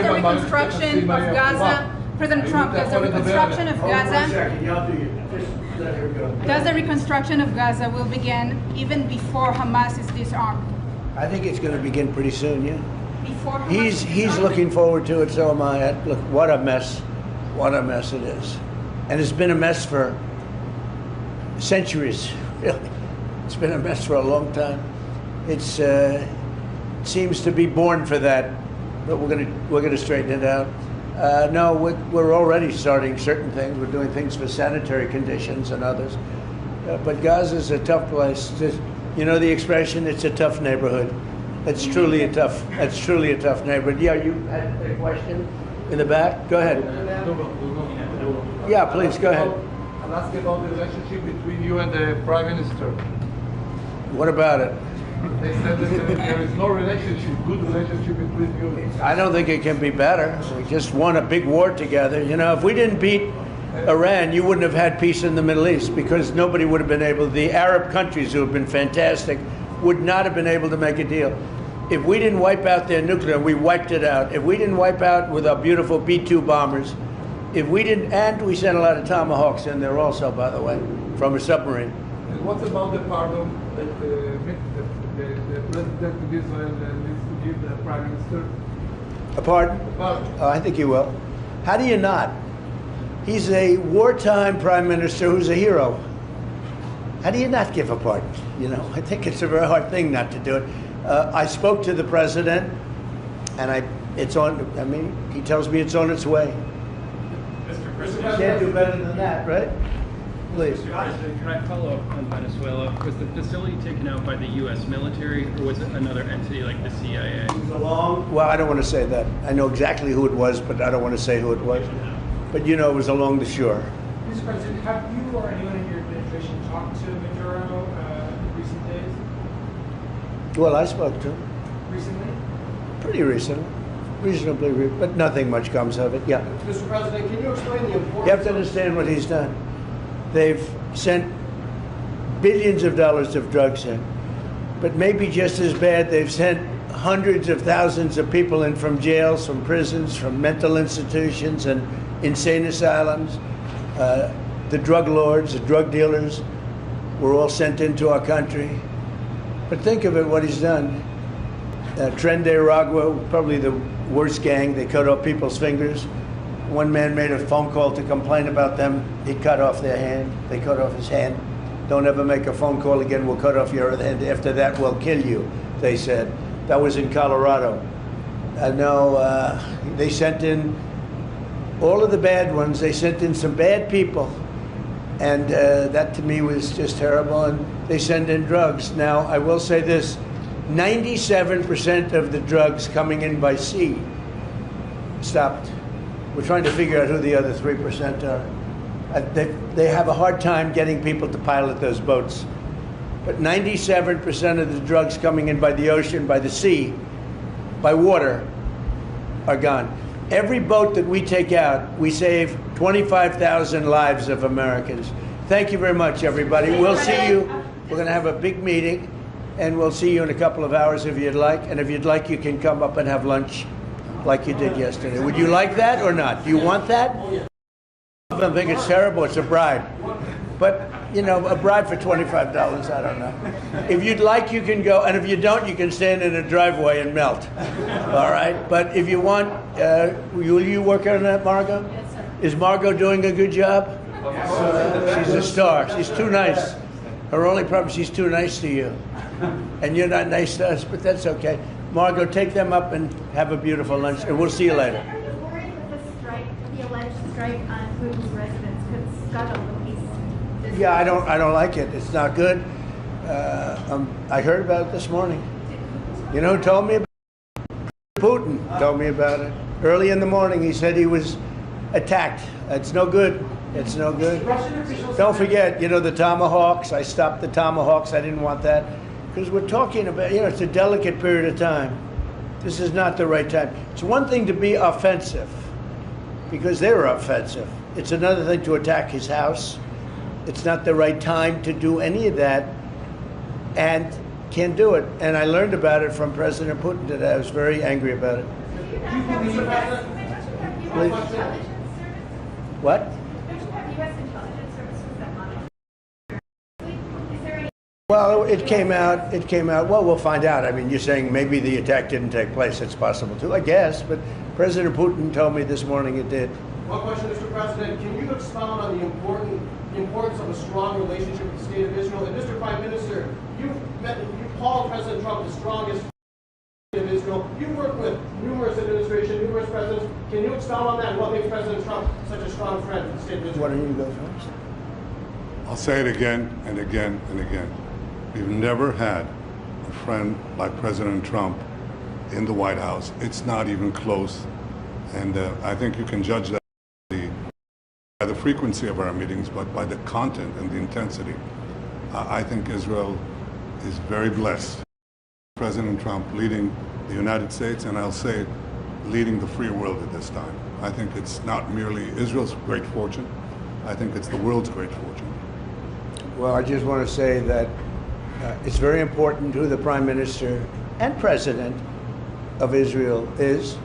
the reconstruction of Gaza, President Trump, does the reconstruction of Gaza, does the reconstruction of Gaza will begin even before Hamas is disarmed? I think it's going to begin pretty soon, yeah. Before Hamas He's looking forward to it, so am I. Look, what a mess. What a mess it is. And it's been a mess for centuries, really. It's been a mess for a long time. It's seems to be born for that, but we're gonna straighten it out. No, we're already starting certain things. We're doing things for sanitary conditions and others. But Gaza's a tough place. You know the expression, it's a tough neighborhood. It's truly a tough neighborhood. Yeah, you had a question? In the back? Go ahead. Yeah, please, go ahead. I'll ask about the relationship between you and the Prime Minister. What about it? They said that there is no relationship, good relationship between you. I don't think it can be better. We just won a big war together. You know, if we didn't beat Iran, you wouldn't have had peace in the Middle East because nobody would have been able, the Arab countries who have been fantastic would not have been able to make a deal. If we didn't wipe out their nuclear, we wiped it out. If we didn't wipe out with our beautiful B-2 bombers, if we didn't, and we sent a lot of Tomahawks in there also, by the way, from a submarine. And what about the pardon that the President of Israel needs to give the Prime Minister? A pardon? A pardon. Oh, I think he will. How do you not? He's a wartime prime minister who's a hero. How do you not give a pardon? You know, I think it's a very hard thing not to do it. I spoke to the president, and it's on. I mean, he tells me it's on its way. Mr. You President. can't do better than that, right? Please. Mr. President, can I follow up on Venezuela? Was the facility taken out by the U.S. military, or was it another entity like the CIA? Well, I don't want to say that. I know exactly who it was, but I don't want to say who it was. But you know, it was along the shore. Mr. President, have you or anyone in your administration talked to Maduro in recent days? Well, I spoke to him. Recently? Pretty recently. Reasonably, but nothing much comes of it. Yeah. Mr. President, can you explain the importance? You have to understand what he's done. They've sent billions of dollars of drugs in, but maybe just as bad, they've sent hundreds of thousands of people in from jails, from prisons, from mental institutions and insane asylums. The drug lords, the drug dealers were all sent into our country. But think of it, what he's done. Tren de Aragua, probably the worst gang. They cut off people's fingers. One man made a phone call to complain about them. He cut off their hand. They cut off his hand. Don't ever make a phone call again. We'll cut off your other hand. After that, we'll kill you, they said. That was in Colorado. No, they sent in all of the bad ones. They sent in some bad people. And that to me was just terrible. And they send in drugs. Now, I will say this. 97% of the drugs coming in by sea stopped. We're trying to figure out who the other 3% are. They have a hard time getting people to pilot those boats. But 97% of the drugs coming in by the ocean, by the sea, by water, are gone. Every boat that we take out, we save 25,000 lives of Americans. Thank you very much, everybody. We'll see you. We're going to have a big meeting, and we'll see you in a couple of hours if you'd like. And if you'd like, you can come up and have lunch like you did yesterday. Would you like that or not? Do you want that? Some of them think it's terrible. It's a bribe. But, you know, a bribe for $25, I don't know. If you'd like, you can go. And if you don't, you can stand in a driveway and melt. All right? But if you want, will you work on that, Margot? Yes, sir. Is Margot doing a good job? She's a star. She's too nice. Her only problem is she's too nice to you. And you're not nice to us, but that's okay. Margot, take them up and have a beautiful lunch, and we'll see you later. Are you worried that the alleged strike on Putin's residence could scuttle the peace? Yeah, I don't like it. It's not good. I heard about it this morning. You know who told me about it? Putin told me about it. Early in the morning, he said he was attacked. It's no good. It's no good. Don't forget, you know, the Tomahawks. I stopped the Tomahawks. I didn't want that. Because we're talking about, you know, it's a delicate period of time. This is not the right time. It's one thing to be offensive, because they were offensive. It's another thing to attack his house. It's not the right time to do any of that, and can't do it. And I learned about it from President Putin today. I was very angry about it. Please. What? Well, it came out. Well, we'll find out. I mean, you're saying maybe the attack didn't take place. It's possible too, I guess. But President Putin told me this morning it did. One question, Mr. President. Can you expound on the importance of a strong relationship with the state of Israel? And Mr. Prime Minister, you called President Trump the strongest of Israel. You worked with numerous administrations, numerous presidents. Can you expound on that and what makes President Trump such a strong friend for the state of Israel? Why don't you go first? I'll say it again and again and again. We've never had a friend like President Trump in the White House. It's not even close. And I think you can judge that by the frequency of our meetings, but by the content and the intensity. I think Israel is very blessed. President Trump leading the United States, and I'll say leading the free world at this time. I think it's not merely Israel's great fortune, I think it's the world's great fortune. Well, I just want to say that it's very important who the Prime Minister and President of Israel is.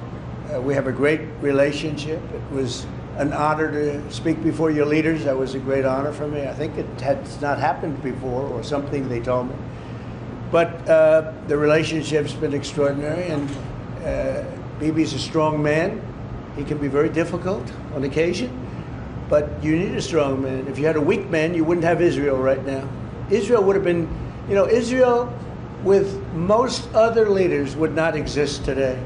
We have a great relationship. It was an honor to speak before your leaders. That was a great honor for me. I think it has not happened before, or something they told me. But the relationship's been extraordinary, and Bibi's a strong man. He can be very difficult on occasion, but you need a strong man. If you had a weak man, you wouldn't have Israel right now. Israel would have been, you know, Israel with most other leaders would not exist today.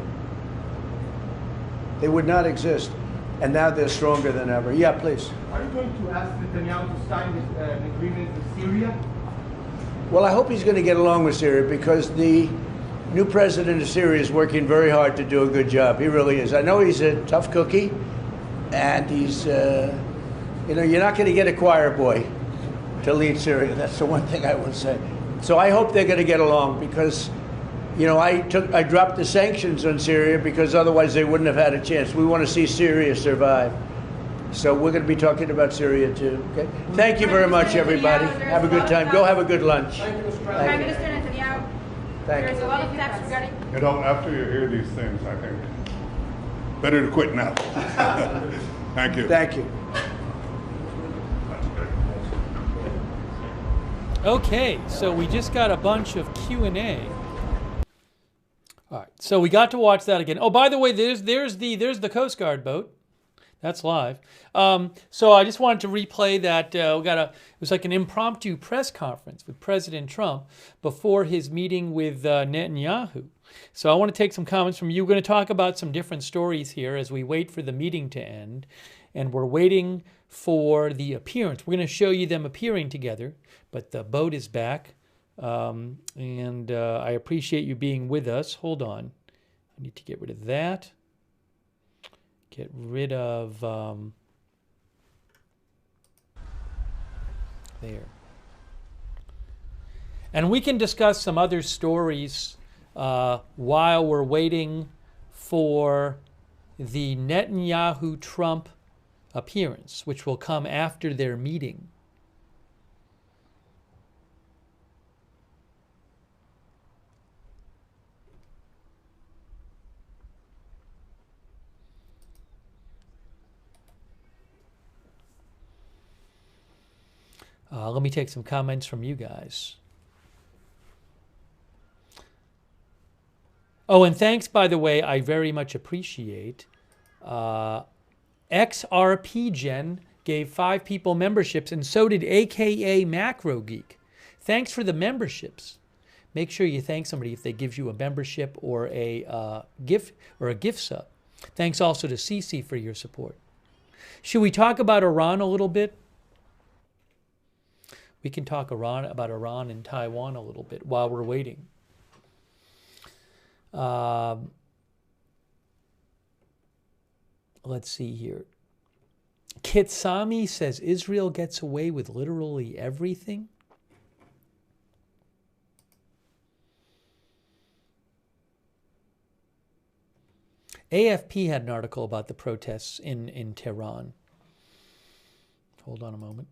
They would not exist. And now they're stronger than ever. Yeah, please. Are you going to ask Netanyahu to sign an agreement with Syria? Well, I hope he's going to get along with Syria, because the new president of Syria is working very hard to do a good job. He really is. I know he's a tough cookie, and he's, you know, you're not going to get a choir boy to lead Syria. That's the one thing I will say. So I hope they're going to get along, because, you know, I dropped the sanctions on Syria because otherwise they wouldn't have had a chance. We want to see Syria survive. So we're going to be talking about Syria too. Okay. Thank you very much, everybody. Have a good time. Go have a good lunch. Prime Minister Netanyahu, there's a lot of text regarding. You know, after you hear these things, I think better to quit now. Thank you. Thank you. Okay, so we just got a bunch of Q&A. All right, so we got to watch that again. Oh, by the way, there's the Coast Guard boat. That's live. So I just wanted to replay that. It was like an impromptu press conference with President Trump before his meeting with Netanyahu. So I want to take some comments from you. We're going to talk about some different stories here as we wait for the meeting to end. And we're waiting for the appearance. We're going to show you them appearing together, but the boat is back. And I appreciate you being with us. Hold on. I need to get rid of that. Get rid of there. And we can discuss some other stories while we're waiting for the Netanyahu-Trump appearance, which will come after their meeting. Let me take some comments from you guys. Oh, and thanks, by the way, I very much appreciate. XRPGen gave 5 people memberships, and so did AKA Macro Geek. Thanks for the memberships. Make sure you thank somebody if they give you a membership or a gift sub. Thanks also to CC for your support. Should we talk about Iran a little bit? We can talk about Iran and Taiwan a little bit while we're waiting. Let's see here. Kitsami says Israel gets away with literally everything. AFP had an article about the protests in Tehran. Hold on a moment.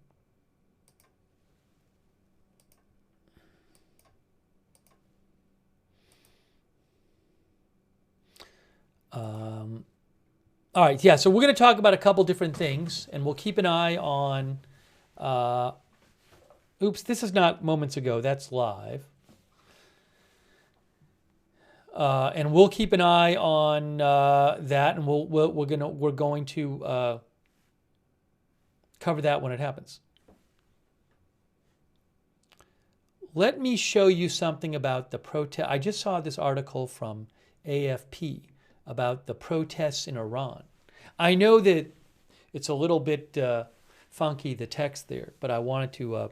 All right, yeah, so we're going to talk about a couple different things, and we'll keep an eye on... oops, this is not moments ago, that's live. And we'll keep an eye on that, and we're going to cover that when it happens. Let me show you something about the protest. I just saw this article from AFP about the protests in Iran. I know that it's a little bit funky, the text there, but I wanted to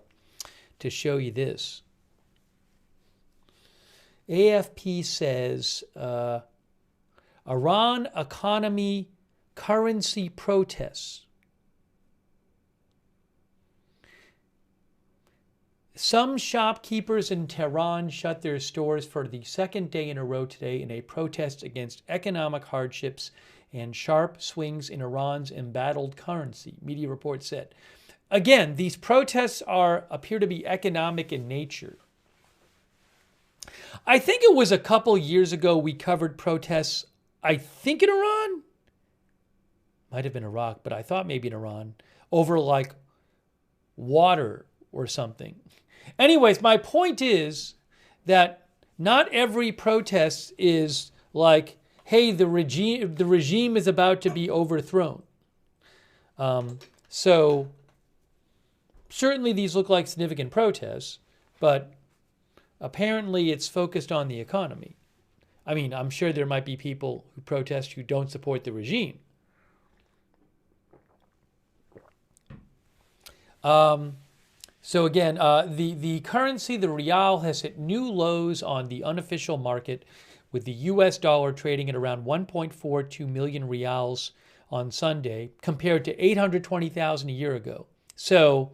show you this. AFP says Iran economy currency protests. Some shopkeepers in Tehran shut their stores for the second day in a row today in a protest against economic hardships and sharp swings in Iran's embattled currency, media reports said. Again, these protests appear to be economic in nature. I think it was a couple years ago we covered protests, I think in Iran, might have been Iraq, but I thought maybe in Iran, over like water or something. Anyways, my point is that not every protest is like, hey, the regime is about to be overthrown. So certainly these look like significant protests, but apparently it's focused on the economy. I mean, I'm sure there might be people who protest who don't support the regime. So again, the currency, the rial, has hit new lows on the unofficial market, with the US dollar trading at around 1.42 million rials on Sunday, compared to 820,000 a year ago. So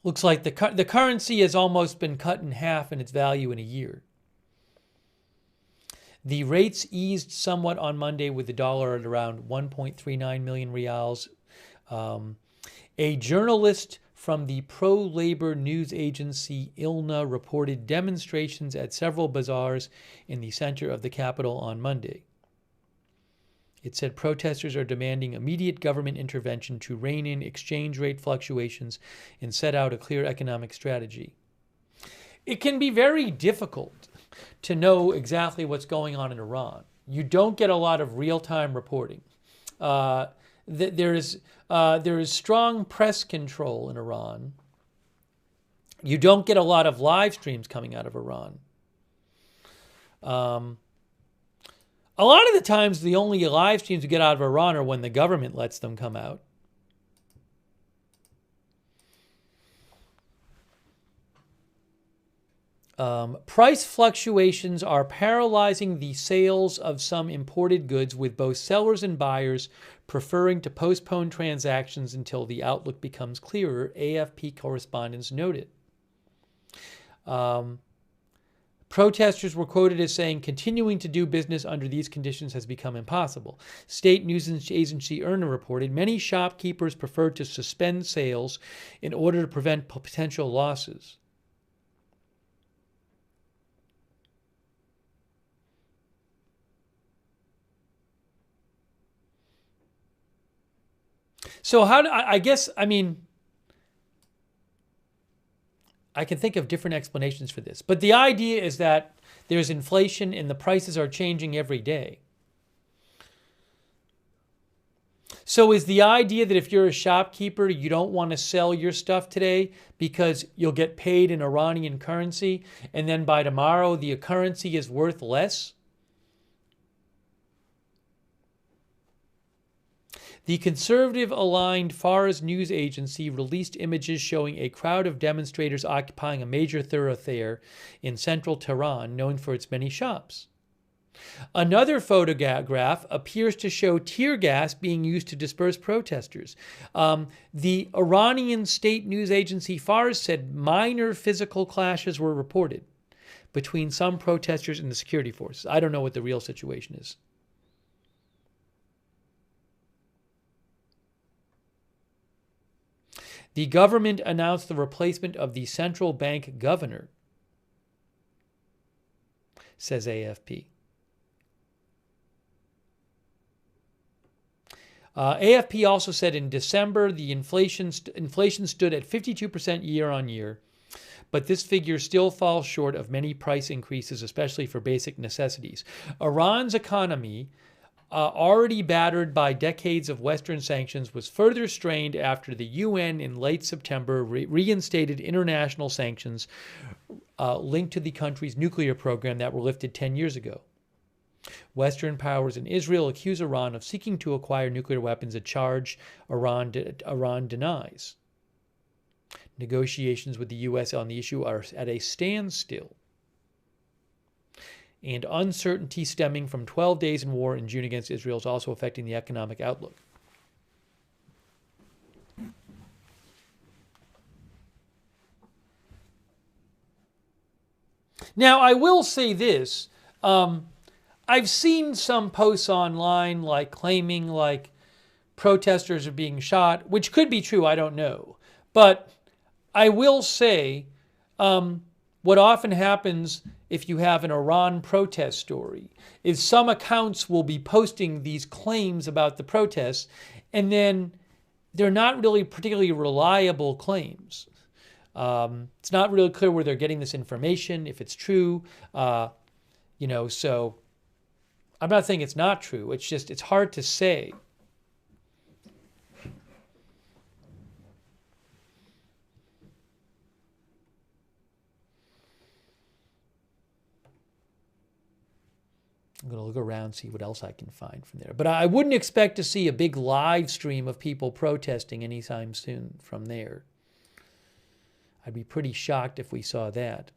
looks like the currency has almost been cut in half in its value in a year. The rates eased somewhat on Monday, with the dollar at around 1.39 million rials. A journalist from the pro-labor news agency ILNA reported demonstrations at several bazaars in the center of the capital on Monday. It said protesters are demanding immediate government intervention to rein in exchange rate fluctuations and set out a clear economic strategy. It can be very difficult to know exactly what's going on in Iran. You don't get a lot of real-time reporting. There is strong press control in Iran. You don't get a lot of live streams coming out of Iran. A lot of the times, the only live streams you get out of Iran are when the government lets them come out. Price fluctuations are paralyzing the sales of some imported goods, with both sellers and buyers preferring to postpone transactions until the outlook becomes clearer, AFP correspondents noted. Protesters were quoted as saying, continuing to do business under these conditions has become impossible. State news agency IRNA reported many shopkeepers preferred to suspend sales in order to prevent potential losses. So I can think of different explanations for this. But the idea is that there's inflation and the prices are changing every day. So is the idea that if you're a shopkeeper, you don't want to sell your stuff today because you'll get paid in Iranian currency, and then by tomorrow the currency is worth less? The conservative-aligned Fars news agency released images showing a crowd of demonstrators occupying a major thoroughfare in central Tehran, known for its many shops. Another photograph appears to show tear gas being used to disperse protesters. The Iranian state news agency Fars said minor physical clashes were reported between some protesters and the security forces. I don't know what the real situation is. The government announced the replacement of the central bank governor, says AFP. AFP also said in December the inflation stood at 52% year on year, but this figure still falls short of many price increases, especially for basic necessities. Iran's economy, already battered by decades of Western sanctions, was further strained after the UN in late September reinstated international sanctions linked to the country's nuclear program that were lifted 10 years ago. Western powers in Israel accuse Iran of seeking to acquire nuclear weapons, a charge Iran denies. Negotiations with the U.S. on the issue are at a standstill. and uncertainty stemming from 12 days in war in June against Israel is also affecting the economic outlook. Now, I will say this. I've seen some posts online claiming protesters are being shot, which could be true, I don't know. But I will say what often happens if you have an Iran protest story is some accounts will be posting these claims about the protests, and then they're not really particularly reliable claims. It's not really clear where they're getting this information, if it's true, so I'm not saying it's not true. It's just, it's hard to say. I'm going to look around, see what else I can find from there. But I wouldn't expect to see a big live stream of people protesting anytime soon from there. I'd be pretty shocked if we saw that.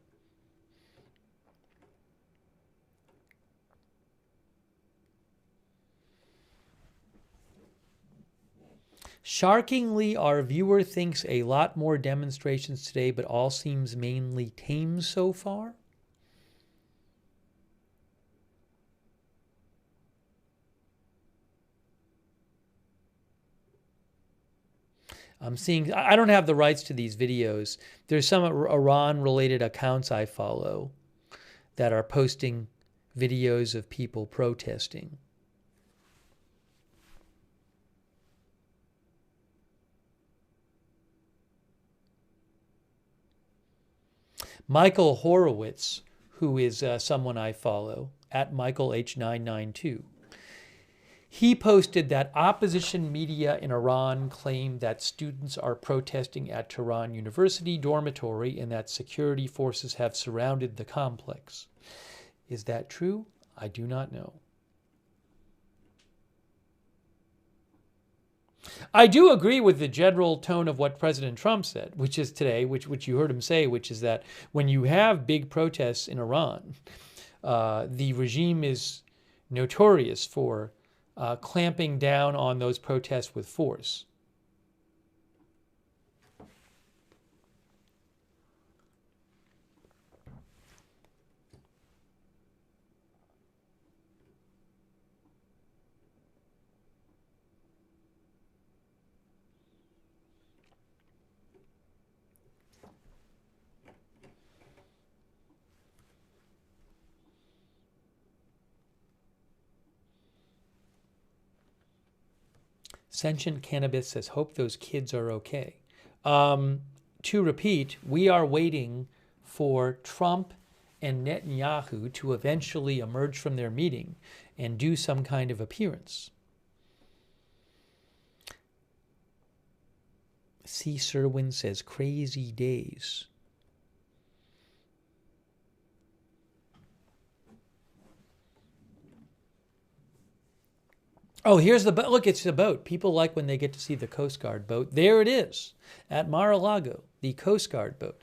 Shockingly, our viewer thinks a lot more demonstrations today, but all seems mainly tame so far. I'm seeing, I don't have the rights to these videos. There's some Iran-related accounts I follow that are posting videos of people protesting. Michael Horowitz, who is someone I follow, at MichaelH992, he posted that opposition media in Iran claim that students are protesting at Tehran University dormitory and that security forces have surrounded the complex. Is that true? I do not know. I do agree with the general tone of what President Trump said, which is today, which you heard him say, which is that when you have big protests in Iran, the regime is notorious for clamping down on those protests with force. Sentient Cannabis says, hope those kids are okay. To repeat, we are waiting for Trump and Netanyahu to eventually emerge from their meeting and do some kind of appearance. C. Serwin says, crazy days. Oh, here's the boat. Look, it's the boat. People like when they get to see the Coast Guard boat. There it is at Mar-a-Lago, the Coast Guard boat.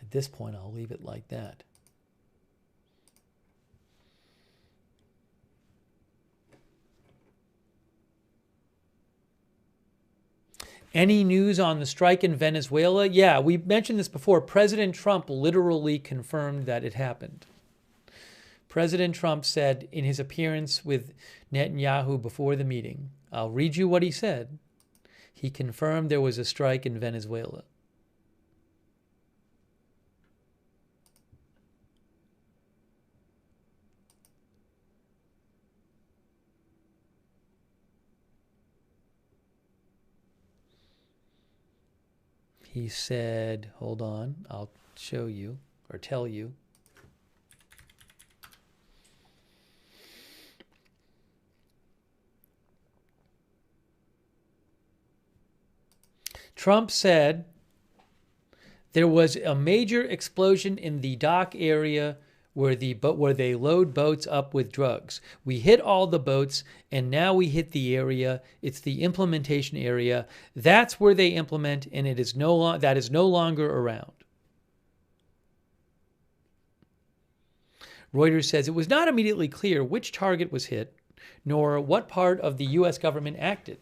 At this point, I'll leave it like that. Any news on the strike in Venezuela? Yeah, we mentioned this before. President Trump literally confirmed that it happened. President Trump said in his appearance with Netanyahu before the meeting, I'll read you what he said. He confirmed there was a strike in Venezuela. He said, hold on, I'll show you or tell you. Trump said there was a major explosion in the dock area where they load boats up with drugs. We hit all the boats, and now we hit the area. It's the implementation area. That's where they implement, and that is no longer around. Reuters says it was not immediately clear which target was hit, nor what part of the U.S. government acted.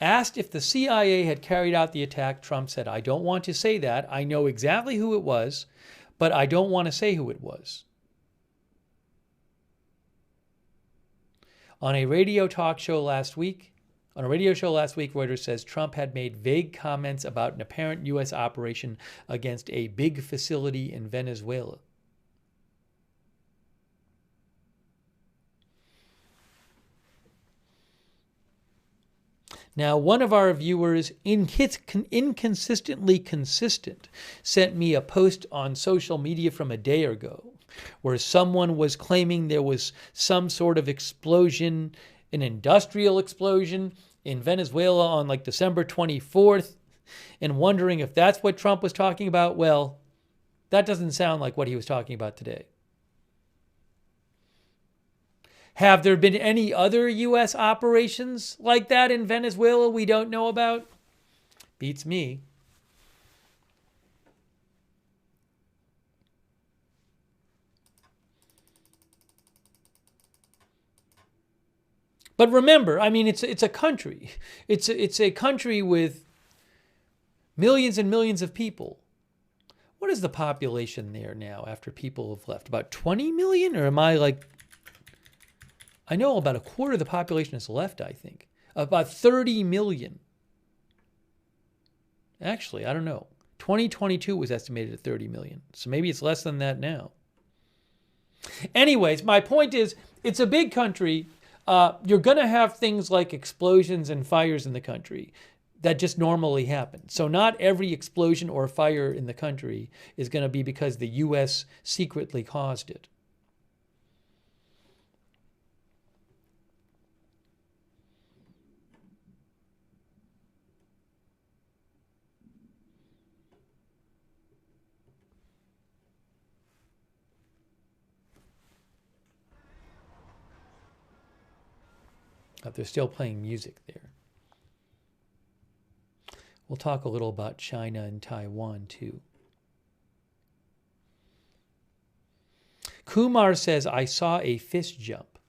Asked if the CIA had carried out the attack, Trump said, "I don't want to say that. I know exactly who it was, but I don't want to say who it was." On a radio show last week, Reuters says Trump had made vague comments about an apparent U.S. operation against a big facility in Venezuela. Now, one of our viewers, inconsistently consistent, sent me a post on social media from a day ago where someone was claiming there was some sort of explosion, an industrial explosion in Venezuela on like December 24th, and wondering if that's what Trump was talking about. Well, that doesn't sound like what he was talking about today. Have there been any other U.S. operations like that in Venezuela we don't know about? Beats me. But remember, I mean, it's a country. It's a country with millions and millions of people. What is the population there now after people have left? About 20 million? Or am I like... I know about a quarter of the population has left, I think. About 30 million. Actually, I don't know. 2022 was estimated at 30 million. So maybe it's less than that now. Anyways, my point is, it's a big country. You're going to have things like explosions and fires in the country that just normally happen. So not every explosion or fire in the country is going to be because the U.S. secretly caused it. They're still playing music there. We'll talk a little about China and Taiwan too. Kumar says, I saw a fist jump.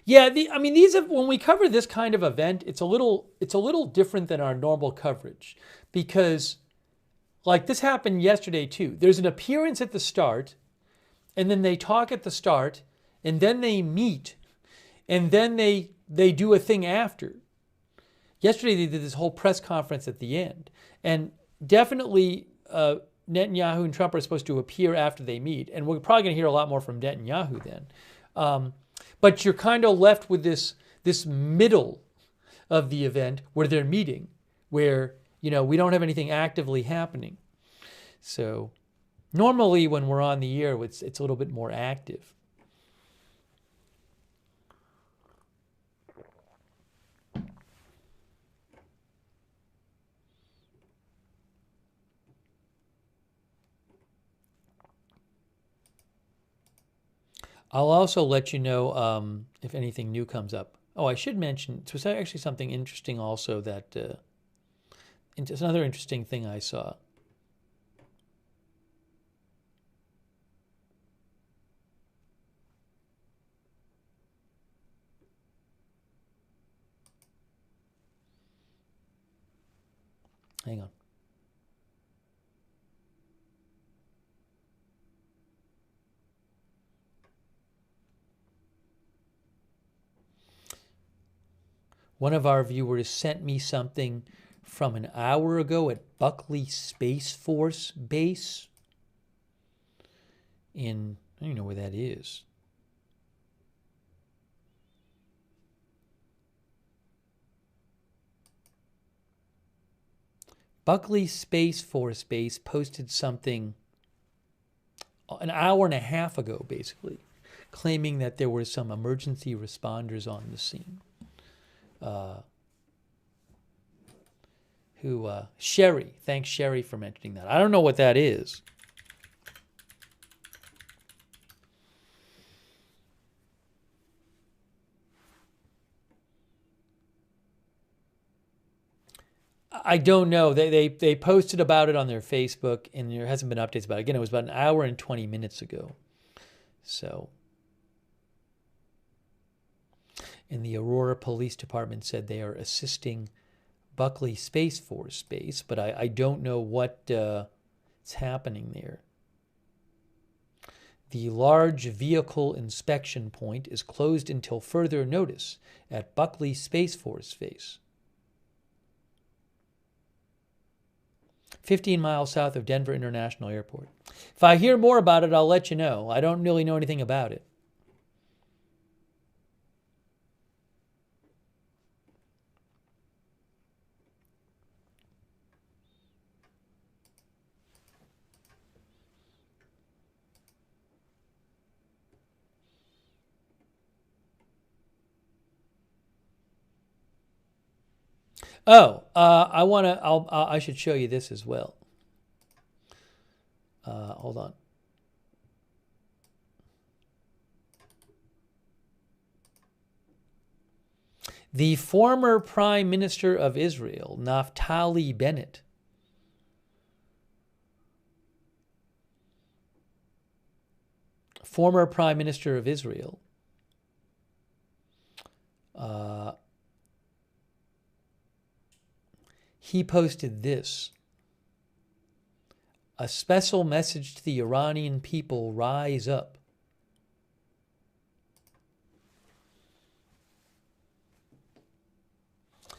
Yeah, when we cover this kind of event, it's a little different than our normal coverage because like this happened yesterday too. There's an appearance at the start, and then they talk at the start, and then they meet, and then they do a thing after. Yesterday they did this whole press conference at the end, and definitely Netanyahu and Trump are supposed to appear after they meet, and we're probably going to hear a lot more from Netanyahu then. But you're kind of left with this middle of the event where they're meeting, where we don't have anything actively happening. So normally when we're on the air, it's a little bit more active. I'll also let you know if anything new comes up. Oh, I should mention, it was actually something interesting also that... it's another interesting thing I saw. Hang on. One of our viewers sent me something from an hour ago at Buckley Space Force Base in, I don't even know where that is. Buckley Space Force Base posted something an hour and a half ago, basically, claiming that there were some emergency responders on the scene. Sherry. Thanks, Sherry, for mentioning that. I don't know what that is. I don't know. They posted about it on their Facebook, and there hasn't been updates about it. Again, it was about an hour and 20 minutes ago. So, and the Aurora Police Department said they are assisting Buckley Space Force Base, but I don't know what is happening there. The large vehicle inspection point is closed until further notice at Buckley Space Force Base, 15 miles south of Denver International Airport. If I hear more about it, I'll let you know. I don't really know anything about it. Oh, I should show you this as well. Hold on. The former Prime Minister of Israel, Naftali Bennett, former Prime Minister of Israel, he posted this: a special message to the Iranian people, rise up.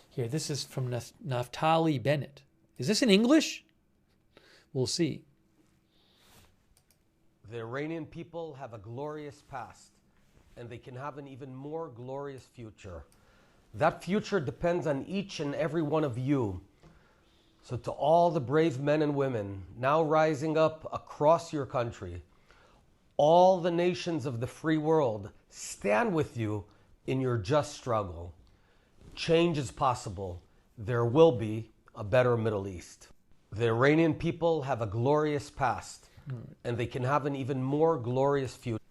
Here, this is from Naftali Bennett. Is this in English? We'll see. The Iranian people have a glorious past, and they can have an even more glorious future. That future depends on each and every one of you. So to all the brave men and women now rising up across your country, all the nations of the free world stand with you in your just struggle. Change is possible. There will be a better Middle East. The Iranian people have a glorious past, and they can have an even more glorious future.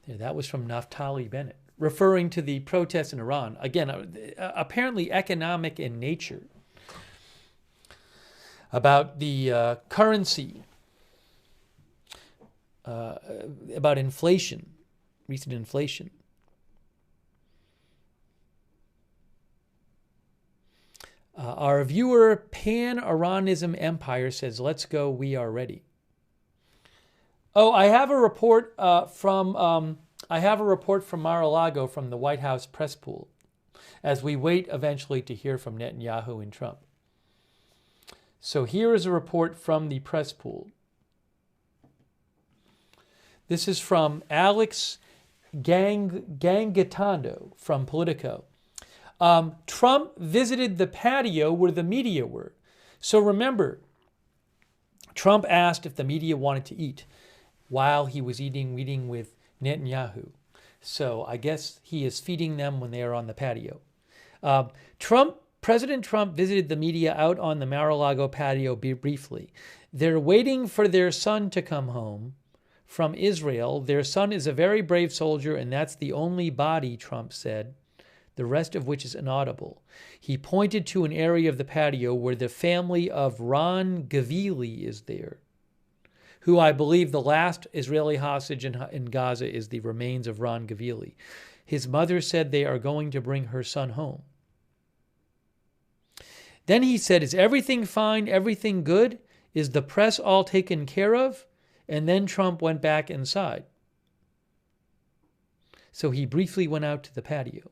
Yeah, that was from Naftali Bennett, referring to the protests in Iran. Again, apparently economic in nature. About the currency, about inflation, recent inflation. Our viewer, Pan-Iranism Empire, says, let's go, we are ready. Oh, I have a report from Mar-a-Lago from the White House press pool, as we wait eventually to hear from Netanyahu and Trump. So here is a report from the press pool. This is from Alex Gangitano from Politico. Trump visited the patio where the media were. So remember, Trump asked if the media wanted to eat while he was meeting with Netanyahu. So I guess he is feeding them when they are on the patio. President Trump visited the media out on the Mar-a-Lago patio briefly. They're waiting for their son to come home from Israel. Their son is a very brave soldier, and that's the only body, Trump said, the rest of which is inaudible. He pointed to an area of the patio where the family of Ron Gavili is there, who I believe the last Israeli hostage in Gaza is the remains of Ron Gavili. His mother said they are going to bring her son home. Then he said, is everything fine, everything good? Is the press all taken care of? And then Trump went back inside. So he briefly went out to the patio.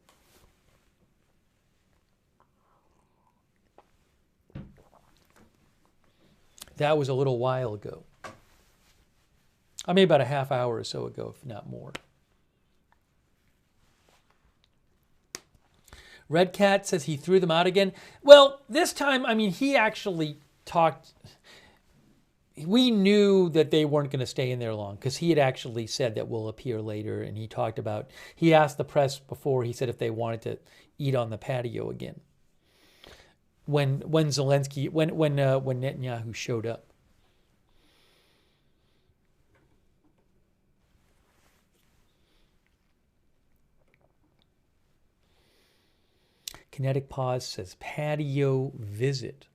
That was a little while ago. I mean, about a half hour or so ago, if not more. Red Cat says he threw them out again. Well, this time, I mean, he actually talked. we knew that they weren't going to stay in there long because he had actually said that we'll appear later, and he asked the press before, he said if they wanted to eat on the patio again when Netanyahu showed up. Kinetic Pause says patio visit.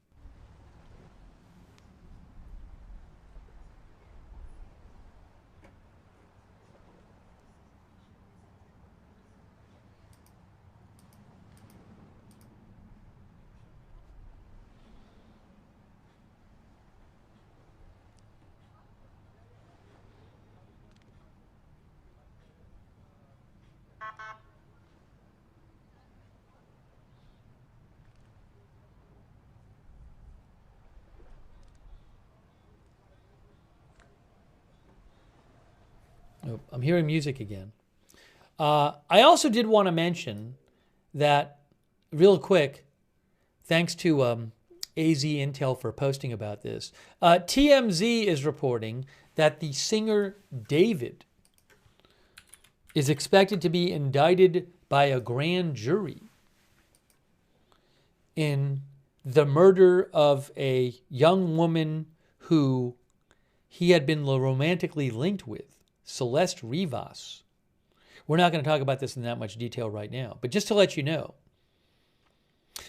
Oh, I'm hearing music again. I also did want to mention that, real quick, thanks to AZ Intel for posting about this, TMZ is reporting that the singer David is expected to be indicted by a grand jury in the murder of a young woman who he had been romantically linked with, Celeste Rivas. We're not going to talk about this in that much detail right now, but just to let you know,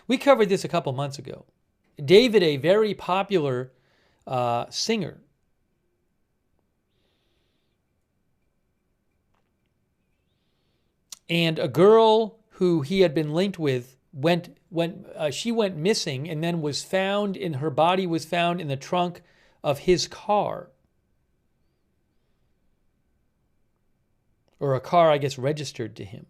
we covered this a couple months ago. David, a very popular singer, and a girl who he had been linked with went missing, and then her body was found in the trunk of his car. Or a car, I guess, registered to him.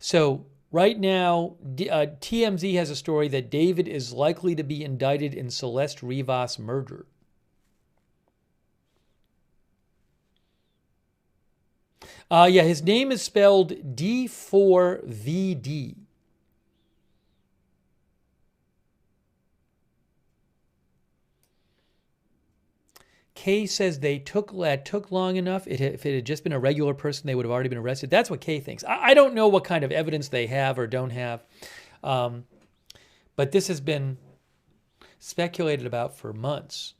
So right now, TMZ has a story that David is likely to be indicted in Celeste Rivas' murder. Yeah, his name is spelled D4VD. Kay says they took long enough. If it had just been a regular person, they would have already been arrested. That's what Kay thinks. I don't know what kind of evidence they have or don't have. But this has been speculated about for months.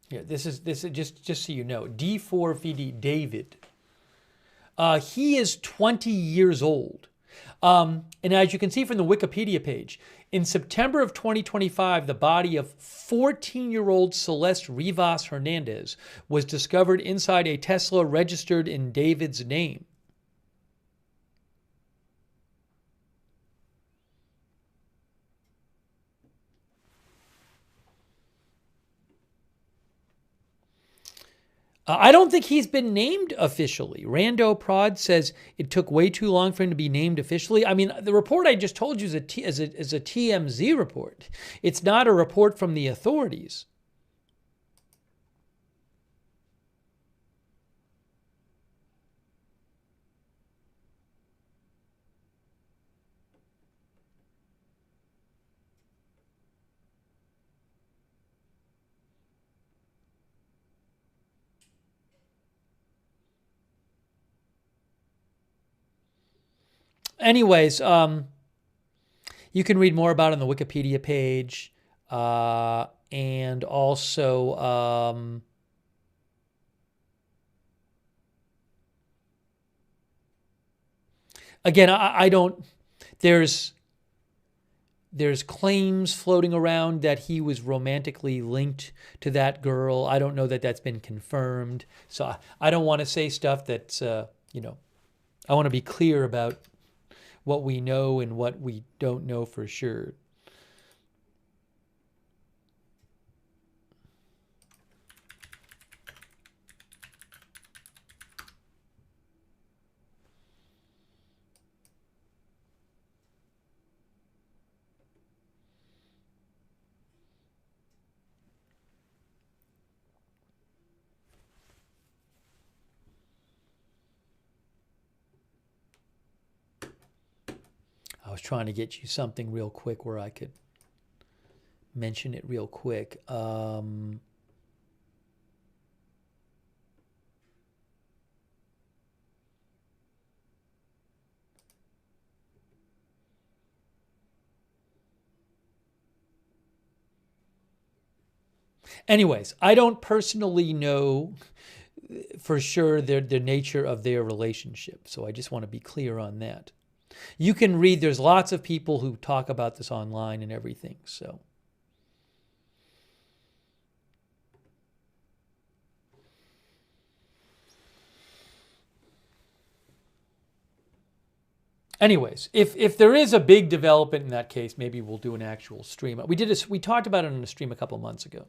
Yeah, this is just so you know. D4VD David. He is 20 years old. And as you can see from the Wikipedia page, in September of 2025, the body of 14-year-old Celeste Rivas Hernandez was discovered inside a Tesla registered in David's name. I don't think he's been named officially. Rando Prod says it took way too long for him to be named officially. I mean, the report I just told you is a TMZ report. It's not a report from the authorities. Anyways, you can read more about it on the Wikipedia page, and also again, I don't. There's claims floating around that he was romantically linked to that girl. I don't know that that's been confirmed, so I don't want to say stuff that's I want to be clear about what we know and what we don't know for sure. was trying to get you something real quick where I could mention it real quick. Anyways, I don't personally know for sure the nature of their relationship, so I just want to be clear on that. You can read, there's lots of people who talk about this online and everything, so. Anyways, if there is a big development in that case, maybe we'll do an actual stream. We talked about it on a stream a couple of months ago.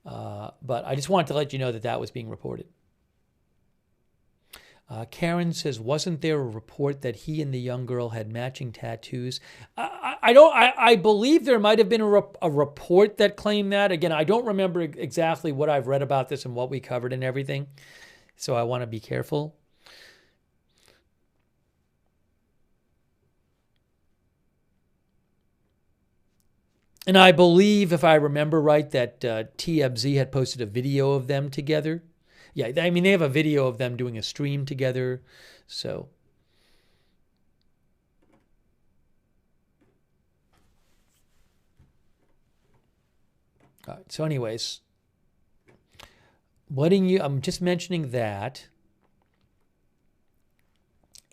But I just wanted to let you know that that was being reported. Karen says, wasn't there a report that he and the young girl had matching tattoos? I believe there might have been a report that claimed that. Again, I don't remember exactly what I've read about this and what we covered and everything. So I want to be careful. And I believe, if I remember right, that TMZ had posted a video of them together. Yeah, I mean, they have a video of them doing a stream together. So. All right, so anyways, I'm just mentioning that.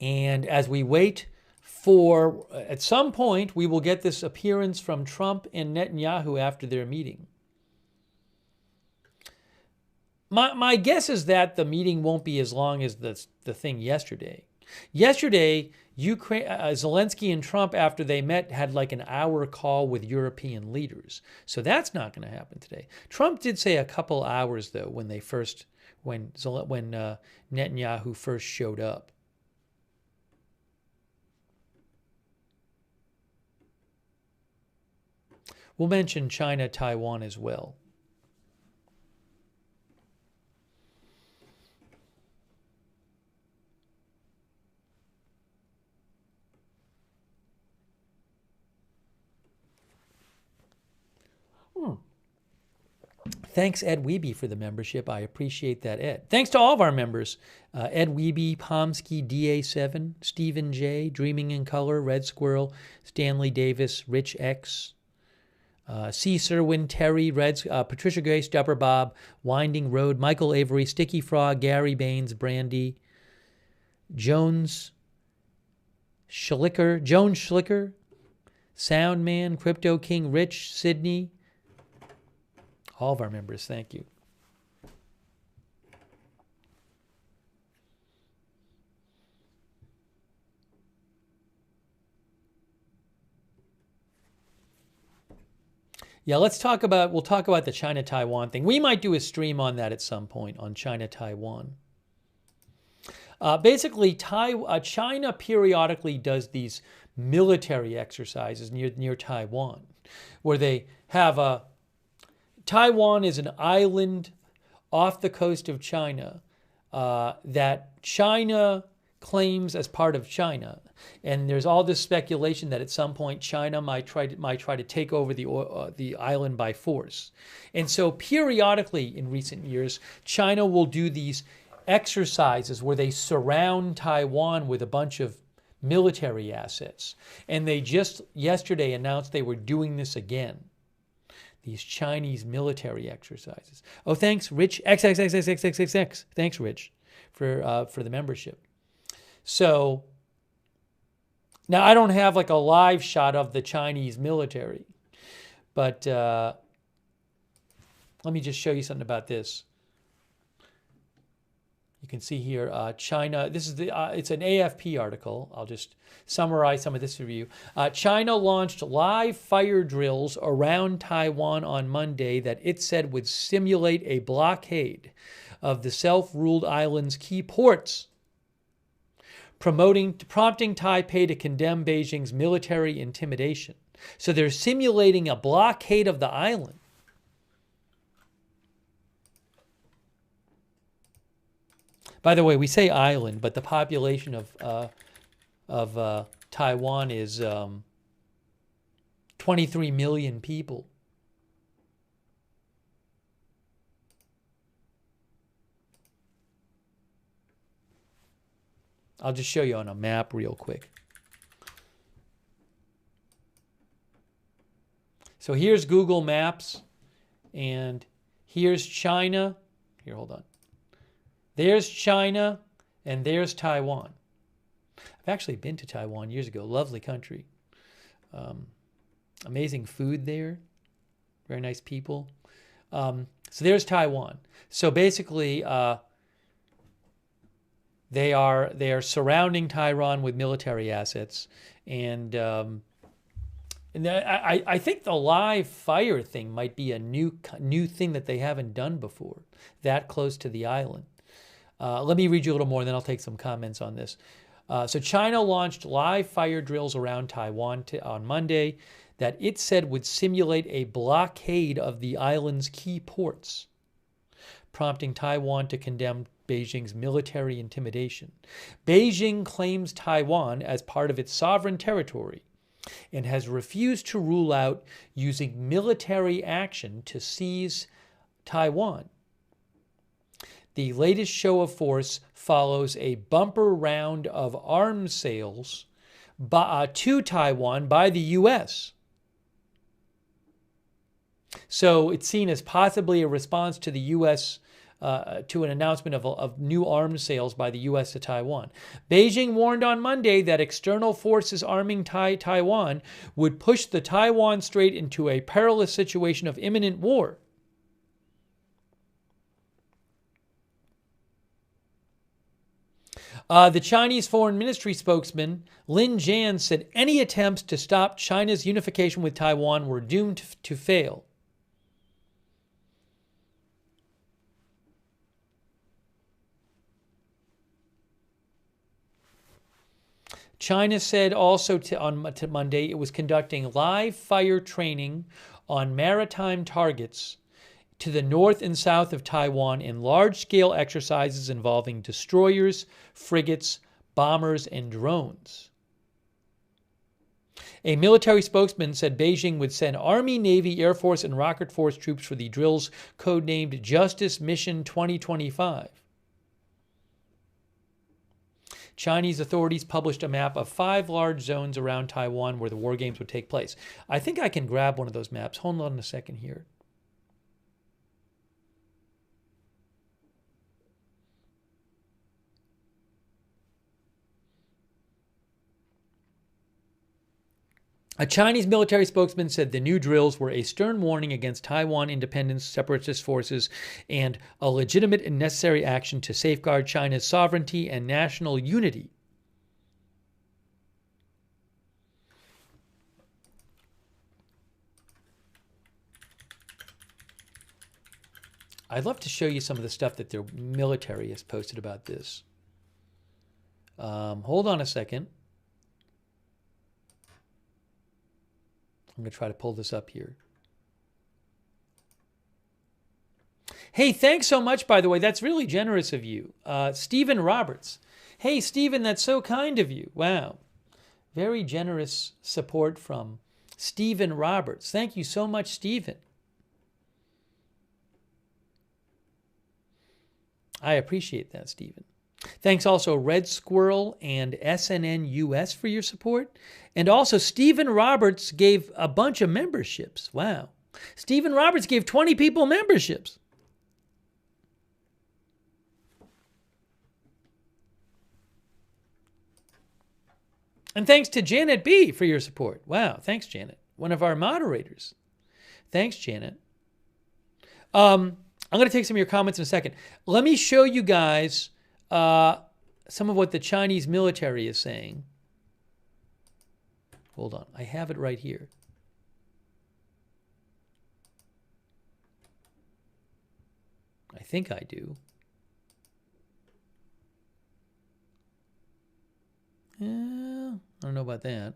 And as we wait for, at some point, we will get this appearance from Trump and Netanyahu after their meeting. My guess is that the meeting won't be as long as the thing yesterday. Yesterday, Zelensky and Trump, after they met, had like an hour call with European leaders. So that's not going to happen today. Trump did say a couple hours, though, when Netanyahu first showed up. We'll mention China, Taiwan as well. Thanks, Ed Weeby, for the membership. I appreciate that, Ed. Thanks to all of our members. Ed Weeby, Pomsky, DA7, Stephen J, Dreaming in Color, Red Squirrel, Stanley Davis, Rich X, C. Serwin, Terry, Patricia Grace, Dubber Bob, Winding Road, Michael Avery, Sticky Frog, Gary Baines, Brandy, Jones Schlicker, Soundman, Crypto King, Rich, Sydney. All of our members, thank you. Yeah, we'll talk about the China-Taiwan thing. We might do a stream on that at some point, on China-Taiwan. Basically, China periodically does these military exercises near Taiwan, where they have Taiwan is an island off the coast of China that China claims as part of China, and there's all this speculation that at some point China might try to take over the island by force. And so periodically in recent years, China will do these exercises where they surround Taiwan with a bunch of military assets, and they just yesterday announced they were doing this again. These Chinese military exercises. Oh, thanks, Rich. XXXXXXXX. Thanks, Rich, for the membership. So now I don't have like a live shot of the Chinese military, but let me just show you something about this. You can see here, China, this is it's an AFP article. I'll just summarize some of this for you. China launched live fire drills around Taiwan on Monday that it said would simulate a blockade of the self-ruled island's key ports, prompting Taipei to condemn Beijing's military intimidation. So they're simulating a blockade of the island. By the way, we say island, but the population of Taiwan is 23 million people. I'll just show you on a map real quick. So here's Google Maps, and here's China. Here, hold on. There's China, and there's Taiwan. I've actually been to Taiwan years ago. Lovely country. Amazing food there. Very nice people. So there's Taiwan. So basically, they are surrounding Taiwan with military assets, and I think the live fire thing might be a new thing that they haven't done before, that close to the island. Let me read you a little more, and then I'll take some comments on this. So China launched live fire drills around Taiwan on Monday that it said would simulate a blockade of the island's key ports, prompting Taiwan to condemn Beijing's military intimidation. Beijing claims Taiwan as part of its sovereign territory and has refused to rule out using military action to seize Taiwan. The latest show of force follows a bumper round of arms sales to Taiwan by the U.S. So it's seen as possibly a response to the U.S. To an announcement of new arms sales by the U.S. to Taiwan. Beijing warned on Monday that external forces arming Taiwan would push the Taiwan Strait into a perilous situation of imminent war. The Chinese Foreign Ministry spokesman Lin Jian said any attempts to stop China's unification with Taiwan were doomed to fail. China said also on Monday it was conducting live fire training on maritime targets to the north and south of Taiwan in large-scale exercises involving destroyers, frigates, bombers, and drones. A military spokesman said Beijing would send Army, Navy, Air Force, and Rocket Force troops for the drills codenamed Justice Mission 2025. Chinese authorities published a map of 5 large zones around Taiwan where the war games would take place. I think I can grab one of those maps. Hold on a second here. A Chinese military spokesman said the new drills were a stern warning against Taiwan independence, separatist forces, and a legitimate and necessary action to safeguard China's sovereignty and national unity. I'd love to show you some of the stuff that their military has posted about this. Hold on a second. I'm going to try to pull this up here. Hey, thanks so much, by the way. That's really generous of you. Stephen Roberts. Hey, Stephen, that's so kind of you. Wow. Very generous support from Stephen Roberts. Thank you so much, Stephen. I appreciate that, Stephen. Thanks also Red Squirrel and SNN US for your support. And also Stephen Roberts gave a bunch of memberships. Wow. Stephen Roberts gave 20 people memberships. And thanks to Janet B for your support. Wow. Thanks, Janet. One of our moderators. Thanks, Janet. I'm going to take some of your comments in a second. Let me show you guys some of what the Chinese military is saying. Hold on. I have it right here. I think I do. I don't know about that.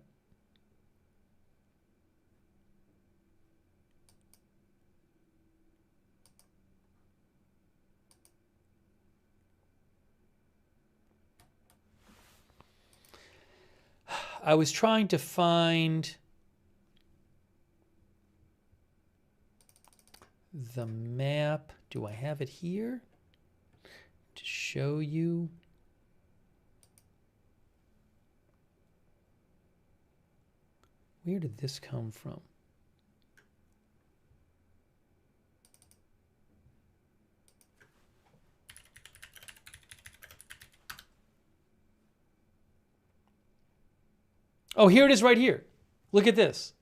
I was trying to find the map. Do I have it here to show you? Where did this come from? Oh, here it is right here. Look at this.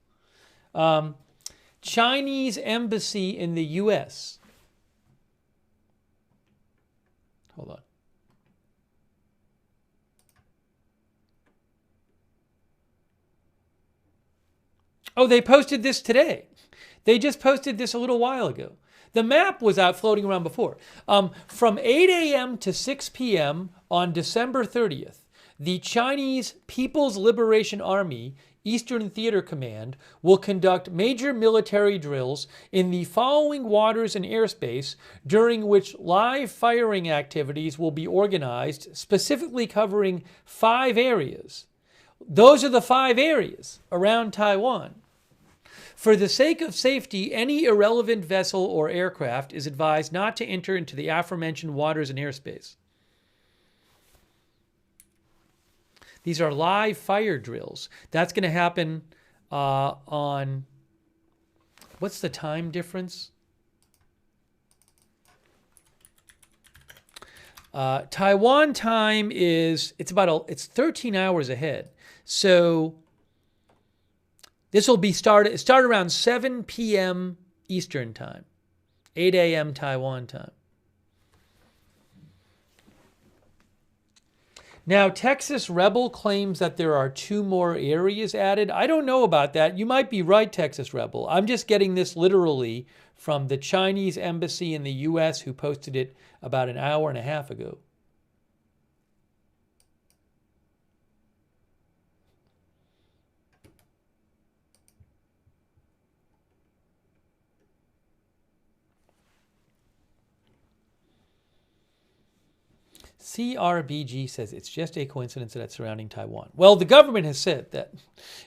Chinese embassy in the U.S. Hold on. Oh, they posted this today. They just posted this a little while ago. The map was out floating around before. From 8 a.m. to 6 p.m. on December 30th, the Chinese People's Liberation Army Eastern Theater Command will conduct major military drills in the following waters and airspace, during which live firing activities will be organized, specifically covering 5 areas. Those are the 5 areas around Taiwan. For the sake of safety, any irrelevant vessel or aircraft is advised not to enter into the aforementioned waters and airspace. These are live fire drills. That's going to happen on, what's the time difference? Taiwan time is, it's 13 hours ahead. So this will be start around 7 p.m. Eastern time, 8 a.m. Taiwan time. Now, Texas Rebel claims that there are 2 more areas added. I don't know about that. You might be right, Texas Rebel. I'm just getting this literally from the Chinese embassy in the U.S. who posted it about an hour and a half ago. CRBG says it's just a coincidence that it's surrounding Taiwan. Well, the government has said that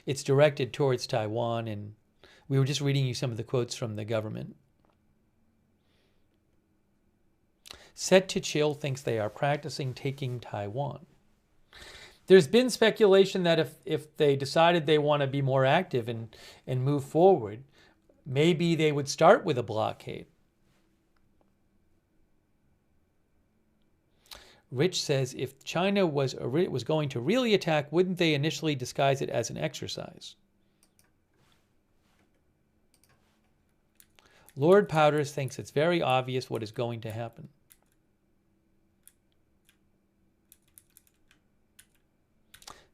it's directed towards Taiwan, and we were just reading you some of the quotes from the government. Set to Chill thinks they are practicing taking Taiwan. There's been speculation that if they decided they want to be more active and move forward, maybe they would start with a blockade. Rich says if China was going to really attack, wouldn't they initially disguise it as an exercise? Lord Powders thinks it's very obvious what is going to happen.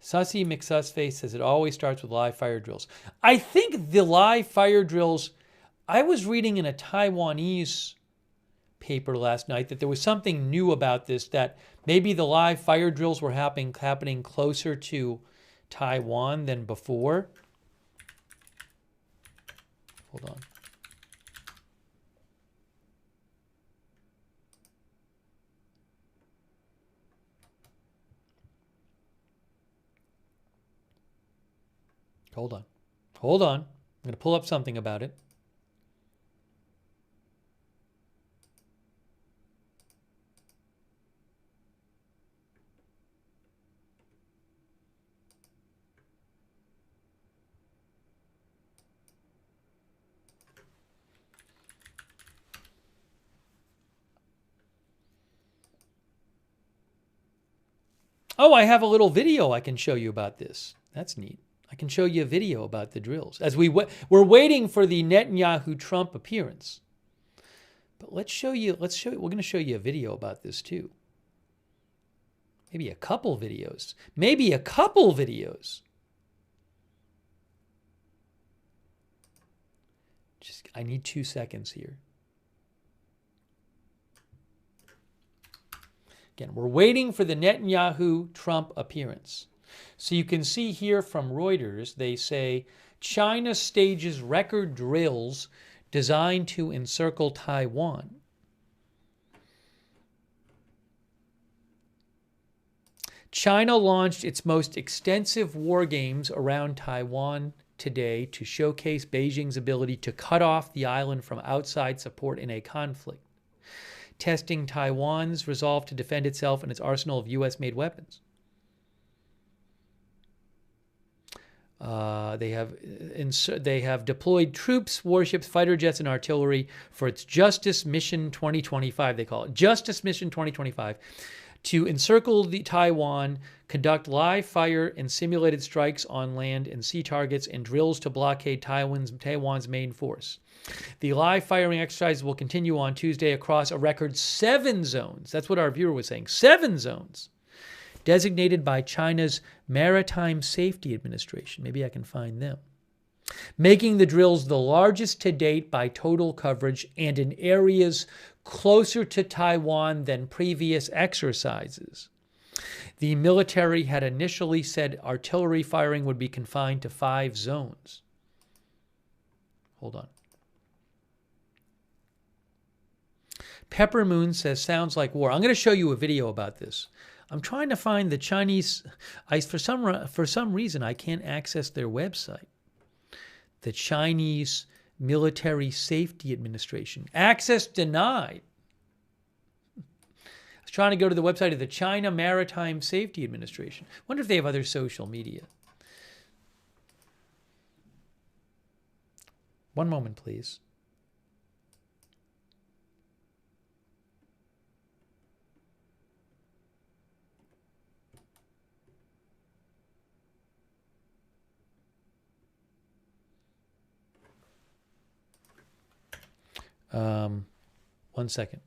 Sussy McSussface says it always starts with live fire drills. I think the live fire drills, I was reading in a Taiwanese paper last night that there was something new about this, that maybe the live fire drills were happening closer to Taiwan than before. Hold on. Hold on. I'm going to pull up something about it. Oh, I have a little video I can show you about this. That's neat. I can show you a video about the drills as we're waiting for the Netanyahu-Trump appearance. But we're going to show you a video about this too. Maybe a couple videos. I need 2 seconds here. Again, we're waiting for the Netanyahu-Trump appearance. So you can see here from Reuters, they say China stages record drills designed to encircle Taiwan. China launched its most extensive war games around Taiwan today to showcase Beijing's ability to cut off the island from outside support in a conflict, testing Taiwan's resolve to defend itself and its arsenal of U.S.-made weapons. They have deployed troops, warships, fighter jets, and artillery for its Justice Mission 2025, they call it, Justice Mission 2025, to encircle the Taiwan, conduct live fire and simulated strikes on land and sea targets, and drills to blockade Taiwan's main force. The live firing exercises will continue on Tuesday across a record 7 zones. That's what our viewer was saying. 7 zones designated by China's Maritime Safety Administration. Maybe I can find them. Making the drills the largest to date by total coverage and in areas closer to Taiwan than previous exercises. The military had initially said artillery firing would be confined to 5 zones. Hold on. Pepper Moon says, sounds like war. I'm going to show you a video about this. I'm trying to find the Chinese, for some reason, I can't access their website. The Chinese Military Safety Administration. Access denied. I was trying to go to the website of the China Maritime Safety Administration. Wonder if they have other social media. One moment, please. One second.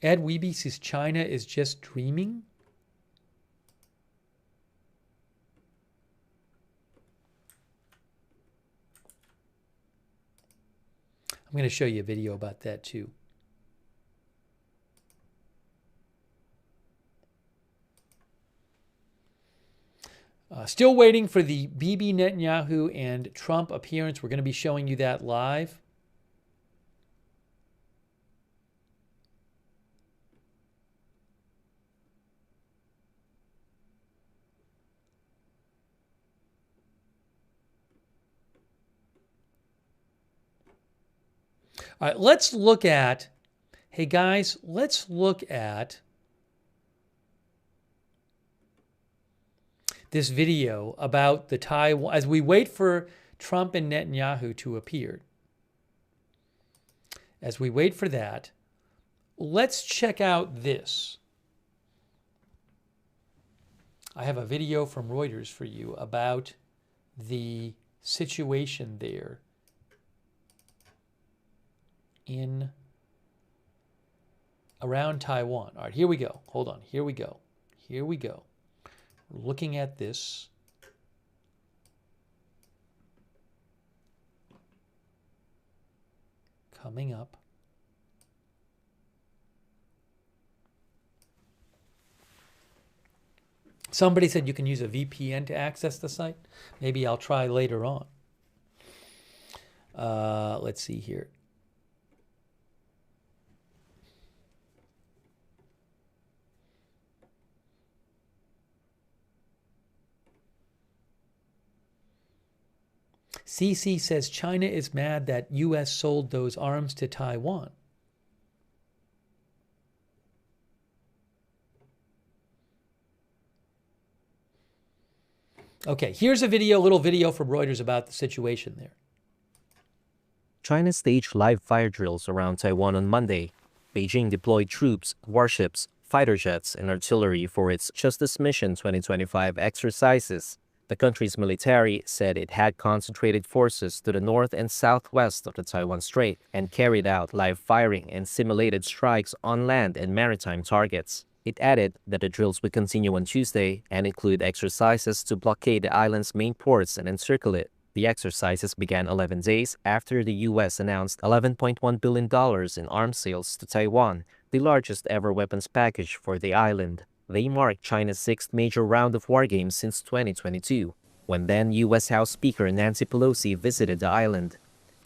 Ed Weeby says China is just dreaming. I'm going to show you a video about that too. Still waiting for the Bibi Netanyahu and Trump appearance. We're going to be showing you that live. All right, let's look at, hey guys, let's look at this video about the Taiwan, as we wait for Trump and Netanyahu to appear. As we wait for that, let's check out this. I have a video from Reuters for you about the situation there in around Taiwan. All right, here we go. Hold on. Here we go. Here we go. We're looking at this. Coming up. Somebody said you can use a VPN to access the site. Maybe I'll try later on. Let's see here. CC says China is mad that U.S. sold those arms to Taiwan. Okay, here's a video, little video from Reuters about the situation there. China staged live fire drills around Taiwan on Monday. Beijing deployed troops, warships, fighter jets, and artillery for its Justice Mission 2025 exercises. The country's military said it had concentrated forces to the north and southwest of the Taiwan Strait and carried out live firing and simulated strikes on land and maritime targets. It added that the drills would continue on Tuesday and include exercises to blockade the island's main ports and encircle it. The exercises began 11 days after the U.S. announced $11.1 billion in arms sales to Taiwan, the largest ever weapons package for the island. They marked China's sixth major round of war games since 2022, when then U.S. House Speaker Nancy Pelosi visited the island.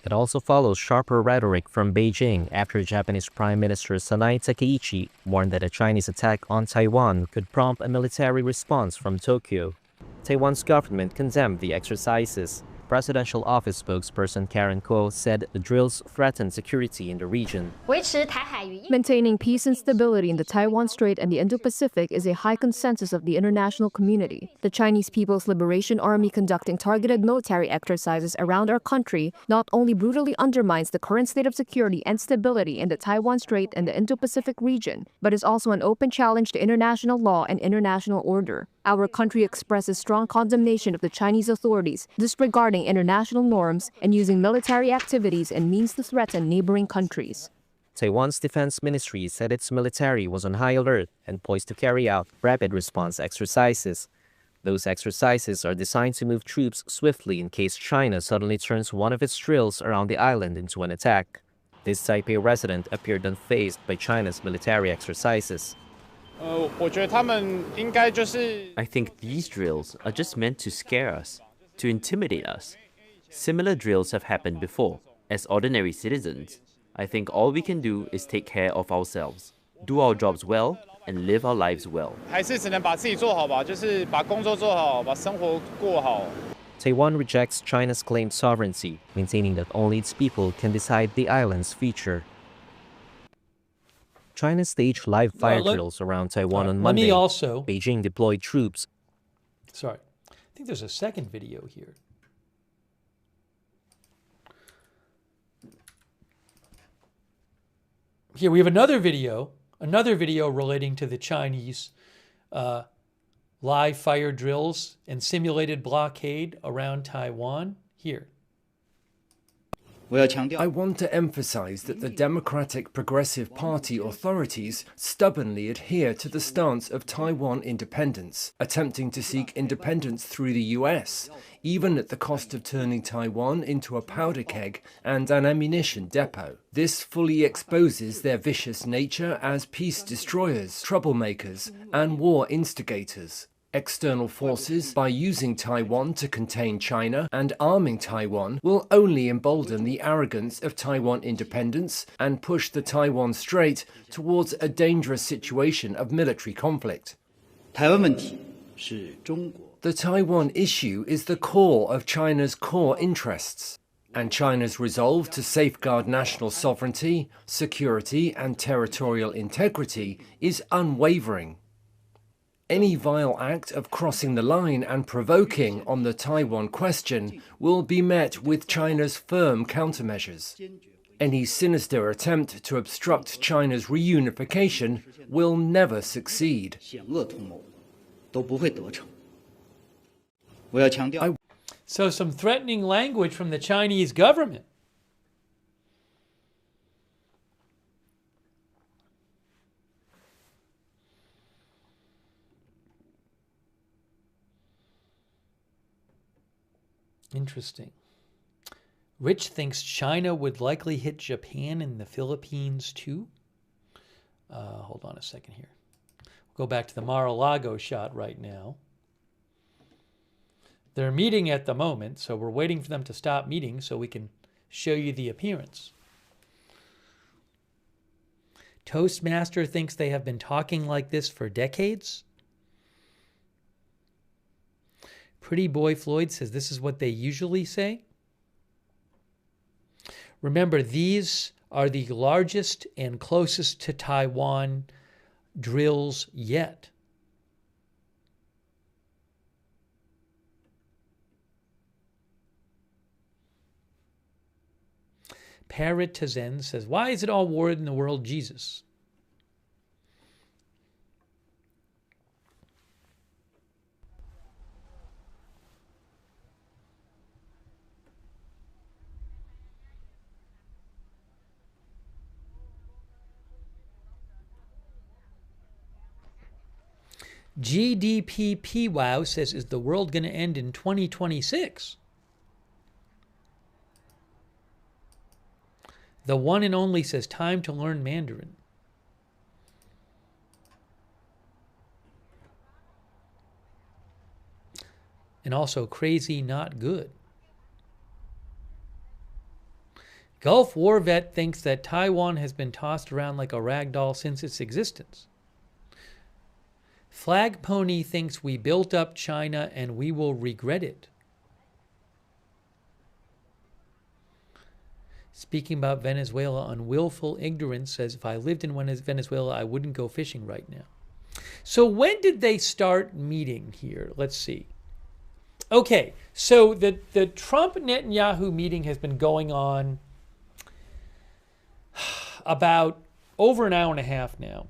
It also follows sharper rhetoric from Beijing after Japanese Prime Minister Sanae Takaichi warned that a Chinese attack on Taiwan could prompt a military response from Tokyo. Taiwan's government condemned the exercises. Presidential Office spokesperson Karen Kuo said the drills threaten security in the region. Maintaining peace and stability in the Taiwan Strait and the Indo-Pacific is a high consensus of the international community. The Chinese People's Liberation Army conducting targeted military exercises around our country not only brutally undermines the current state of security and stability in the Taiwan Strait and the Indo-Pacific region, but is also an open challenge to international law and international order. Our country expresses strong condemnation of the Chinese authorities disregarding international norms and using military activities and means to threaten neighboring countries. Taiwan's defense ministry said its military was on high alert and poised to carry out rapid response exercises. Those exercises are designed to move troops swiftly in case China suddenly turns one of its drills around the island into an attack. This Taipei resident appeared unfazed by China's military exercises. I think these drills are just meant to scare us, to intimidate us. Similar drills have happened before. As ordinary citizens, I think all we can do is take care of ourselves, do our jobs well, and live our lives well. Taiwan rejects China's claimed sovereignty, maintaining that only its people can decide the island's future. China staged live fire drills around Taiwan on Monday. Beijing deployed troops. Sorry. I think there's a second video here. Here we have another video relating to the Chinese live fire drills and simulated blockade around Taiwan. Here. I want to emphasize that the Democratic Progressive Party authorities stubbornly adhere to the stance of Taiwan independence, attempting to seek independence through the US, even at the cost of turning Taiwan into a powder keg and an ammunition depot. This fully exposes their vicious nature as peace destroyers, troublemakers, and war instigators. External forces, by using Taiwan to contain China and arming Taiwan, will only embolden the arrogance of Taiwan independence and push the Taiwan Strait towards a dangerous situation of military conflict. The Taiwan issue is the core of China's core interests, and China's resolve to safeguard national sovereignty, security, and territorial integrity is unwavering. Any vile act of crossing the line and provoking on the Taiwan question will be met with China's firm countermeasures. Any sinister attempt to obstruct China's reunification will never succeed. So some threatening language from the Chinese government. Interesting. Rich thinks China would likely hit Japan and the Philippines too. Hold on a second here. We'll go back to the Mar-a-Lago shot right now. They're meeting at the moment, so we're waiting for them to stop meeting so we can show you the appearance. Toastmaster thinks they have been talking like this for decades. Pretty Boy Floyd says this is what they usually say. Remember, these are the largest and closest to Taiwan drills yet. Parrot Tazen says, why is it all war in the world, Jesus? GDPPWOW says, is the world going to end in 2026? The one and only says, time to learn Mandarin. And also, crazy, not good. Gulf War vet thinks that Taiwan has been tossed around like a rag doll since its existence. Flag Pony thinks we built up China and we will regret it. Speaking about Venezuela on willful ignorance, says, if I lived in Venezuela, I wouldn't go fishing right now. So when did they start meeting here? Let's see. Okay, so the Trump-Netanyahu meeting has been going on about over an hour and a half now.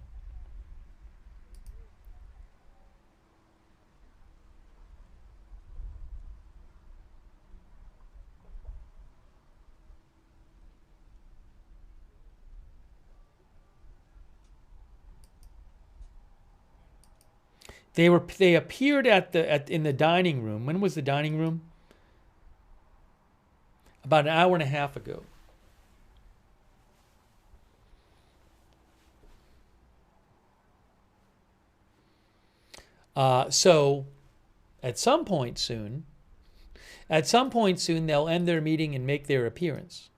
They appeared in the dining room. When was the dining room? About an hour and a half ago. So at some point soon, they'll end their meeting and make their appearance.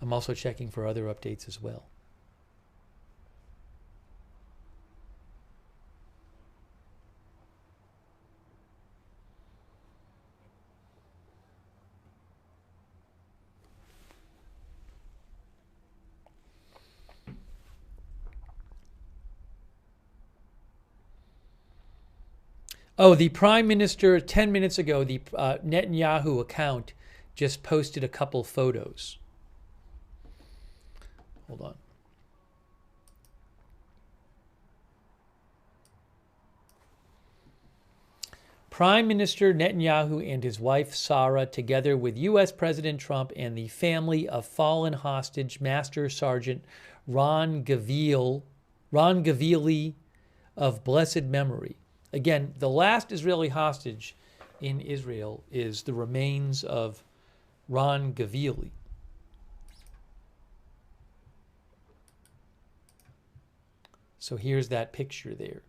I'm also checking for other updates as well. Oh, the Prime Minister, 10 minutes ago, the Netanyahu account just posted a couple photos. Hold on. Prime Minister Netanyahu and his wife Sarah, together with U.S. President Trump and the family of fallen hostage Master Sergeant Ron Gavili of blessed memory. Again, the last Israeli hostage in Israel is the remains of Ron Gavili. So here's that picture there.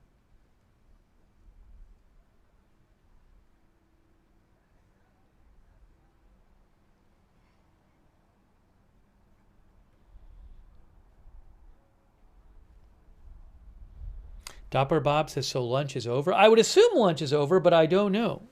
Dopper Bob says, so lunch is over? I would assume lunch is over, but I don't know.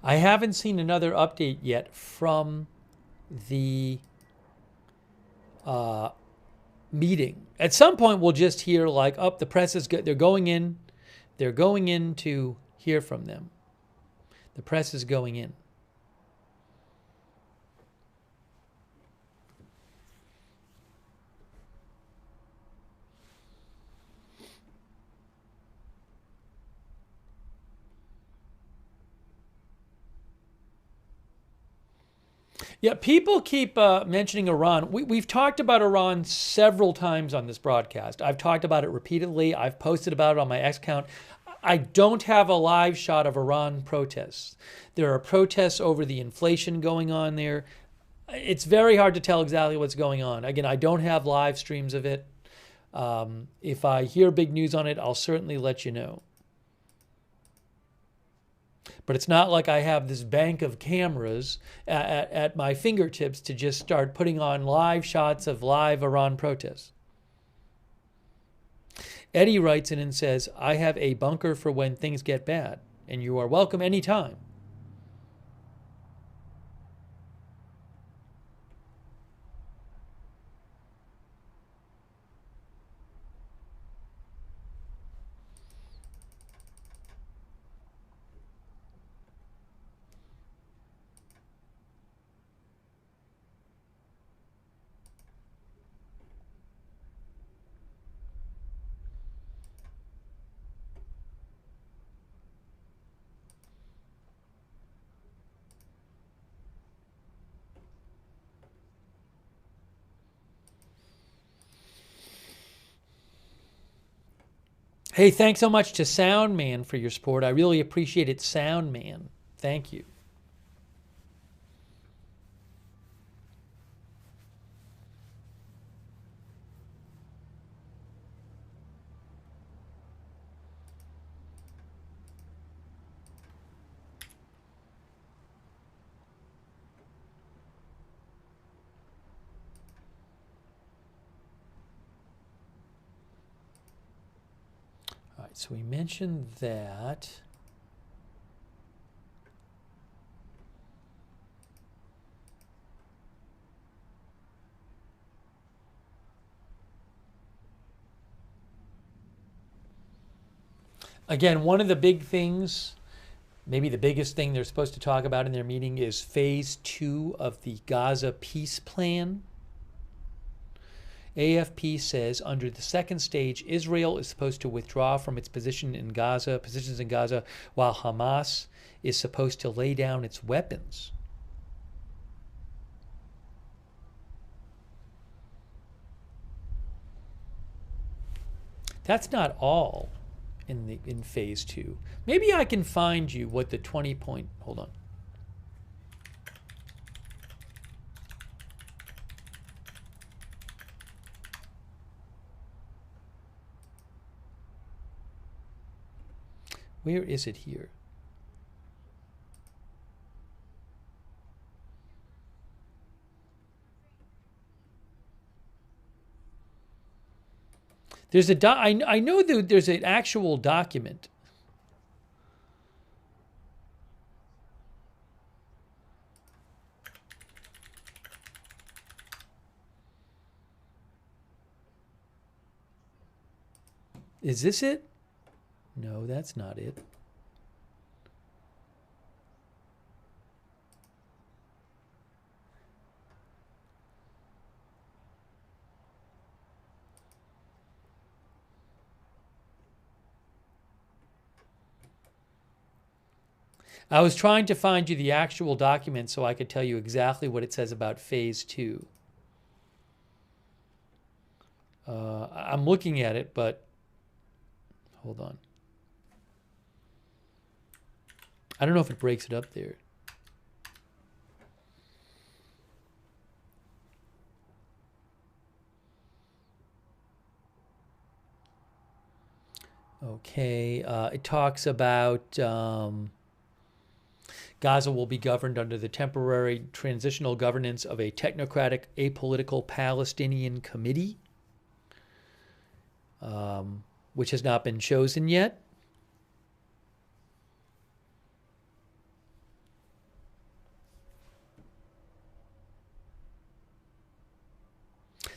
I haven't seen another update yet from the meeting. At some point, we'll just hear like, oh, the press is good. They're going in to hear from them. The press is going in. Yeah, people keep mentioning Iran. We've talked about Iran several times on this broadcast. I've talked about it repeatedly. I've posted about it on my X account. I don't have a live shot of Iran protests. There are protests over the inflation going on there. It's very hard to tell exactly what's going on. Again, I don't have live streams of it. If I hear big news on it, I'll certainly let you know. But it's not like I have this bank of cameras at my fingertips to just start putting on live shots of live Iran protests. Eddie writes in and says, I have a bunker for when things get bad, and you are welcome anytime. Hey, thanks so much to Soundman for your support. I really appreciate it, Soundman. Thank you. So we mentioned that. Again, one of the big things, maybe the biggest thing they're supposed to talk about in their meeting is phase 2 of the Gaza peace plan. AFP says under the second stage, Israel is supposed to withdraw from its positions in Gaza, while Hamas is supposed to lay down its weapons. That's not all in phase 2. Maybe I can find you what the 20-point. Hold on. Where is it here? There's a I know that there's an actual document. Is this it? No, that's not it. I was trying to find you the actual document so I could tell you exactly what it says about phase 2. I'm looking at it, but hold on. I don't know if it breaks it up there. Okay, it talks about Gaza will be governed under the temporary transitional governance of a technocratic, apolitical Palestinian committee, which has not been chosen yet.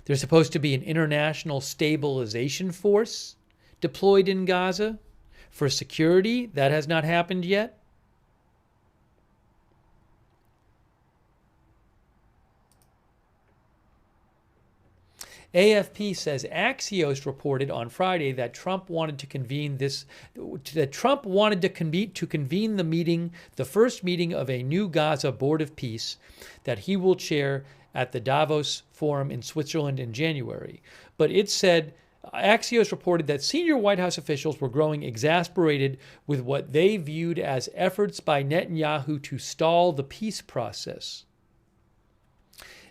There's supposed to be an international stabilization force deployed in Gaza for security. That has not happened yet. AFP says Axios reported on Friday that Trump wanted to convene the meeting, the first meeting of a new Gaza Board of Peace that he will chair at the Davos Forum in Switzerland in January. But it said, Axios reported that senior White House officials were growing exasperated with what they viewed as efforts by Netanyahu to stall the peace process.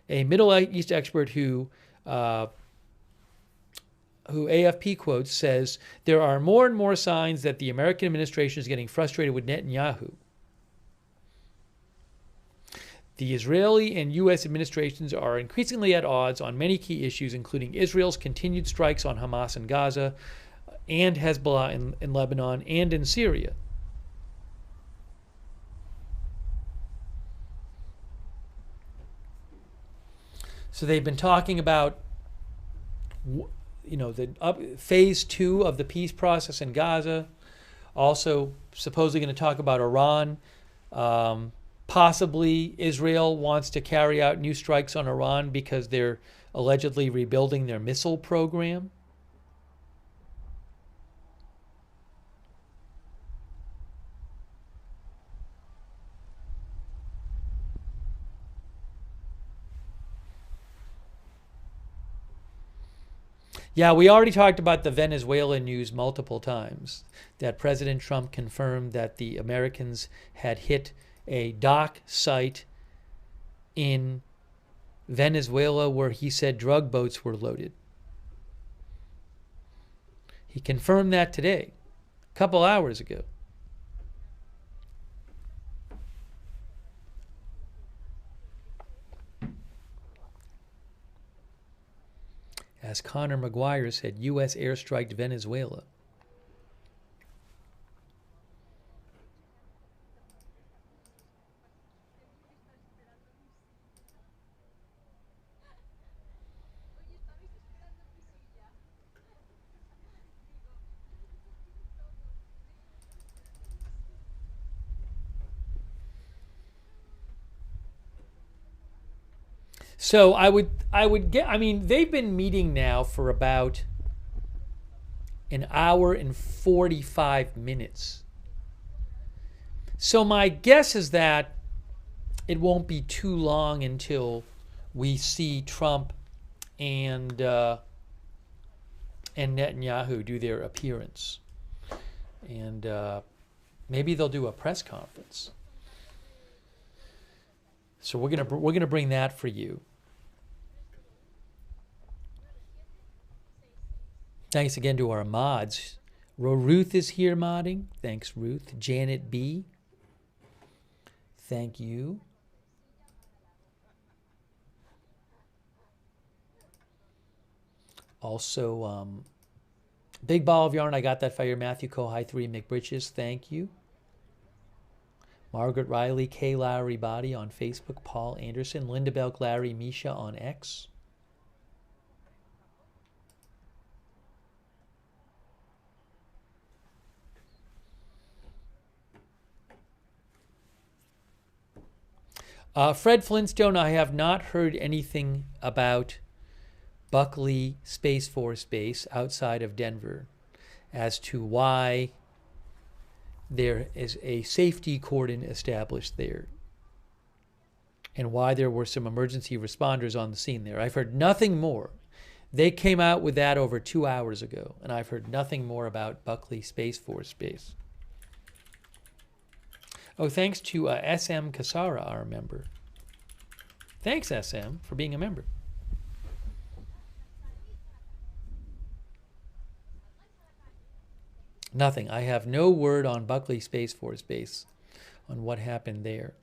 A Middle East expert who AFP quotes says, there are more and more signs that the American administration is getting frustrated with Netanyahu. The Israeli and U.S. administrations are increasingly at odds on many key issues, including Israel's continued strikes on Hamas and Gaza, and Hezbollah in Lebanon and in Syria. So they've been talking about, the phase 2 of the peace process in Gaza. Also, supposedly going to talk about Iran. Possibly Israel wants to carry out new strikes on Iran because they're allegedly rebuilding their missile program. Yeah, we already talked about the Venezuela news multiple times, that President Trump confirmed that the Americans had hit a dock site in Venezuela where he said drug boats were loaded. He confirmed that today, a couple hours ago. As Connor McGuire said, U.S. airstriked Venezuela. So I would get, I mean, they've been meeting now for about an hour and 45 minutes. So my guess is that it won't be too long until we see Trump and Netanyahu do their appearance. And maybe they'll do a press conference. So we're gonna bring that for you. Thanks again to our mods. Ruth is here modding. Thanks, Ruth. Janet B. Thank you. Also, Big Ball of Yarn, I got that fire. Matthew Kohai 3 McBritches, thank you. Margaret Riley, K. Lowry Body on Facebook, Paul Anderson, Linda Belk, Larry Misha on X. Fred Flintstone, I have not heard anything about Buckley Space Force Base outside of Denver as to why there is a safety cordon established there and why there were some emergency responders on the scene there. I've heard nothing more. They came out with that over 2 hours ago, and I've heard nothing more about Buckley Space Force Base. Oh, thanks to SM Kasara, our member. Thanks, SM, for being a member. Nothing. I have no word on Buckley Space Force Base, on what happened there.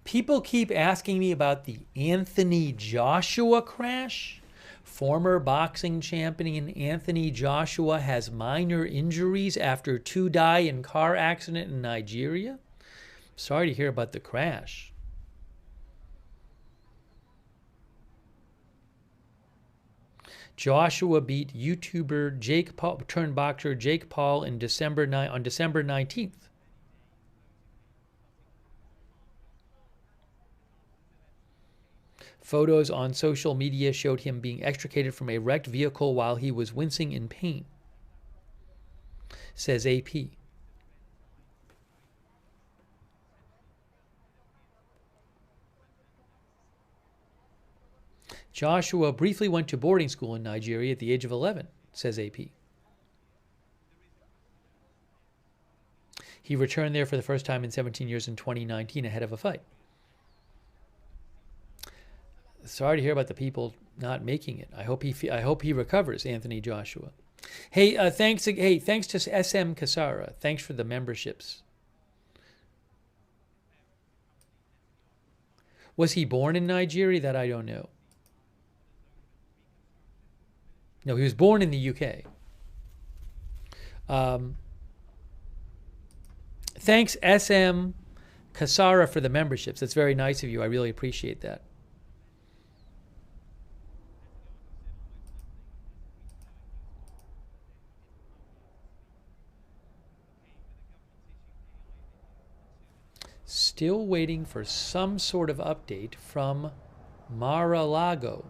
People keep asking me about the Anthony Joshua crash. Former boxing champion Anthony Joshua has minor injuries after 2 die in car accident in Nigeria. Sorry to hear about the crash. Joshua beat YouTuber Jake Paul, turned boxer Jake Paul on December 19th. Photos on social media showed him being extricated from a wrecked vehicle while he was wincing in pain, says AP. Joshua briefly went to boarding school in Nigeria at the age of 11, says AP. He returned there for the first time in 17 years in 2019 ahead of a fight. Sorry to hear about the people not making it. I hope he recovers, Anthony Joshua. Hey, thanks to SM Kasara. Thanks for the memberships. Was he born in Nigeria? That I don't know. No, he was born in the UK. Thanks, SM Kasara, for the memberships. That's very nice of you. I really appreciate that. Still waiting for some sort of update from Mar-a-Lago.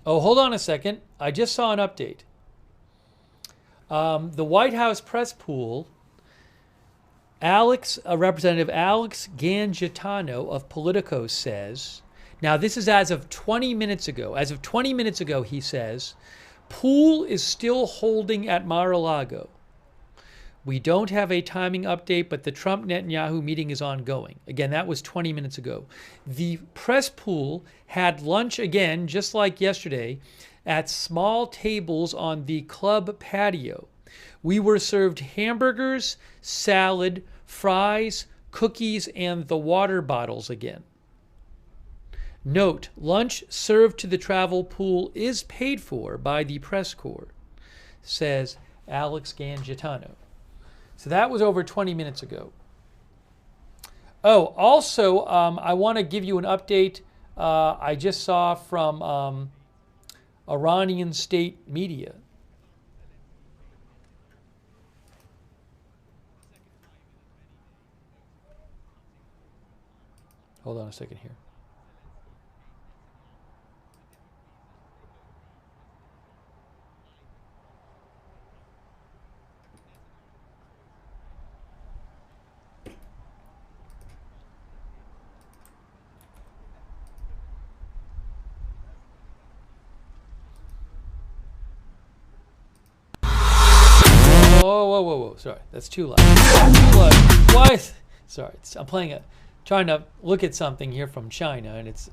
Oh, hold on a second. I just saw an update. The White House press pool, Representative Alex Gangitano of Politico says, now this is as of 20 minutes ago. As of 20 minutes ago, he says, pool is still holding at Mar-a-Lago. We don't have a timing update, but the Trump-Netanyahu meeting is ongoing. Again, that was 20 minutes ago. The press pool had lunch again, just like yesterday, at small tables on the club patio. We were served hamburgers, salad, fries, cookies, and the water bottles again. Note, lunch served to the travel pool is paid for by the press corps, says Alex Gangitano. So that was over 20 minutes ago. Oh, also, I want to give you an update I just saw from Iranian state media. Hold on a second here. Whoa. Sorry, that's too loud. Why? Sorry, I'm trying to look at something here from China, and it's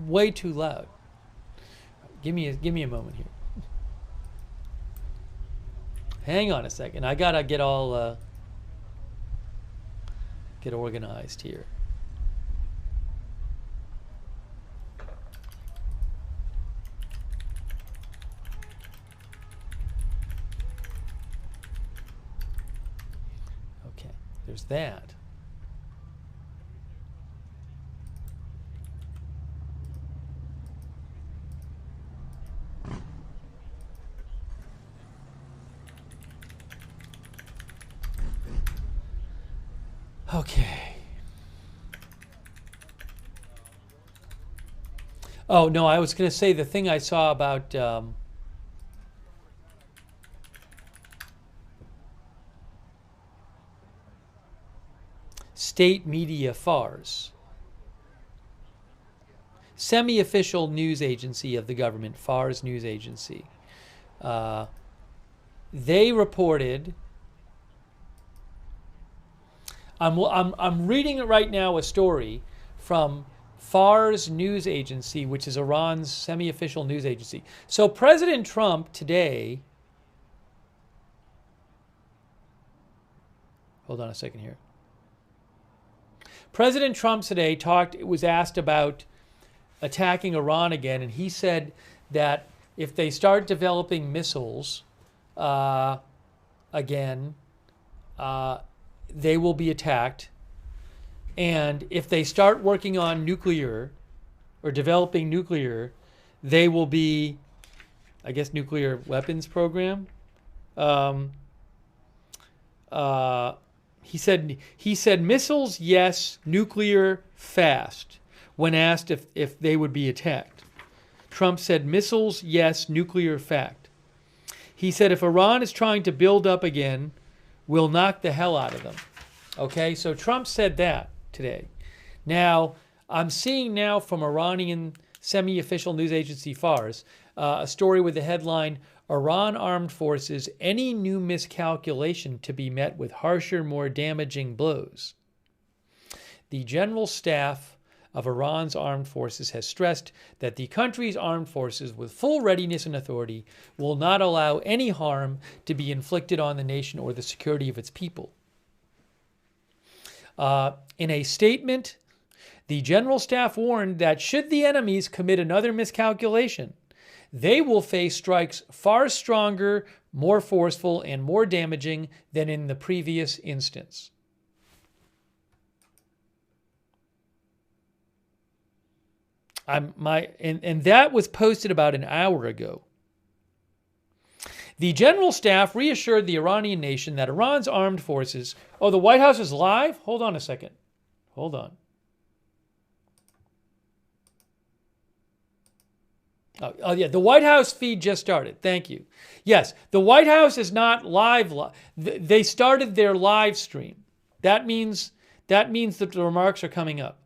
way too loud. Give me a moment here. Hang on a second. I gotta get all get organized here. There's that. Okay. Oh, no, I was going to say the thing I saw about state media FARS, semi-official news agency of the government, FARS news agency. They reported. I'm reading it right now, a story from FARS news agency, which is Iran's semi-official news agency. So President Trump today. Hold on a second here. President Trump today was asked about attacking Iran again, and he said that if they start developing missiles again, they will be attacked. And if they start working on nuclear or developing nuclear, they will be, I guess, nuclear weapons program. He said missiles, yes, nuclear, fast, when asked if they would be attacked. Trump said missiles, yes, nuclear, fact. He said if Iran is trying to build up again, we'll knock the hell out of them. Okay, so Trump said that today. Now, I'm seeing now from Iranian semi-official news agency Fars, a story with the headline, Iran Armed Forces, any new miscalculation to be met with harsher, more damaging blows. The General Staff of Iran's armed forces has stressed that the country's armed forces, with full readiness and authority, will not allow any harm to be inflicted on the nation or the security of its people. In a statement, the General Staff warned that should the enemies commit another miscalculation, they will face strikes far stronger, more forceful, and more damaging than in the previous instance. And that was posted about an hour ago. The General Staff reassured the Iranian nation that Iran's armed forces... Oh, the White House is live? Hold on a second. Hold on. Oh, yeah, the White House feed just started. Thank you. Yes, the White House is not live. They started their live stream. That means that the remarks are coming up.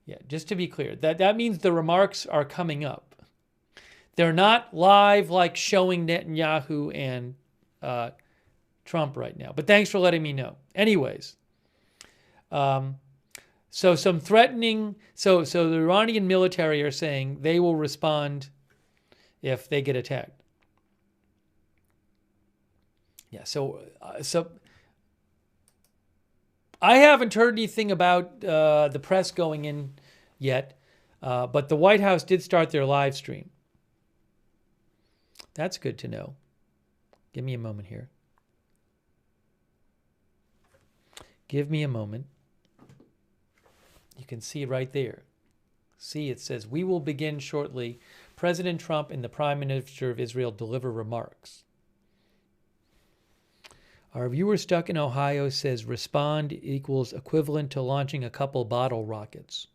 Yeah, just to be clear, that means the remarks are coming up. They're not live like showing Netanyahu and Trump right now. But thanks for letting me know. Anyways, so some threatening, so the Iranian military are saying they will respond if they get attacked. Yeah, so I haven't heard anything about the press going in yet, but the White House did start their live stream. That's good to know. Give me a moment here. Give me a moment. You can see right there. See, it says, we will begin shortly. President Trump and the Prime Minister of Israel deliver remarks. Our viewer stuck in Ohio says respond equals equivalent to launching a couple bottle rockets.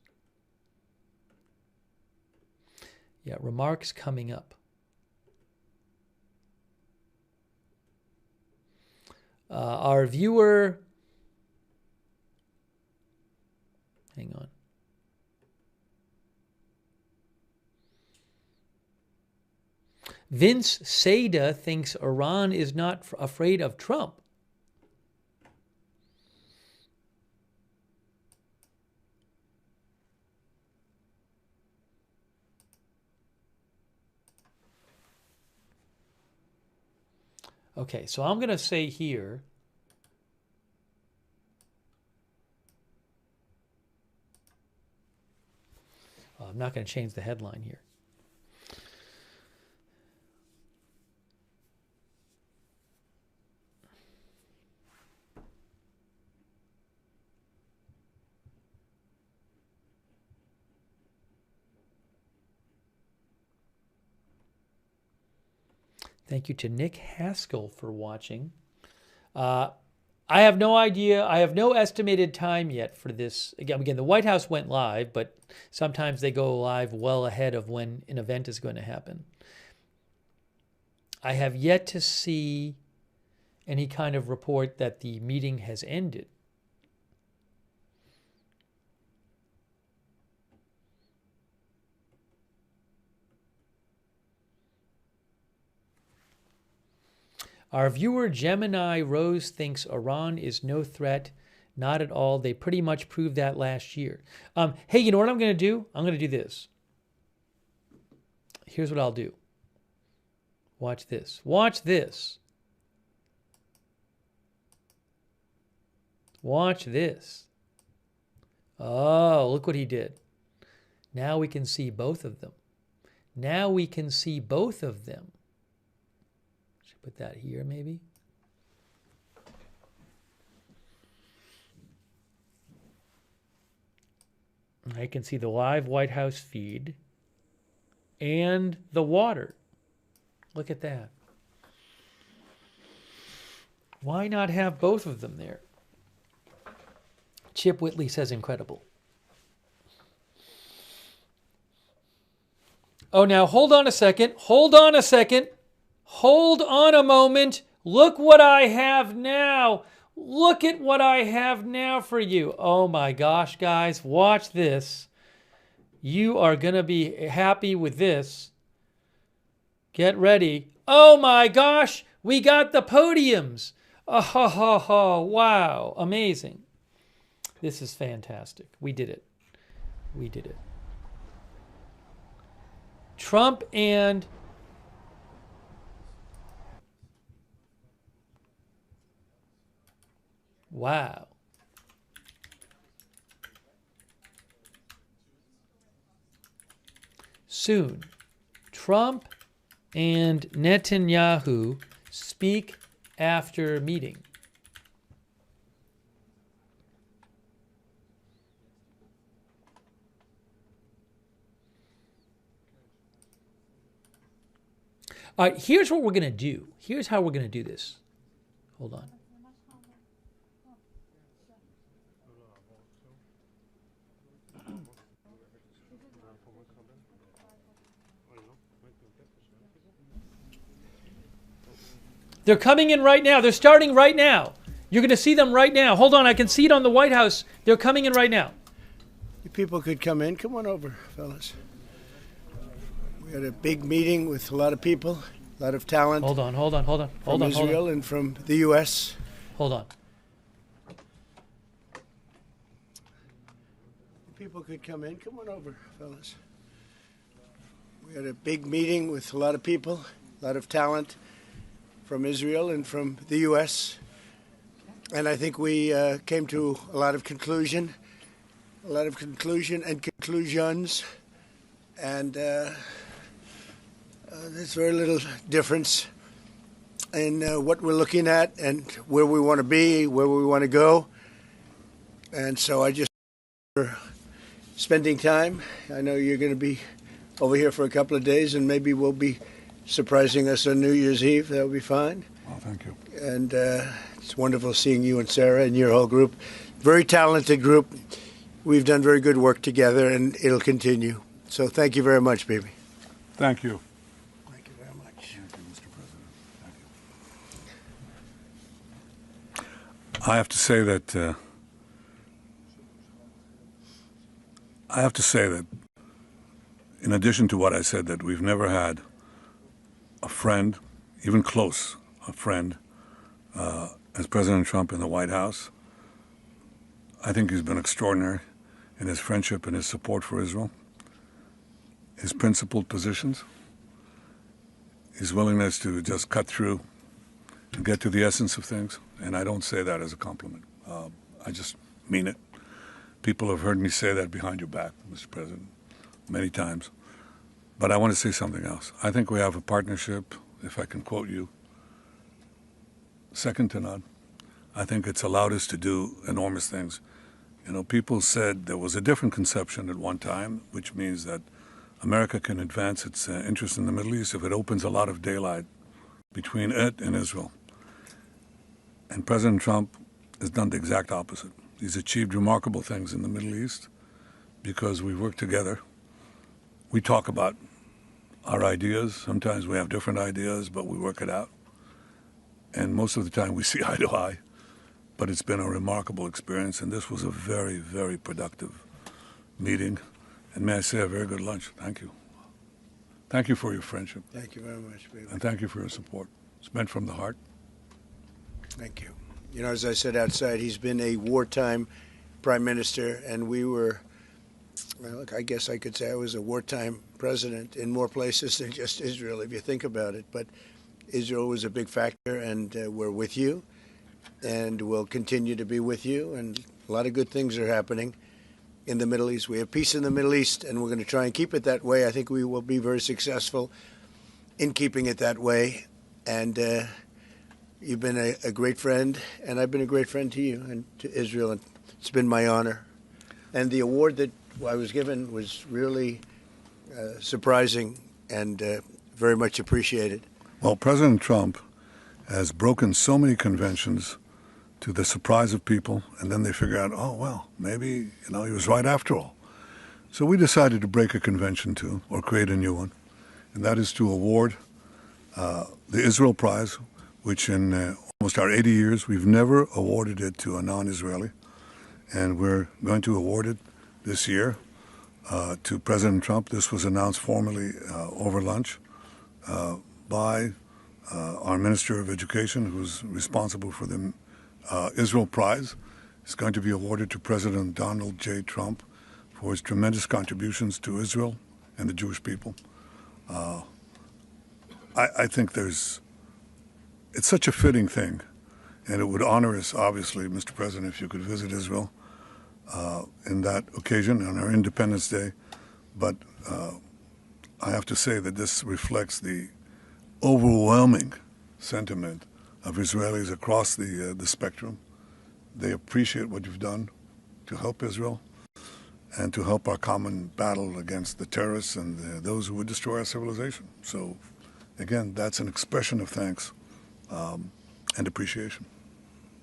Yeah, remarks coming up. Our viewer... Hang on. Vince Seda thinks Iran is not afraid of Trump. Okay, so I'm going to say here, I'm not going to change the headline here. Thank you to Nick Haskell for watching. I have no idea. I have no estimated time yet for this. Again, the White House went live, but sometimes they go live well ahead of when an event is going to happen. I have yet to see any kind of report that the meeting has ended. Our viewer Gemini Rose thinks Iran is no threat. Not at all. They pretty much proved that last year. Hey, you know what I'm going to do? I'm going to do this. Here's what I'll do. Watch this. Watch this. Watch this. Oh, look what he did. Now we can see both of them. Now we can see both of them. Put that here, maybe. I can see the live White House feed and the water. Look at that. Why not have both of them there? Chip Whitley says incredible. Oh, now hold on a second. Hold on a second. Hold on a moment. Look what I have now. Look at what I have now for you. Oh my gosh, guys, watch this. You are going to be happy with this. Get ready. Oh my gosh, we got the podiums. Oh, wow, amazing. This is fantastic. We did it. We did it. Trump and wow. Soon, Trump and Netanyahu speak after meeting. All right, here's what we're going to do. Here's how we're going to do this. Hold on. They're coming in right now. They're starting right now. You're going to see them right now. Hold on, I can see it on the White House. They're coming in right now. You people could come in. Come on over, fellas. We had a big meeting with a lot of people, a lot of talent. Hold on. From Israel and from the U.S. Hold on. People could come in. Come on over, fellas. We had a big meeting with a lot of people, a lot of talent from Israel and from the U.S. And I think we came to a lot of conclusions. And there's very little difference in what we're looking at and where we want to be, where we want to go. And so I just spending time. I know you're going to be over here for a couple of days, and maybe we'll be surprising us on New Year's Eve. That'll be fine. Oh, thank you. And it's wonderful seeing you and Sarah and your whole group. Very talented group. We've done very good work together, and it'll continue. So thank you very much, baby. Thank you. Thank you very much. Thank you, Mr. President. Thank you. I have to say that in addition to what I said, that we've never had a friend, even close, a friend, as President Trump in the White House. I think he's been extraordinary in his friendship and his support for Israel, his principled positions, his willingness to just cut through and get to the essence of things. And I don't say that as a compliment. I just mean it. People have heard me say that behind your back, Mr. President, many times. But I want to say something else. I think we have a partnership, if I can quote you, second to none. I think it's allowed us to do enormous things. You know, people said there was a different conception at one time, which means that America can advance its interest in the Middle East if it opens a lot of daylight between it and Israel. And President Trump has done the exact opposite. He's achieved remarkable things in the Middle East because we work together. We talk about our ideas. Sometimes we have different ideas, but we work it out. And most of the time we see eye to eye. But it's been a remarkable experience, and this was a very, very productive meeting. And may I say, a very good lunch. Thank you. Thank you for your friendship. Thank you very much, baby. And thank you for your support. It's meant from the heart. Thank you. You know, as I said outside, he's been a wartime prime minister, and we were, well, I guess I could say I was a wartime president in more places than just Israel, if you think about it. But Israel was a big factor, and we're with you, and we'll continue to be with you. And a lot of good things are happening in the Middle East. We have peace in the Middle East, and we're going to try and keep it that way. I think we will be very successful in keeping it that way. And you've been a great friend, and I've been a great friend to you and to Israel, and it's been my honor. And the award that I was given was really surprising and very much appreciated. Well, President Trump has broken so many conventions to the surprise of people, and then they figure out, oh, well, maybe, he was right after all. So we decided to break a convention too, or create a new one, and that is to award the Israel Prize, which in almost our 80 years, we've never awarded it to a non-Israeli, and we're going to award it this year to President Trump. This was announced formally over lunch by our Minister of Education, who's responsible for the Israel Prize. It's going to be awarded to President Donald J. Trump for his tremendous contributions to Israel and the Jewish people. I think it's such a fitting thing, and it would honor us, obviously, Mr. President, if you could visit Israel in that occasion on our Independence Day. But I have to say that this reflects the overwhelming sentiment of Israelis across the spectrum. They appreciate what you've done to help Israel and to help our common battle against the terrorists and those who would destroy our civilization. So, again, that's an expression of thanks and appreciation.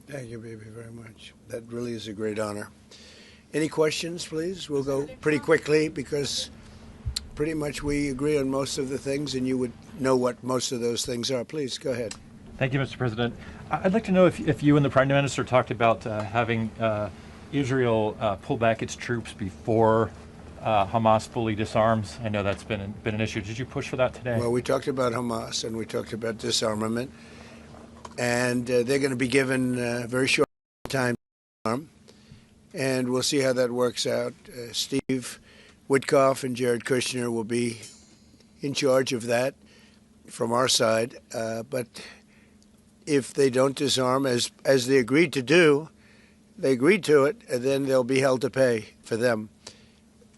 Thank you, baby, very much. That really is a great honor. Any questions, please? We'll go pretty quickly because pretty much we agree on most of the things, and you would know what most of those things are. Please, go ahead. Thank you, Mr. President. I'd like to know if you and the Prime Minister talked about having Israel pull back its troops before Hamas fully disarms. I know that's been an issue. Did you push for that today? Well, we talked about Hamas and we talked about disarmament, and they're going to be given a very short time to disarm, and we'll see how that works out. Steve Witkoff and Jared Kushner will be in charge of that from our side, but if they don't disarm as they agreed to do, they agreed to it, and then they'll be held to pay for them.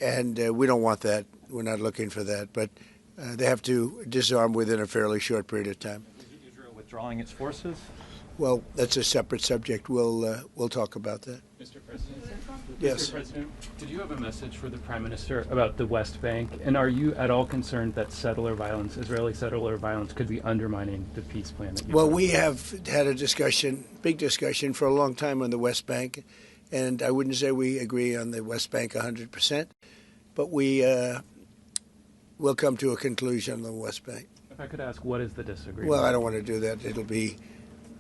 And we don't want that. We're not looking for that. But they have to disarm within a fairly short period of time. Is Israel withdrawing its forces? Well, that's a separate subject. We'll talk about that. Mr. President? Yes. Mr. President, did you have a message for the Prime Minister about the West Bank? And are you at all concerned that Israeli settler violence, could be undermining the peace plan? Well, we have had a big discussion for a long time on the West Bank. And I wouldn't say we agree on the West Bank 100%, but we will come to a conclusion on the West Bank. If I could ask, what is the disagreement? Well, I don't want to do that. It'll be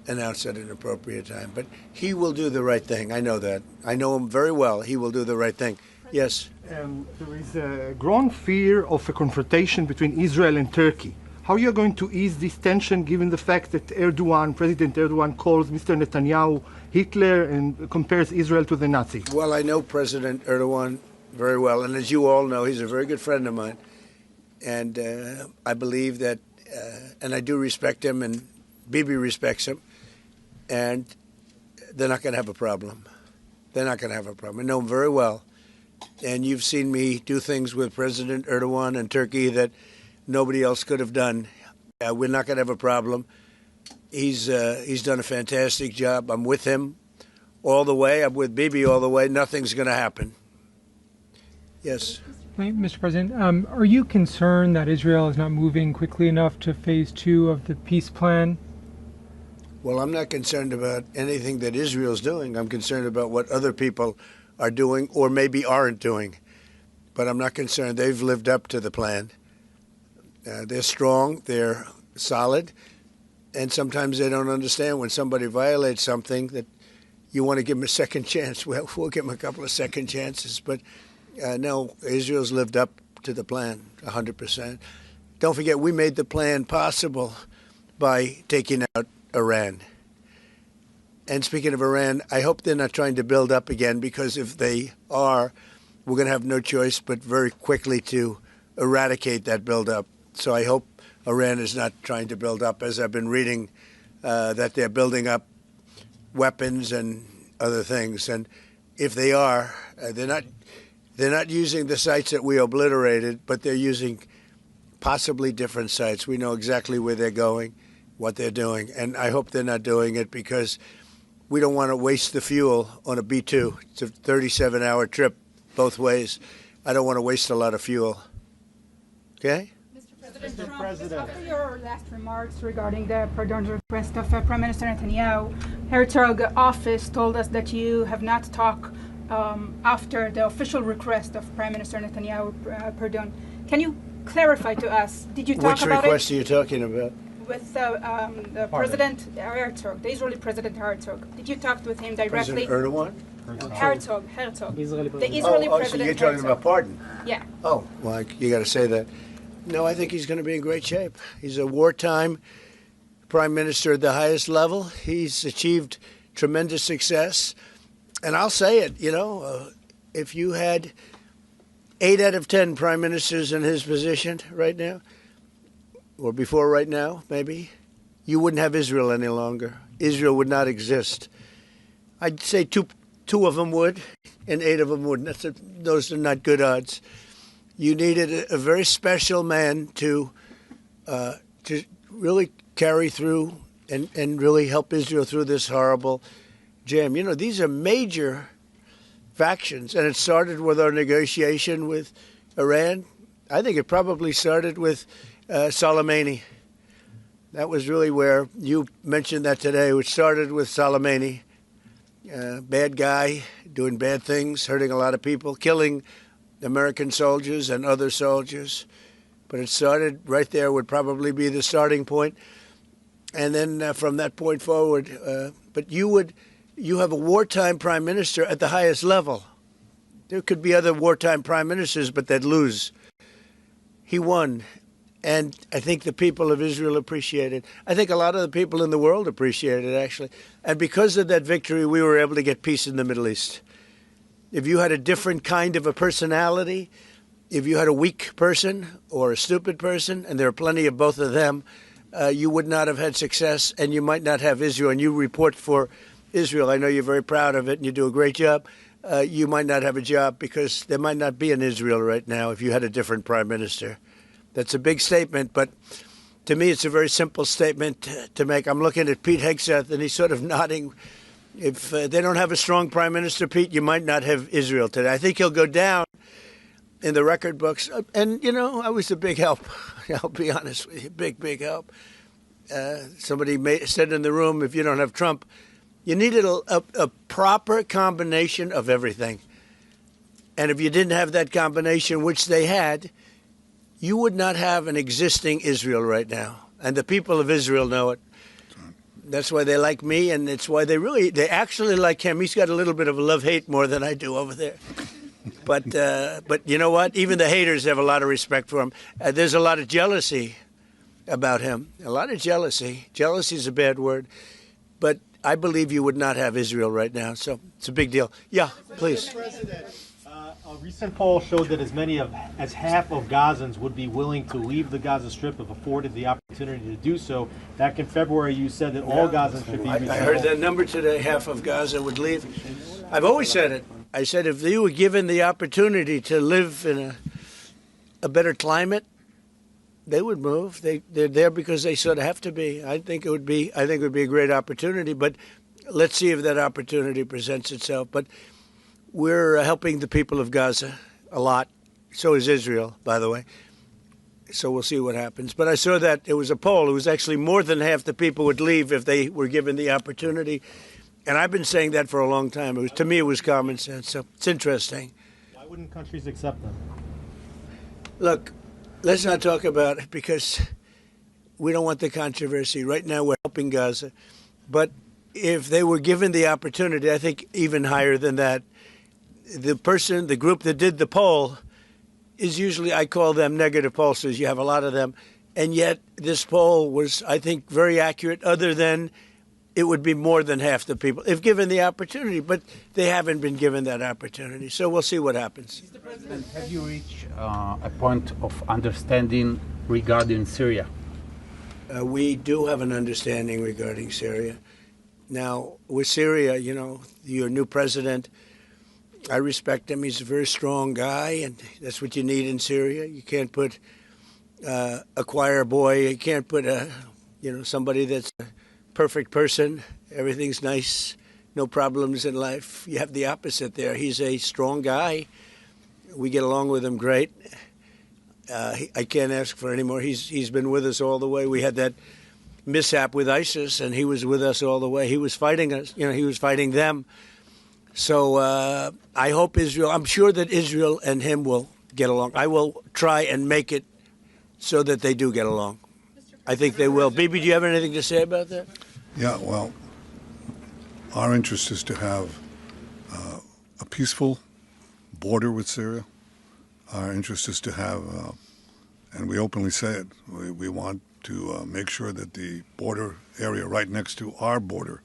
announced at an appropriate time. But he will do the right thing. I know that. I know him very well. He will do the right thing. Yes? There is a growing fear of a confrontation between Israel and Turkey. How are you going to ease this tension given the fact that President Erdogan calls Mr. Netanyahu Hitler and compares Israel to the Nazis? Well, I know President Erdogan very well. And as you all know, he's a very good friend of mine. And I believe that, and I do respect him, and Bibi respects him. And they're not going to have a problem. They're not going to have a problem. I know him very well. And you've seen me do things with President Erdogan and Turkey that nobody else could have done. We're not going to have a problem. He's done a fantastic job. I'm with him all the way. I'm with Bibi all the way. Nothing's going to happen. Yes. Mr. President, are you concerned that Israel is not moving quickly enough to phase 2 of the peace plan? Well, I'm not concerned about anything that Israel's doing. I'm concerned about what other people are doing or maybe aren't doing. But I'm not concerned. They've lived up to the plan. They're strong. They're solid. And sometimes they don't understand when somebody violates something that you want to give them a second chance. Well, we'll give them a couple of second chances. But no, Israel's lived up to the plan 100%. Don't forget, we made the plan possible by taking out Iran. And speaking of Iran, I hope they're not trying to build up again, because if they are, we're going to have no choice but very quickly to eradicate that buildup. So I hope Iran is not trying to build up, as I've been reading that they're building up weapons and other things. And if they are, they're not using the sites that we obliterated, but they're using possibly different sites. We know exactly where they're going, what they're doing, and I hope they're not doing it because we don't want to waste the fuel on a B-2. It's a 37-hour trip both ways. I don't want to waste a lot of fuel. Okay? Mr. President, after your last remarks regarding the pardon request of Prime Minister Netanyahu, Herzog office told us that you have not talked after the official request of Prime Minister Netanyahu pardon. Can you clarify to us? Did you talk Which about request it are you talking about? with the President Herzog, the Israeli President Herzog? Did you talk with him directly? President Erdogan? Herzog. The Israeli President so you're talking Herzog. about pardon? Yeah. Oh, well, you got to say that. No, I think he's going to be in great shape. He's a wartime prime minister at the highest level. He's achieved tremendous success. And I'll say it, if you had 8 out of 10 prime ministers in his position right now, or before right now, maybe, you wouldn't have Israel any longer. Israel would not exist. I'd say two of them would, and 8 of them wouldn't. Those are not good odds. You needed a very special man to really carry through and really help Israel through this horrible jam. These are major factions, and it started with our negotiation with Iran. I think it probably started with Soleimani. That was really where you mentioned that today, which started with Soleimani. Bad guy, doing bad things, hurting a lot of people, killing American soldiers and other soldiers. But it started right there, would probably be the starting point. And then from that point forward, but you have a wartime prime minister at the highest level. There could be other wartime prime ministers, but they'd lose. He won. And I think the people of Israel appreciate it. I think a lot of the people in the world appreciate it, actually. And because of that victory, we were able to get peace in the Middle East. If you had a different kind of a personality, if you had a weak person or a stupid person, and there are plenty of both of them, you would not have had success, and you might not have Israel. And you report for Israel. I know you're very proud of it, and you do a great job. You might not have a job because there might not be an Israel right now if you had a different prime minister. That's a big statement, but to me it's a very simple statement to make. I'm looking at Pete Hegseth, and he's sort of nodding. If they don't have a strong prime minister, Pete, you might not have Israel today. I think he'll go down in the record books. And, I was a big help. I'll be honest with you, big help. Somebody said in the room, if you don't have Trump, you needed a proper combination of everything. And if you didn't have that combination, which they had, you would not have an existing Israel right now. And the people of Israel know it. That's why they like me, and it's why they actually like him. He's got a little bit of a love-hate more than I do over there. But you know what? Even the haters have a lot of respect for him. There's a lot of jealousy about him. A lot of jealousy. Jealousy is a bad word. But I believe you would not have Israel right now. So it's a big deal. Yeah, please. A recent poll showed that as many as half of Gazans would be willing to leave the Gaza Strip if afforded the opportunity to do so. Back in February, you said that all Gazans should be resettled. I heard that number today, half of Gaza would leave. I've always said it. I said if they were given the opportunity to live in a better climate, they would move. They're there because they sort of have to be. I think it would be a great opportunity, but let's see if that opportunity presents itself. But we're helping the people of Gaza a lot. So is Israel, by the way. So we'll see what happens. But I saw that it was a poll. It was actually more than half the people would leave if they were given the opportunity. And I've been saying that for a long time. To me, it was common sense. So it's interesting. Why wouldn't countries accept them? Look, let's not talk about it because we don't want the controversy. Right now, we're helping Gaza. But if they were given the opportunity, I think even higher than that, the group that did the poll is usually, I call them negative pollsters. You have a lot of them. And yet this poll was, I think, very accurate, other than it would be more than half the people if given the opportunity. But they haven't been given that opportunity. So we'll see what happens. Mr. President, have you reached a point of understanding regarding Syria? We do have an understanding regarding Syria. Now, with Syria, your new president, I respect him. He's a very strong guy, and that's what you need in Syria. You can't put a choir boy. You can't put somebody that's a perfect person. Everything's nice, no problems in life. You have the opposite there. He's a strong guy. We get along with him great. I can't ask for any more. He's been with us all the way. We had that mishap with ISIS, and he was with us all the way. He was fighting us. He was fighting them. So I hope Israel. I'm sure that Israel and him will get along. I will try and make it so that they do get along. I think they will. Bibi, do you have anything to say about that? Yeah, well, our interest is to have a peaceful border with Syria. Our interest is to have, and we openly say it, we want to make sure that the border area right next to our border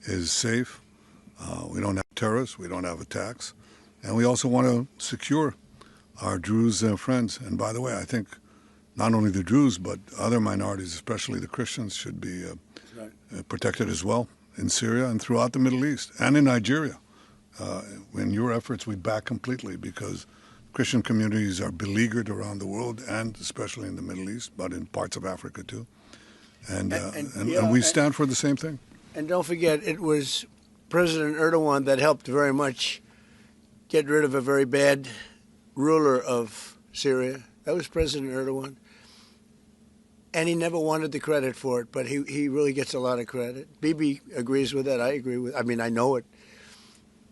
is safe. We don't have terrorists, we don't have attacks, and we also want to secure our Druze friends. And by the way, I think not only the Druze, but other minorities, especially the Christians, should be protected as well in Syria and throughout the Middle East and in Nigeria. In your efforts, we back completely because Christian communities are beleaguered around the world and especially in the Middle East, but in parts of Africa too. And we stand for the same thing. And don't forget, it was President Erdogan that helped very much get rid of a very bad ruler of Syria. That was President Erdogan. And he never wanted the credit for it, but he really gets a lot of credit. Bibi agrees with that. I agree with I mean, I know it.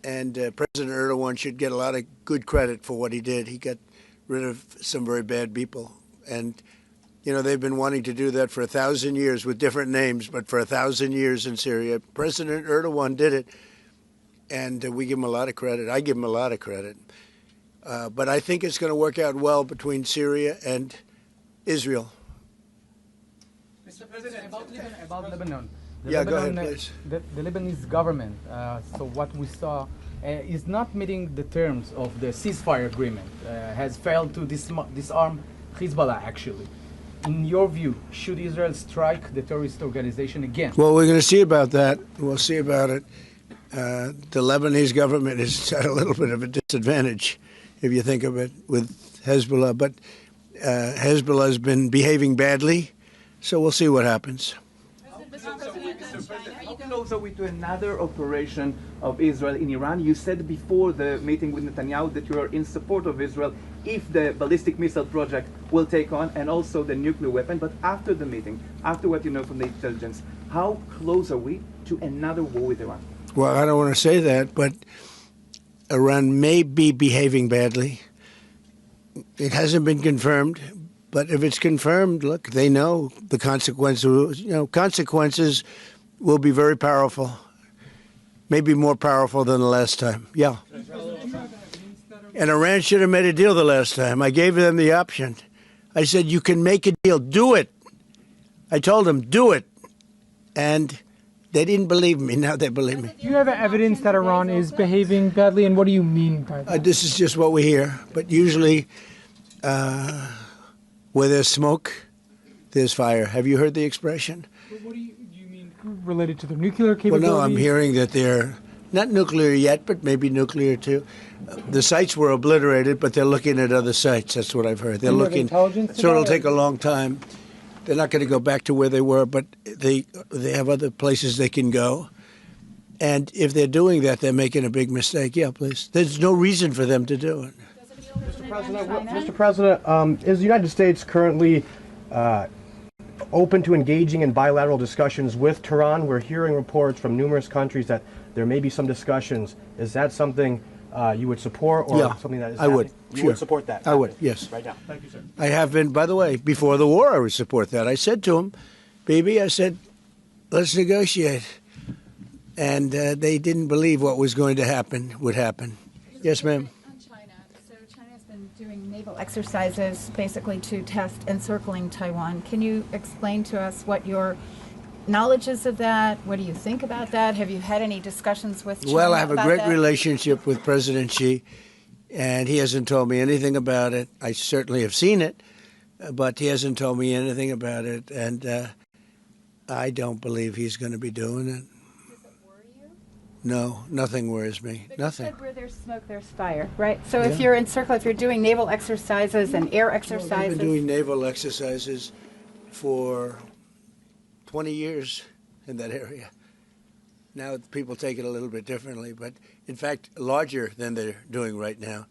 And President Erdogan should get a lot of good credit for what he did. He got rid of some very bad people. And, they've been wanting to do that for 1,000 years with different names, but for 1,000 years in Syria. President Erdogan did it, and we give him a lot of credit. I give him a lot of credit. But I think it's going to work out well between Syria and Israel. Mr. President, about Lebanon. Go ahead, please. The Lebanese government, so what we saw, is not meeting the terms of the ceasefire agreement, has failed to disarm Hezbollah, actually. In your view, should Israel strike the terrorist organization again? Well, we're going to see about that. We'll see about it. The Lebanese government is at a little bit of a disadvantage, if you think of it, with Hezbollah. But Hezbollah has been behaving badly, so we'll see what happens. Closer to another operation of Israel in Iran. You said before the meeting with Netanyahu that you are in support of Israel if the ballistic missile project will take on and also the nuclear weapon. But after the meeting, after what you know from the intelligence, how close are we to another war with Iran? Well, I don't want to say that, but Iran may be behaving badly. It hasn't been confirmed. But if it's confirmed, look, they know the consequences. Consequences will be very powerful, maybe more powerful than the last time. Yeah. And Iran should have made a deal the last time. I gave them the option. I said, you can make a deal. Do it. I told them, do it. And they didn't believe me. Now they believe me. Do you have evidence that Iran is behaving badly? And what do you mean by that? This is just what we hear. But usually where there's smoke, there's fire. Have you heard the expression? What do you mean related to the nuclear capabilities? Well, no, I'm hearing that they're not nuclear yet, but maybe nuclear too. The sites were obliterated, but they're looking at other sites. That's what I've heard. They're looking. So it'll take a long time. They're not going to go back to where they were, but they have other places they can go. And if they're doing that, they're making a big mistake. Yeah, please. There's no reason for them to do it. Mr. President, is the United States currently open to engaging in bilateral discussions with Tehran? We're hearing reports from numerous countries that there may be some discussions. Is that something you would support, or something that is happening? I would. You would support that? I would, yes. Right now. Thank you, sir. I have been, by the way, before the war, I would support that. I said to him, Bibi, I said, let's negotiate. And they didn't believe what was going to happen would happen. Yes, ma'am. Doing naval exercises basically to test encircling Taiwan. Can you explain to us what your knowledge is of that? What do you think about that? Have you had any discussions with China? Well, I have a great relationship with President Xi, and he hasn't told me anything about it. I certainly have seen it, but he hasn't told me anything about it, and I don't believe he's going to be doing it. No, nothing worries me. But nothing. You said where there's smoke, there's fire, right? So if you're if you're doing naval exercises and air exercises. Well, they've been doing naval exercises for 20 years in that area. Now people take it a little bit differently, but in fact, larger than they're doing right now.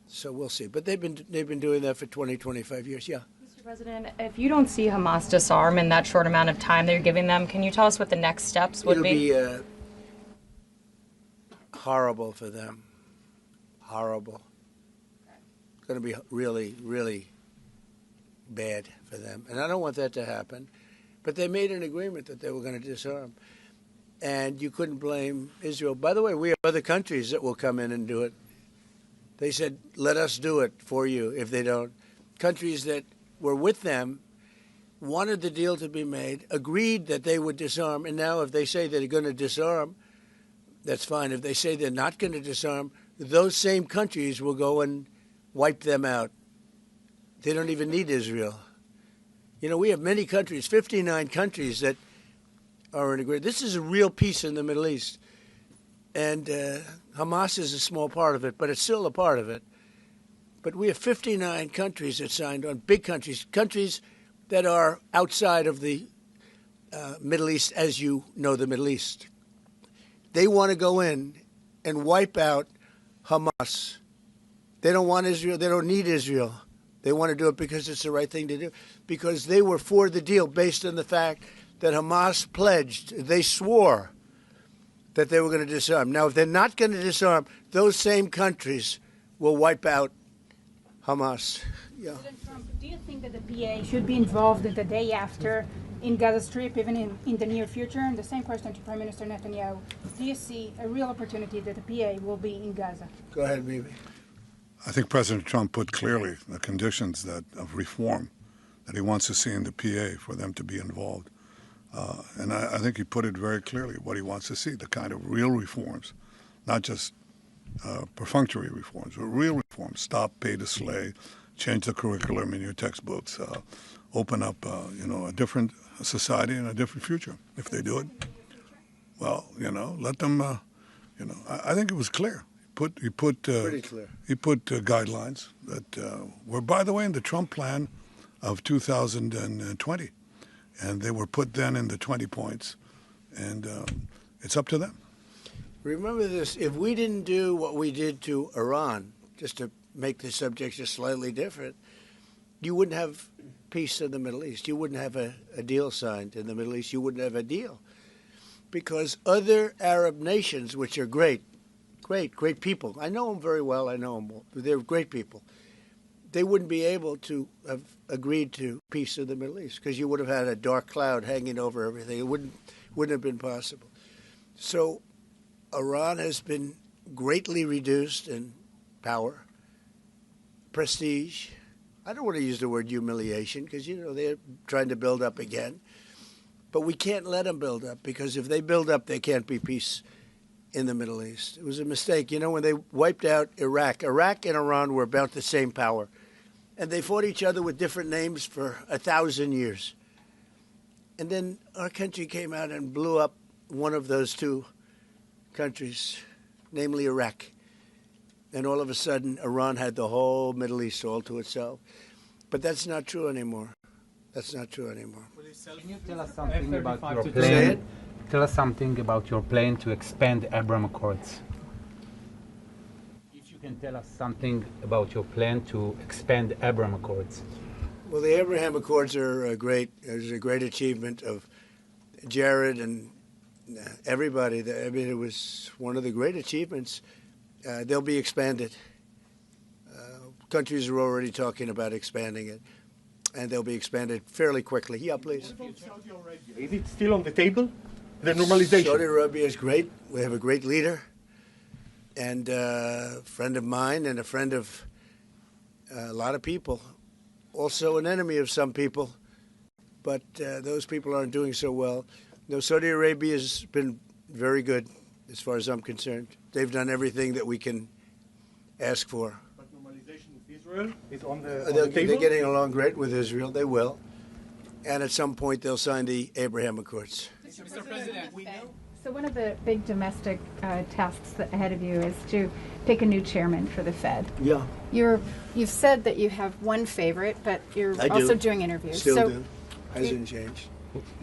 So we'll see. But they've been doing that for 20, 25 years. Yeah. Mr. President, if you don't see Hamas disarm in that short amount of time that you're giving them, can you tell us what the next steps would be? It'll be horrible for them. Horrible. It's going to be really, really bad for them. And I don't want that to happen. But they made an agreement that they were going to disarm. And you couldn't blame Israel. By the way, we have other countries that will come in and do it. They said, let us do it for you if they don't. Countries that were with them wanted the deal to be made, agreed that they would disarm. And now if they say they're going to disarm, that's fine. If they say they're not going to disarm, those same countries will go and wipe them out. They don't even need Israel. You know, we have many countries, 59 countries that are in agreement. This is a real peace in the Middle East. And Hamas is a small part of it, but it's still a part of it. But we have 59 countries that signed on, big countries, countries that are outside of the Middle East, as you know the Middle East. They want to go in and wipe out Hamas. They don't want Israel. They don't need Israel. They want to do it because it's the right thing to do, because they were for the deal based on the fact that Hamas pledged, they swore that they were going to disarm. Now, if they're not going to disarm, those same countries will wipe out Hamas. Yeah. President Trump, do you think that the PA should be involved the day after in Gaza Strip, even in the near future? And the same question to Prime Minister Netanyahu. Do you see a real opportunity that the PA will be in Gaza? Go ahead, Mimi. I think President Trump put clearly the conditions of reform that he wants to see in the PA for them to be involved. And I think he put it very clearly what he wants to see, the kind of real reforms, not just perfunctory reforms, but real reforms. Stop pay to slay, change the curriculum in your textbooks, open up, a different society and a different future. If they do it, well, let them, I think it was clear. He put pretty clear. He put guidelines that were, by the way, in the Trump plan of 2020. And they were put then in the 20 points, and it's up to them. Remember this, if we didn't do what we did to Iran, just to make the subject just slightly different, you wouldn't have peace in the Middle East. You wouldn't have a deal signed in the Middle East. You wouldn't have a deal. Because other Arab nations, which are great people, I know them very well, I know them all, they're great people, they wouldn't be able to have agreed to peace in the Middle East because you would have had a dark cloud hanging over everything. It wouldn't have been possible. So Iran has been greatly reduced in power, prestige. I don't want to use the word humiliation because, they're trying to build up again. But we can't let them build up because if they build up, there can't be peace in the Middle East. It was a mistake. When they wiped out Iraq and Iran were about the same power. And they fought each other with different names for 1,000 years. And then our country came out and blew up one of those two countries, namely Iraq. And all of a sudden, Iran had the whole Middle East all to itself. But that's not true anymore. That's not true anymore. Can you tell us something about your plan? Tell us something about your plan to expand Abraham Accords. If you can tell us something about your plan to expand Abraham Accords. Well, the Abraham Accords are a great achievement of Jared and everybody. It was one of the great achievements. They'll be expanded. Countries are already talking about expanding it, and they'll be expanded fairly quickly. Yeah, please. What about Saudi Arabia? Is it still on the table? The normalization. Saudi Arabia is great. We have a great leader and a friend of mine and a friend of a lot of people. Also an enemy of some people, but those people aren't doing so well. No, Saudi Arabia has been very good as far as I'm concerned. They've done everything that we can ask for. But normalization with Israel is on the table? They're getting along great with Israel. They will. And at some point, they'll sign the Abraham Accords. Mr. President, so one of the big domestic tasks ahead of you is to pick a new chairman for the Fed. Yeah. You've said that you have one favorite, but you're also doing interviews. Still do. Hasn't changed.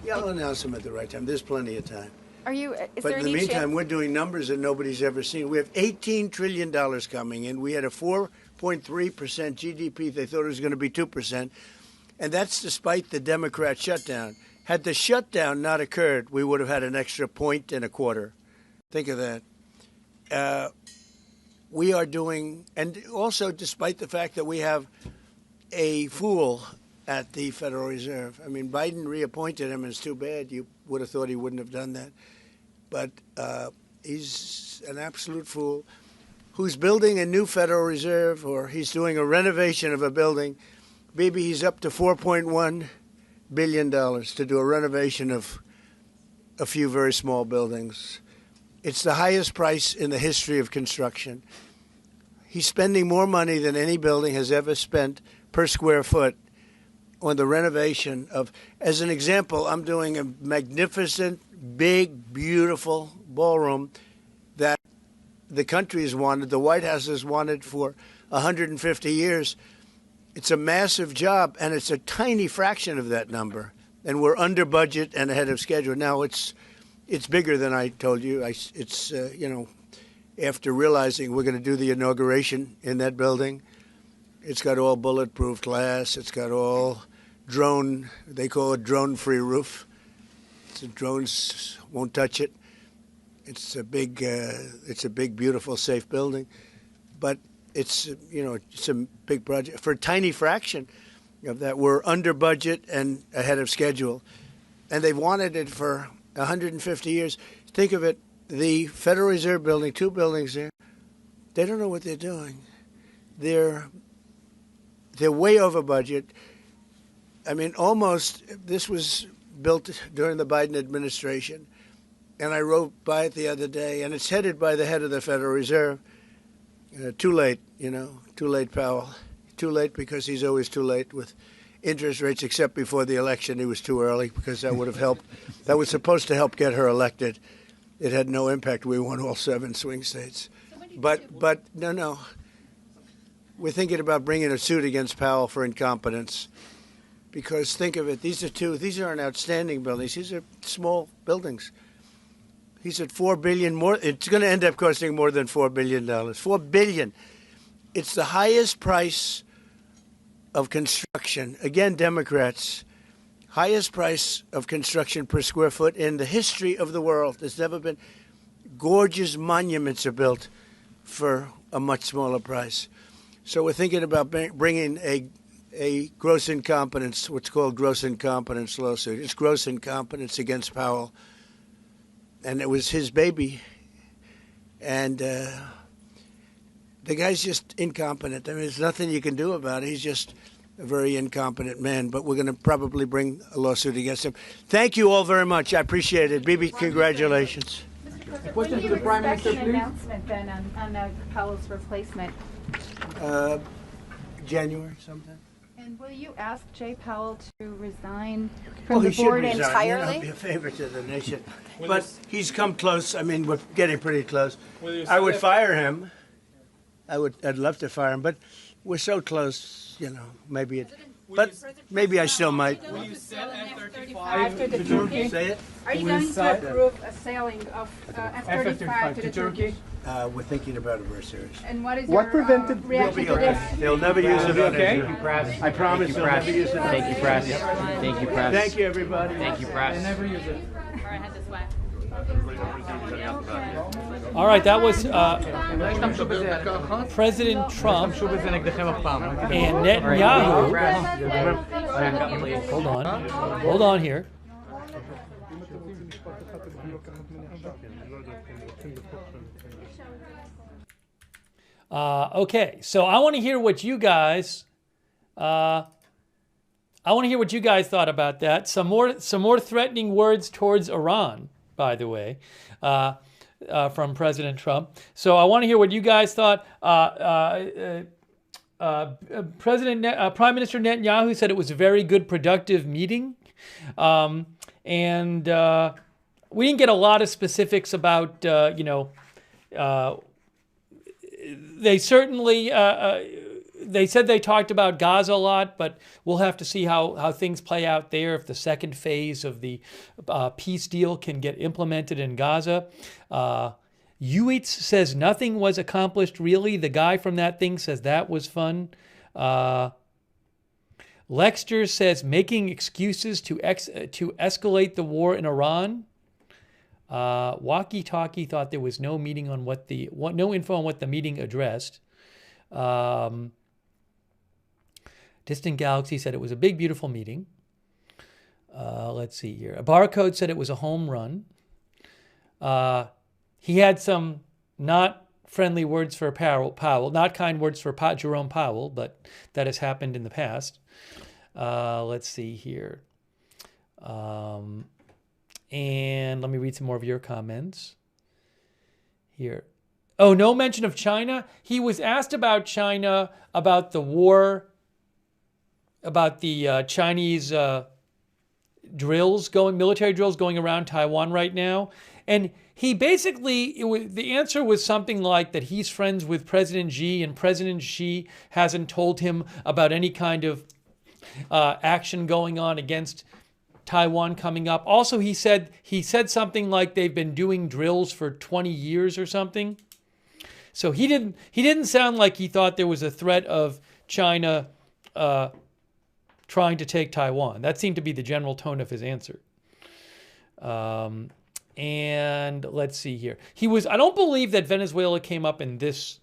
Yeah, I'll announce them at the right time. There's plenty of time. But in the meantime, we're doing numbers that nobody's ever seen. We have $18 trillion coming in. We had a 0.3% GDP. They thought it was going to be 2%. And that's despite the Democrat shutdown. Had the shutdown not occurred, we would have had an extra 1.25. Think of that. We are doing, and also despite the fact that we have a fool at the Federal Reserve. I mean, Biden reappointed him, and it's too bad. You would have thought he wouldn't have done that. But he's an absolute fool who's building a new Federal Reserve, or he's doing a renovation of a building. Maybe he's up to $4.1 billion to do a renovation of a few very small buildings. It's the highest price in the history of construction. He's spending more money than any building has ever spent per square foot on the renovation of, as an example, I'm doing a magnificent, big, beautiful ballroom that the country has wanted, the White House has wanted for 150 years. It's a massive job, and it's a tiny fraction of that number. And we're under budget and ahead of schedule. Now, it's bigger than I told you. After realizing we're going to do the inauguration in that building, it's got all bulletproof glass. It's got all drone, they call it drone-free roof. So drones won't touch it. It's a big, beautiful, safe building. But it's a big project. For a tiny fraction of that, we're under budget and ahead of schedule. And they've wanted it for 150 years. Think of it, the Federal Reserve building, 2 buildings there, they don't know what they're doing. They're way over budget. I mean, this was built during the Biden administration. And I rode by it the other day, and it's headed by the head of the Federal Reserve. Too late, too late, Powell. Too late because he's always too late with interest rates, except before the election. He was too early because that would have helped. That was supposed to help get her elected. It had no impact. We won all 7 swing states. But no. We're thinking about bringing a suit against Powell for incompetence. Because think of it, these aren't outstanding buildings. These are small buildings. He's at $4 billion more. It's going to end up costing more than $4 billion. $4 billion. It's the highest price of construction. Again, Democrats, highest price of construction per square foot in the history of the world. There's never been. Gorgeous monuments are built for a much smaller price. So we're thinking about bringing a gross incompetence, what's called gross incompetence lawsuit. It's gross incompetence against Powell. And it was his baby. And the guy's just incompetent. I mean, there's nothing you can do about it. He's just a very incompetent man. But we're going to probably bring a lawsuit against him. Thank you all very much. I appreciate it. Bibi, congratulations. When do you expect an announcement then on Powell's replacement? January sometime. And will you ask Jay Powell to resign from the board entirely? He'll be a favor to the nation. But he's come close. I mean, we're getting pretty close. I would fire him. I'd love to fire him, but we're so close, maybe maybe I still might. Will you sell F-35 to Turkey? Say it? Are you going to approve a selling of F-35 to Turkey? We're thinking about it very seriously. And what is your reaction to this? They'll never use it on Thank you, press. I promise they'll never use it on Thank you, press. Thank you, press. Thank you, everybody. Thank you, press. They never use it. All right, that was President Trump and Netanyahu. Hold on here. Okay, so I want to hear what you guys. I want to hear what you guys thought about that. Some more threatening words towards Iran, by the way, from President Trump. So I want to hear what you guys thought. Prime Minister Netanyahu said it was a very good, productive meeting, and we didn't get a lot of specifics about they certainly. They said they talked about Gaza a lot, but we'll have to see how things play out there if the second phase of the peace deal can get implemented in Gaza. Uitz says nothing was accomplished, really. The guy from that thing says that was fun. Lexter says making excuses to escalate the war in Iran. Walkie Talkie thought there was no meeting on no info on what the meeting addressed. Distant Galaxy said it was a big, beautiful meeting. Let's see here. A Barcode said it was a home run. He had some not friendly words for Powell, not kind words for Jerome Powell, but that has happened in the past. Let's see here. And let me read some more of your comments here. Oh, no mention of China. He was asked about China, about the war, about the Chinese military drills going around Taiwan right now. And he basically, the answer was something like that he's friends with President Xi, and President Xi hasn't told him about any kind of action going on against Taiwan coming up. Also, he said something like they've been doing drills for 20 years or something. So he didn't sound like he thought there was a threat of China trying to take Taiwan. That seemed to be the general tone of his answer. And let's see here. I don't believe that Venezuela came up in this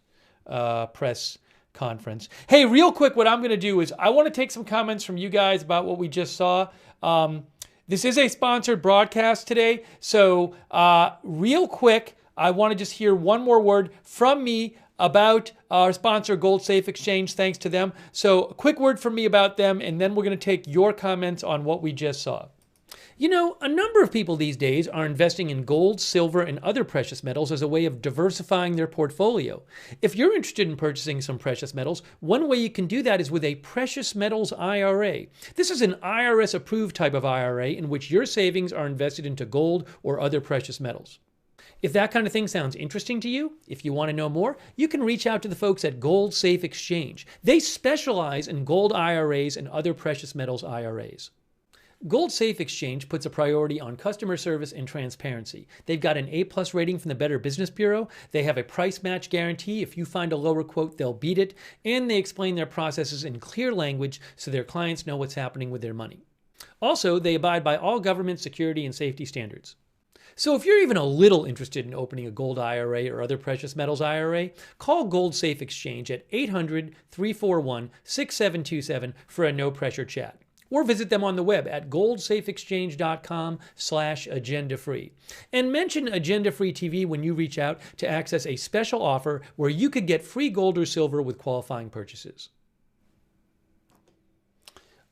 press conference. Hey, real quick, what I'm going to do is I want to take some comments from you guys about what we just saw. This is a sponsored broadcast today. So real quick, I want to just hear one more word from me about our sponsor, Gold Safe Exchange. Thanks to them. So a quick word from me about them, and then we're going to take your comments on what we just saw. You know, a number of people these days are investing in gold, silver, and other precious metals as a way of diversifying their portfolio. If you're interested in purchasing some precious metals, one way you can do that is with a precious metals IRA. This is an IRS-approved type of IRA in which your savings are invested into gold or other precious metals. If that kind of thing sounds interesting to you, if you want to know more, you can reach out to the folks at Gold Safe Exchange. They specialize in gold IRAs and other precious metals IRAs. Gold Safe Exchange puts a priority on customer service and transparency. They've got an A+ rating from the Better Business Bureau. They have a price match guarantee. If you find a lower quote, they'll beat it. And they explain their processes in clear language so their clients know what's happening with their money. Also, they abide by all government security and safety standards. So if you're even a little interested in opening a gold IRA or other precious metals IRA, call Gold Safe Exchange at 800-341-6727 for a no-pressure chat. Or visit them on the web at goldsafeexchange.com/agenda-free. And mention Agenda-Free TV when you reach out to access a special offer where you could get free gold or silver with qualifying purchases.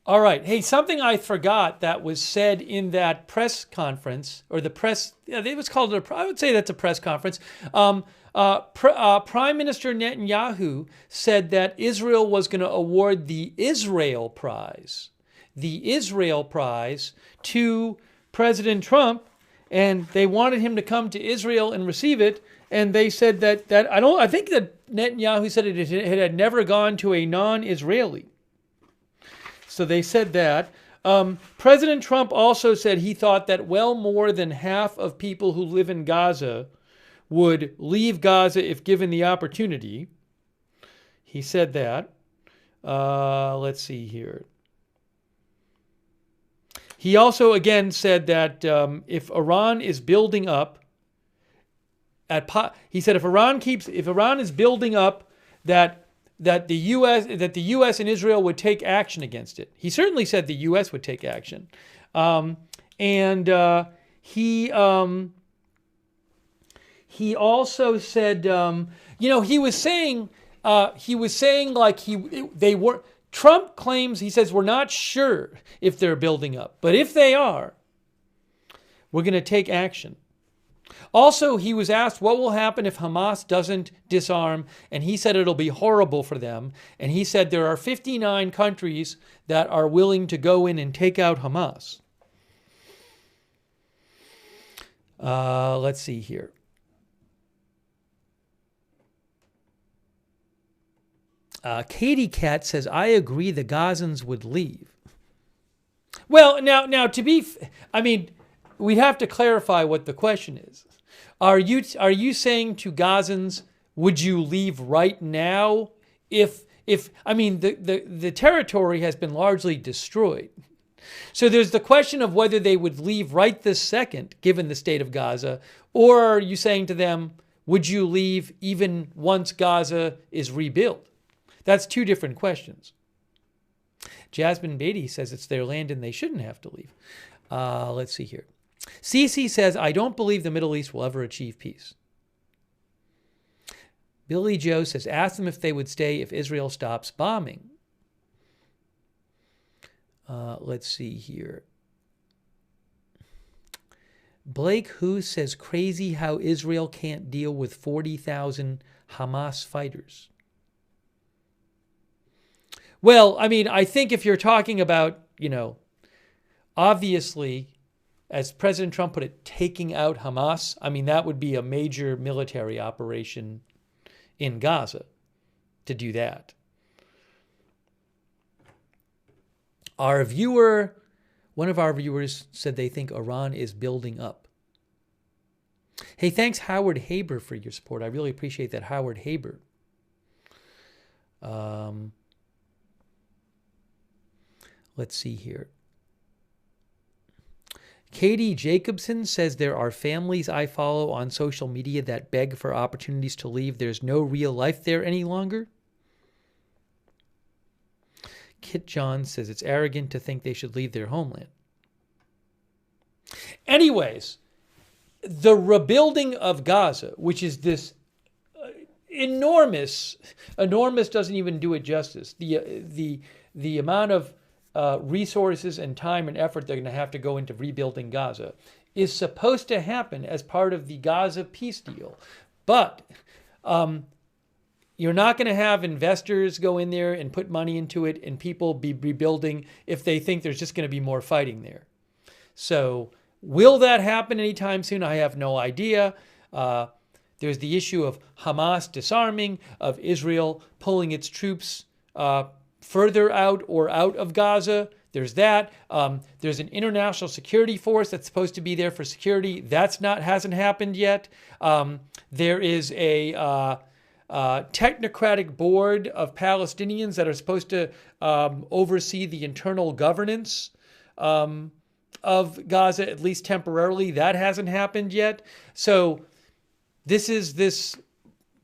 All right. Hey, something I forgot that was said in that press conference, or the press, it was called, I would say that's a press conference. Prime Minister Netanyahu said that Israel was going to award the Israel Prize to President Trump, and they wanted him to come to Israel and receive it. And they said that I think that Netanyahu said it had never gone to a non-Israeli. So they said that. President Trump also said he thought that well more than half of people who live in Gaza would leave Gaza if given the opportunity. He said that. Let's see here. He also again said that if Iran is building up, he said if Iran is building up, that the U.S. and Israel would take action against it. He certainly said the U.S. would take action, he also said, he was saying like they were. Trump claims, he says, we're not sure if they're building up, but if they are, we're going to take action. Also, he was asked what will happen if Hamas doesn't disarm, and he said it'll be horrible for them. And he said there are 59 countries that are willing to go in and take out Hamas. Let's see here. Katie Cat says, I agree the Gazans would leave. Well, now we'd have to clarify what the question is. Are you saying to Gazans, would you leave right now? If I mean the territory has been largely destroyed. So there's the question of whether they would leave right this second, given the state of Gaza, or are you saying to them, would you leave even once Gaza is rebuilt? That's two different questions. Jasmine Beatty says it's their land and they shouldn't have to leave. Let's see here. Cece says, I don't believe the Middle East will ever achieve peace. Billy Joe says, ask them if they would stay if Israel stops bombing. Let's see here. Blake Who says, crazy how Israel can't deal with 40,000 Hamas fighters. Well, I mean, I think if you're talking about, obviously, as President Trump put it, taking out Hamas, I mean, that would be a major military operation in Gaza to do that. One of our viewers said they think Iran is building up. Hey, thanks Howard Haber for your support. I really appreciate that, Howard Haber. Let's see here. Katie Jacobson says there are families I follow on social media that beg for opportunities to leave. There's no real life there any longer. Kit John says it's arrogant to think they should leave their homeland. Anyways, the rebuilding of Gaza, which is this enormous doesn't even do it justice. The amount of resources and time and effort they're going to have to go into rebuilding Gaza is supposed to happen as part of the Gaza peace deal. But you're not going to have investors go in there and put money into it and people be rebuilding if they think there's just going to be more fighting there. So will that happen anytime soon? I have no idea. There's the issue of Hamas disarming, of Israel pulling its troops further out or out of Gaza. There's that. There's an international security force that's supposed to be there for security. Hasn't happened yet. There is a technocratic board of Palestinians that are supposed to oversee the internal governance of Gaza, at least temporarily. That hasn't happened yet. So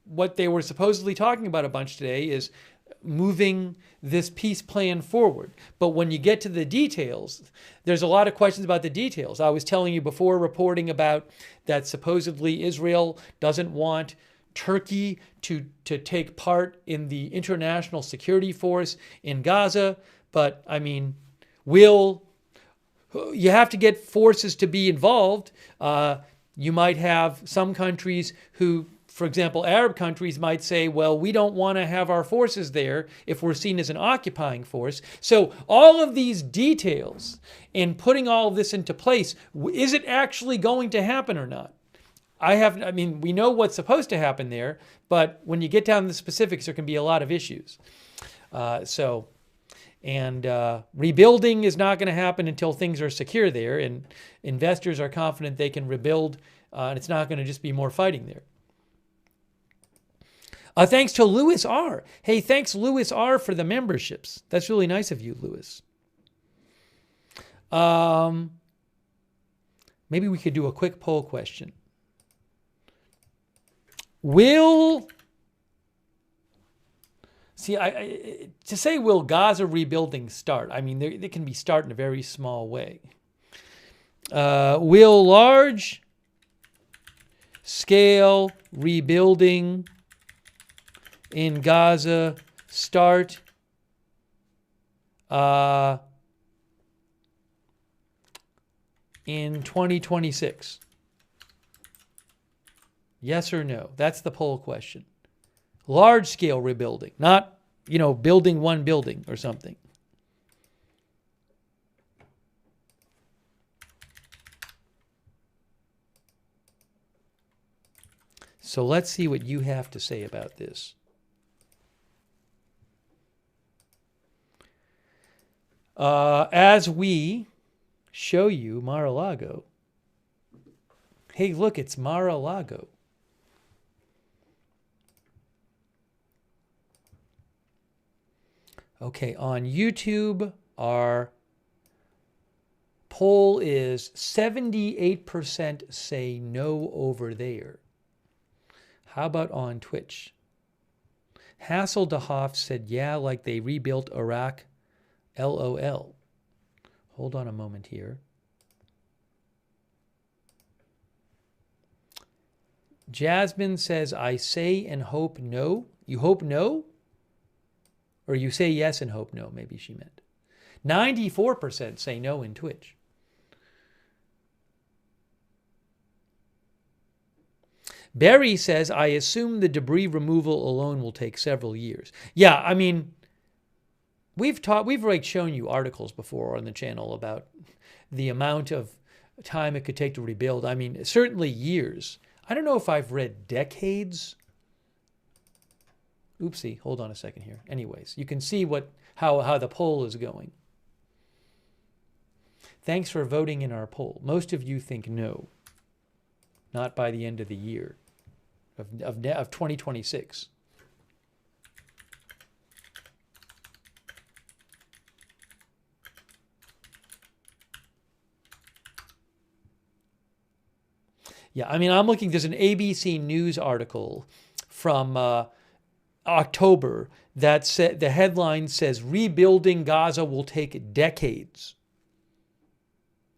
what they were supposedly talking about a bunch today is moving this peace plan forward. But when you get to the details, there's a lot of questions about the details. I was telling you before, reporting about that supposedly Israel doesn't want Turkey to take part in the international security force in Gaza. But I mean, you have to get forces to be involved. You might have some countries who, for example, Arab countries might say, well, we don't want to have our forces there if we're seen as an occupying force. So all of these details and putting all of this into place, is it actually going to happen or not? We know what's supposed to happen there, but when you get down to the specifics, there can be a lot of issues. Rebuilding is not going to happen until things are secure there, and investors are confident they can rebuild, and it's not going to just be more fighting there. Thanks to Louis R. Hey, thanks Louis R. for the memberships. That's really nice of you, Louis. Maybe we could do a quick poll question. To say will Gaza rebuilding start? I mean, they can be start in a very small way. Will large scale rebuilding in Gaza start in 2026? Yes or no? That's the poll question. Large scale rebuilding, not, building one building or something. So let's see what you have to say about this. As we show you Mar-a-Lago, Hey, look, it's Mar-a-Lago. Okay, on YouTube, our poll is 78% say no over there. How about on Twitch? Hasseldehoff said, yeah, like they rebuilt Iraq. LOL. Hold on a moment here. Jasmine says, I say and hope no. You hope no? Or you say yes and hope no, maybe she meant. 94% say no in Twitch. Barry says, I assume the debris removal alone will take several years. Yeah, I mean, we've already shown you articles before on the channel about the amount of time it could take to rebuild. I mean, certainly years. I don't know if I've read decades. Oopsie, hold on a second here. Anyways, you can see how the poll is going. Thanks for voting in our poll. Most of you think no. Not by the end of the year of 2026. Yeah, I mean, I'm looking, there's an ABC News article from October that said, the headline says, rebuilding Gaza will take decades.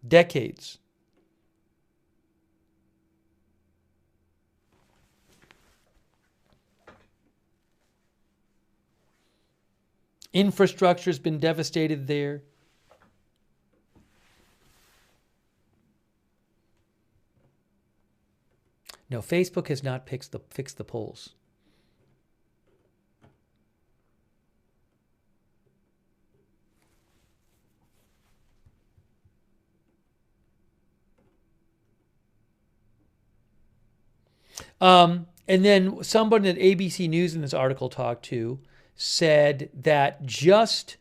Decades. Infrastructure's been devastated there. No, Facebook has not fixed the polls. And then somebody at ABC News in this article talked to said that just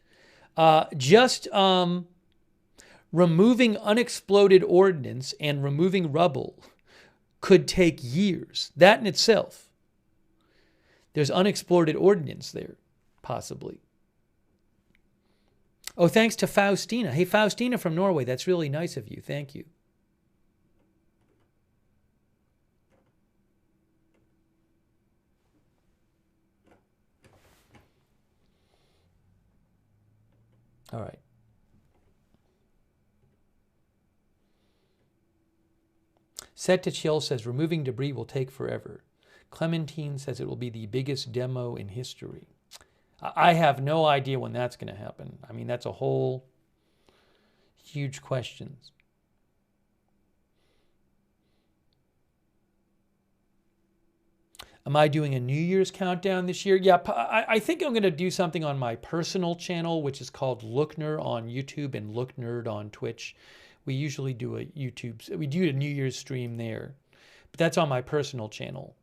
removing unexploded ordnance and removing rubble could take years. That in itself. There's unexploded ordnance there, possibly. Oh, thanks to Faustina. Hey, Faustina from Norway, that's really nice of you. Thank you. All right. Set to Chill says, removing debris will take forever. Clementine says it will be the biggest demo in history. I have no idea when that's going to happen. I mean, that's a whole huge question. Am I doing a New Year's countdown this year? Yeah, I think I'm going to do something on my personal channel, which is called Lookner on YouTube and Looknerd on Twitch. We usually do we do a New Year's stream there, but that's on my personal channel.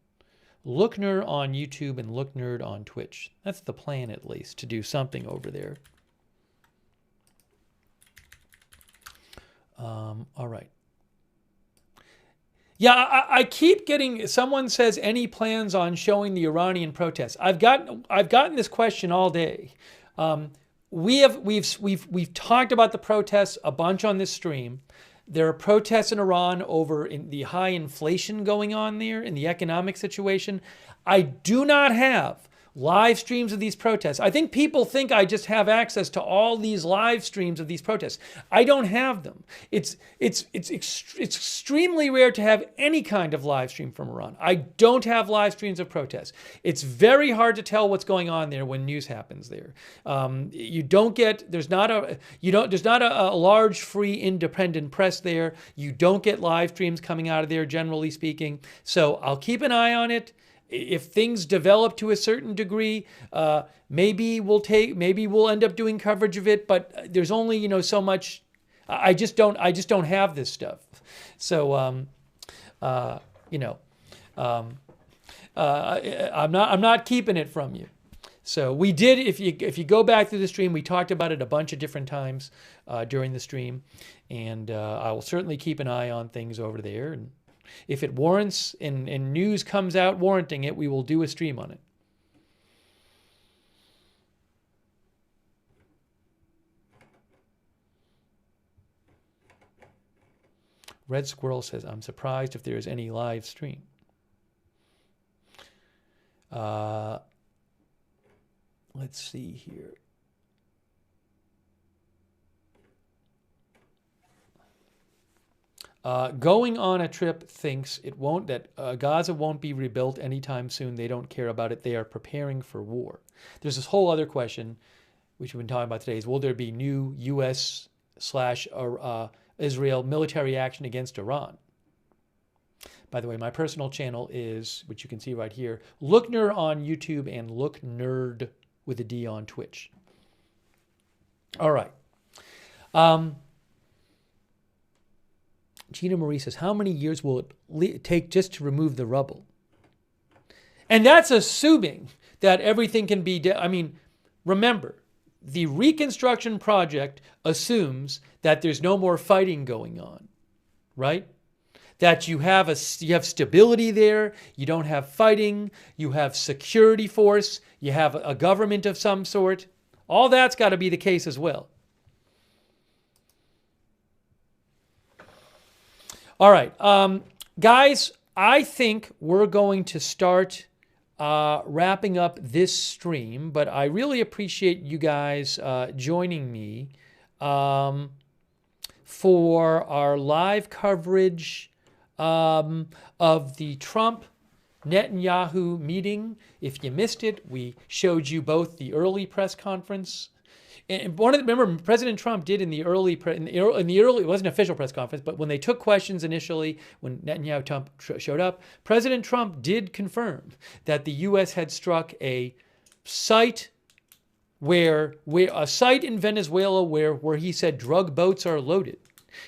Lookner on YouTube and Looknerd on Twitch. That's the plan, at least, to do something over there. All right. Yeah, I keep getting, someone says, any plans on showing the Iranian protests? I've gotten this question all day. We've talked about the protests a bunch on this stream. There are protests in Iran over the high inflation going on there, in the economic situation. I do not have live streams of these protests. I think people think I just have access to all these live streams of these protests. I don't have them. It's extremely rare to have any kind of live stream from Iran. I don't have live streams of protests. It's very hard to tell what's going on there when news happens there. There's not a large, free, independent press there. You don't get live streams coming out of there, generally speaking. So I'll keep an eye on it. If things develop to a certain degree, maybe we'll end up doing coverage of it. But there's only so much. I just don't have this stuff. So I'm not keeping it from you. So we did. If you go back through the stream, we talked about it a bunch of different times during the stream, and I will certainly keep an eye on things over there. And If it warrants and news comes out warranting it, we will do a stream on it. Red Squirrel says, I'm surprised if there is any live stream. Let's see here. Going on a trip thinks that Gaza won't be rebuilt anytime soon. They don't care about it. They are preparing for war. There's this whole other question, which we've been talking about today, is will there be new U.S./Israel military action against Iran? By the way, my personal channel is, which you can see right here, Lookner on YouTube and Looknerd with a D on Twitch. All right. Gina Marie says, how many years will it take just to remove the rubble? And that's assuming that everything can be, remember, the reconstruction project assumes that there's no more fighting going on, right? That you have stability there, you don't have fighting, you have security force, you have a government of some sort. All that's got to be the case as well. All right, guys, I think we're going to start wrapping up this stream, but I really appreciate you guys joining me for our live coverage of the Trump-Netanyahu meeting. If you missed it, we showed you both the early press conference. And remember, President Trump did in the early, it wasn't an official press conference, but when they took questions initially, when Netanyahu showed up, President Trump did confirm that the U.S. had struck a site a site in Venezuela where he said drug boats are loaded.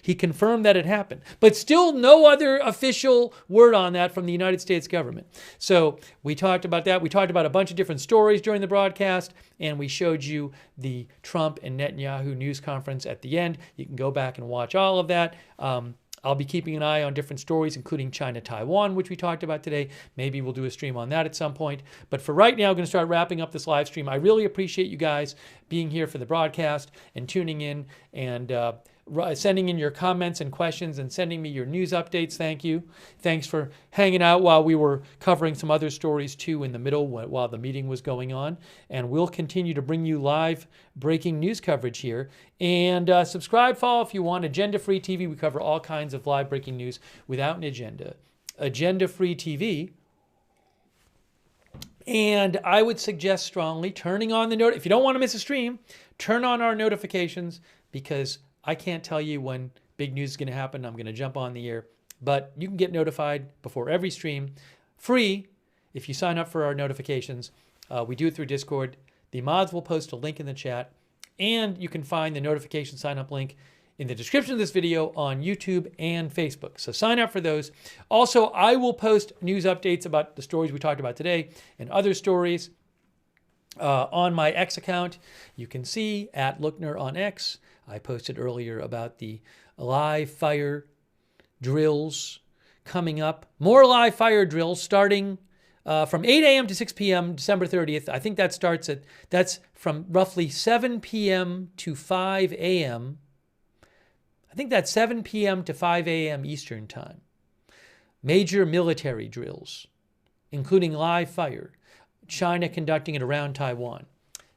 He confirmed that it happened, but still no other official word on that from the United States government. So we talked about that. We talked about a bunch of different stories during the broadcast, and we showed you the Trump and Netanyahu news conference at the end. You can go back and watch all of that. I'll be keeping an eye on different stories, including China-Taiwan, which we talked about today. Maybe we'll do a stream on that at some point. But for right now, I'm going to start wrapping up this live stream. I really appreciate you guys being here for the broadcast and tuning in and sending in your comments and questions and sending me your news updates. Thank you. Thanks for hanging out while we were covering some other stories too in the middle while the meeting was going on. And we'll continue to bring you live breaking news coverage here. And subscribe, follow if you want. Agenda Free TV. We cover all kinds of live breaking news without an agenda. Agenda Free TV. And I would suggest strongly turning on the if you don't want to miss a stream, turn on our notifications, because I can't tell you when big news is going to happen. I'm going to jump on the air, but you can get notified before every stream, free, if you sign up for our notifications. We do it through Discord. The mods will post a link in the chat, and you can find the notification sign up link in the description of this video on YouTube and Facebook. So sign up for those. Also, I will post news updates about the stories we talked about today and other stories on my X account. You can see at Lookner on X. I posted earlier about the live fire drills coming up. More live fire drills starting from 8 a.m. to 6 p.m. December 30th. I think that's from roughly 7 p.m. to 5 a.m. I think that's 7 p.m. to 5 a.m. Eastern Time. Major military drills, including live fire. China conducting it around Taiwan.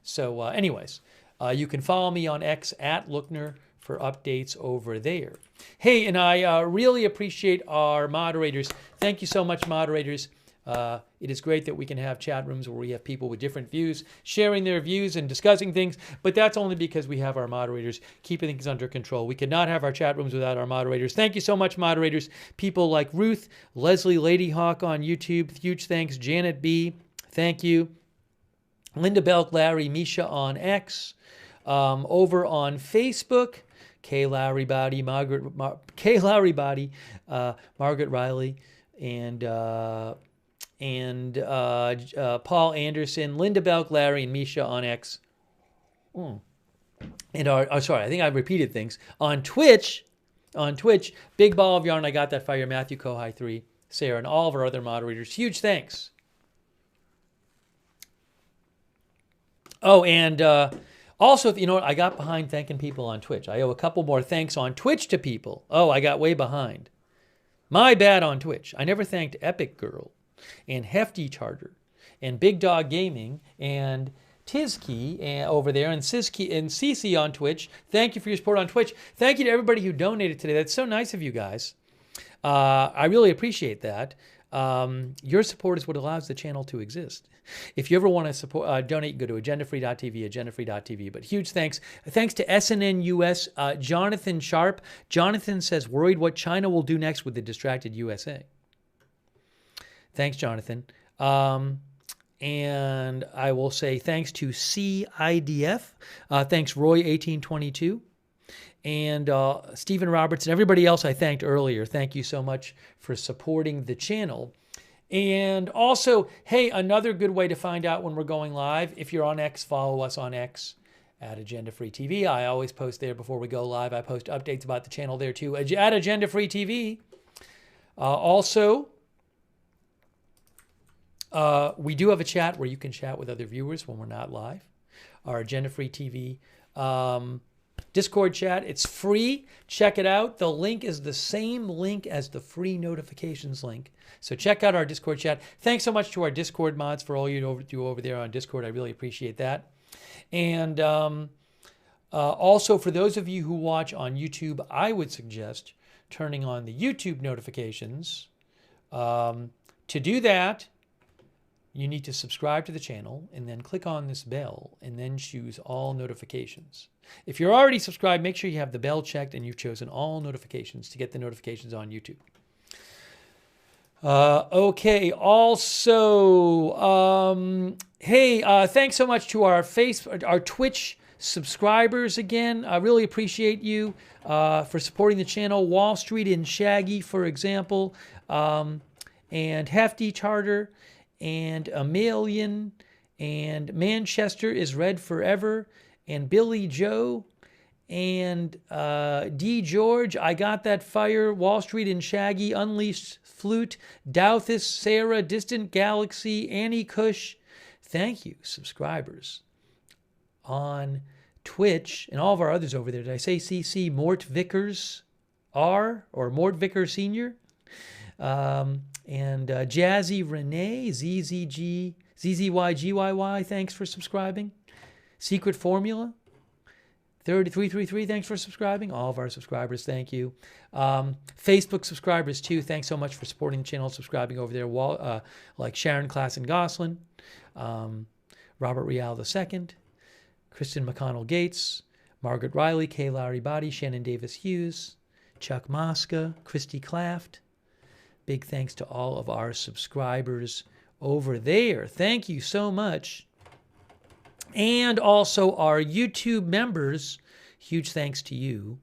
So anyways, you can follow me on X at Lookner for updates over there. Hey, and I really appreciate our moderators. Thank you so much, moderators. It is great that we can have chat rooms where we have people with different views sharing their views and discussing things, but that's only because we have our moderators keeping things under control. We could not have our chat rooms without our moderators. Thank you so much, moderators. People like Ruth, Leslie Ladyhawk on YouTube, huge thanks. Janet B., thank you. Linda Belk, Larry, Misha on X. Over on Facebook, Kay Lowry Body, Margaret Riley, and Paul Anderson, Linda Belk, Larry, and Misha on X. And sorry, I think I repeated things. On Twitch, on Twitch. Big Ball of Yarn, I Got That Fire, Matthew Kohai 3, Sarah, and all of our other moderators. Huge thanks. Oh, and also, you know what? I got behind thanking people on Twitch. I owe a couple more thanks on Twitch to people. Oh, I got way behind. My bad on Twitch. I never thanked Epic Girl and Hefty Charter and Big Dog Gaming and Tizkey over there and Sizkey and Cece on Twitch. Thank you for your support on Twitch. Thank you to everybody who donated today. That's so nice of you guys. I really appreciate that. Your support is what allows the channel to exist. If you ever want to support, donate, go to agendafree.tv, agendafree.tv. But huge thanks. Thanks to SNN US, Jonathan Sharp. Jonathan says, worried what China will do next with the distracted USA. Thanks, Jonathan. And I will say thanks to CIDF. Thanks, Roy1822. And Stephen Roberts and everybody else I thanked earlier. Thank you so much for supporting the channel. And also, hey, another good way to find out when we're going live. If you're on X, follow us on X at Agenda Free TV. I always post there before we go live. I post updates about the channel there too at Agenda Free TV. Also, we do have a chat where you can chat with other viewers when we're not live. Our Agenda Free TV Discord chat. It's free. Check it out. The link is the same link as the free notifications link. So check out our Discord chat. Thanks so much to our Discord mods for all you do over there on Discord. I really appreciate that. And also for those of you who watch on YouTube, I would suggest turning on the YouTube notifications. To do that, you need to subscribe to the channel and then click on this bell and then choose all notifications. If you're already subscribed, make sure you have the bell checked and you've chosen all notifications to get the notifications on YouTube. Okay, also, hey, thanks so much to our Twitch subscribers again. I really appreciate you for supporting the channel. Wall Street and Shaggy, for example, and Hefty Charter, and Amalian, and Manchester is Red Forever, and Billy Joe, and D. George, I Got That Fire, Wall Street and Shaggy, Unleashed Flute, Douthis, Sarah, Distant Galaxy, Annie Cush. Thank you, subscribers on Twitch, and all of our others over there. Did I say CC? Mort Vickers R, or Mort Vickers Sr.? And Jazzy Renee, ZZG, ZZYGYY, thanks for subscribing. Secret Formula, 3333, thanks for subscribing. All of our subscribers, thank you. Facebook subscribers too, thanks so much for supporting the channel, subscribing over there. Like Sharon Klassen Goslin, Robert Rial II, Kristen McConnell Gates, Margaret Riley, Kay Lowry Body, Shannon Davis Hughes, Chuck Mosca, Christy Claft. Big thanks to all of our subscribers over there. Thank you so much. And also our YouTube members, huge thanks to you.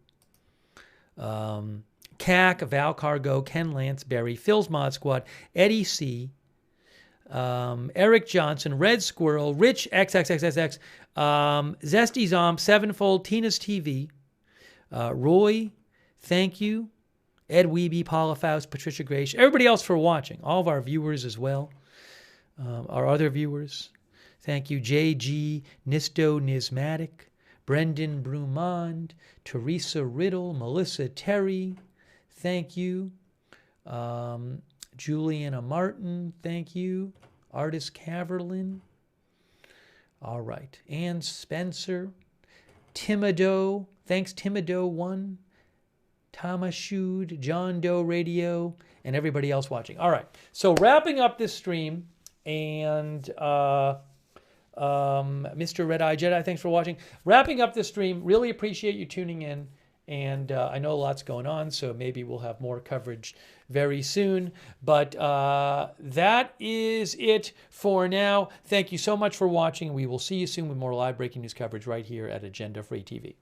CAC, Val Cargo, Ken Lansberry, Phil's Mod Squad, Eddie C., Eric Johnson, Red Squirrel, Rich XXXXX, Zesty Zomp, Sevenfold, Tina's TV, Roy, thank you. Ed Weeby, Paula Faust, Patricia Grace, everybody else for watching, all of our viewers as well, our other viewers. Thank you, JG, Nisto Nismatic, Brendan Brumond, Teresa Riddle, Melissa Terry, thank you. Juliana Martin, thank you. Artist Caverlin. All right. Ann Spencer, Timido, thanks Timido1, Tamashud, John Doe Radio, and everybody else watching. All right. So wrapping up this stream, and Mr. Red Eye Jedi, thanks for watching. Wrapping up this stream, really appreciate you tuning in. And I know a lot's going on, so maybe we'll have more coverage very soon. But that is it for now. Thank you so much for watching. We will see you soon with more live breaking news coverage right here at Agenda Free TV.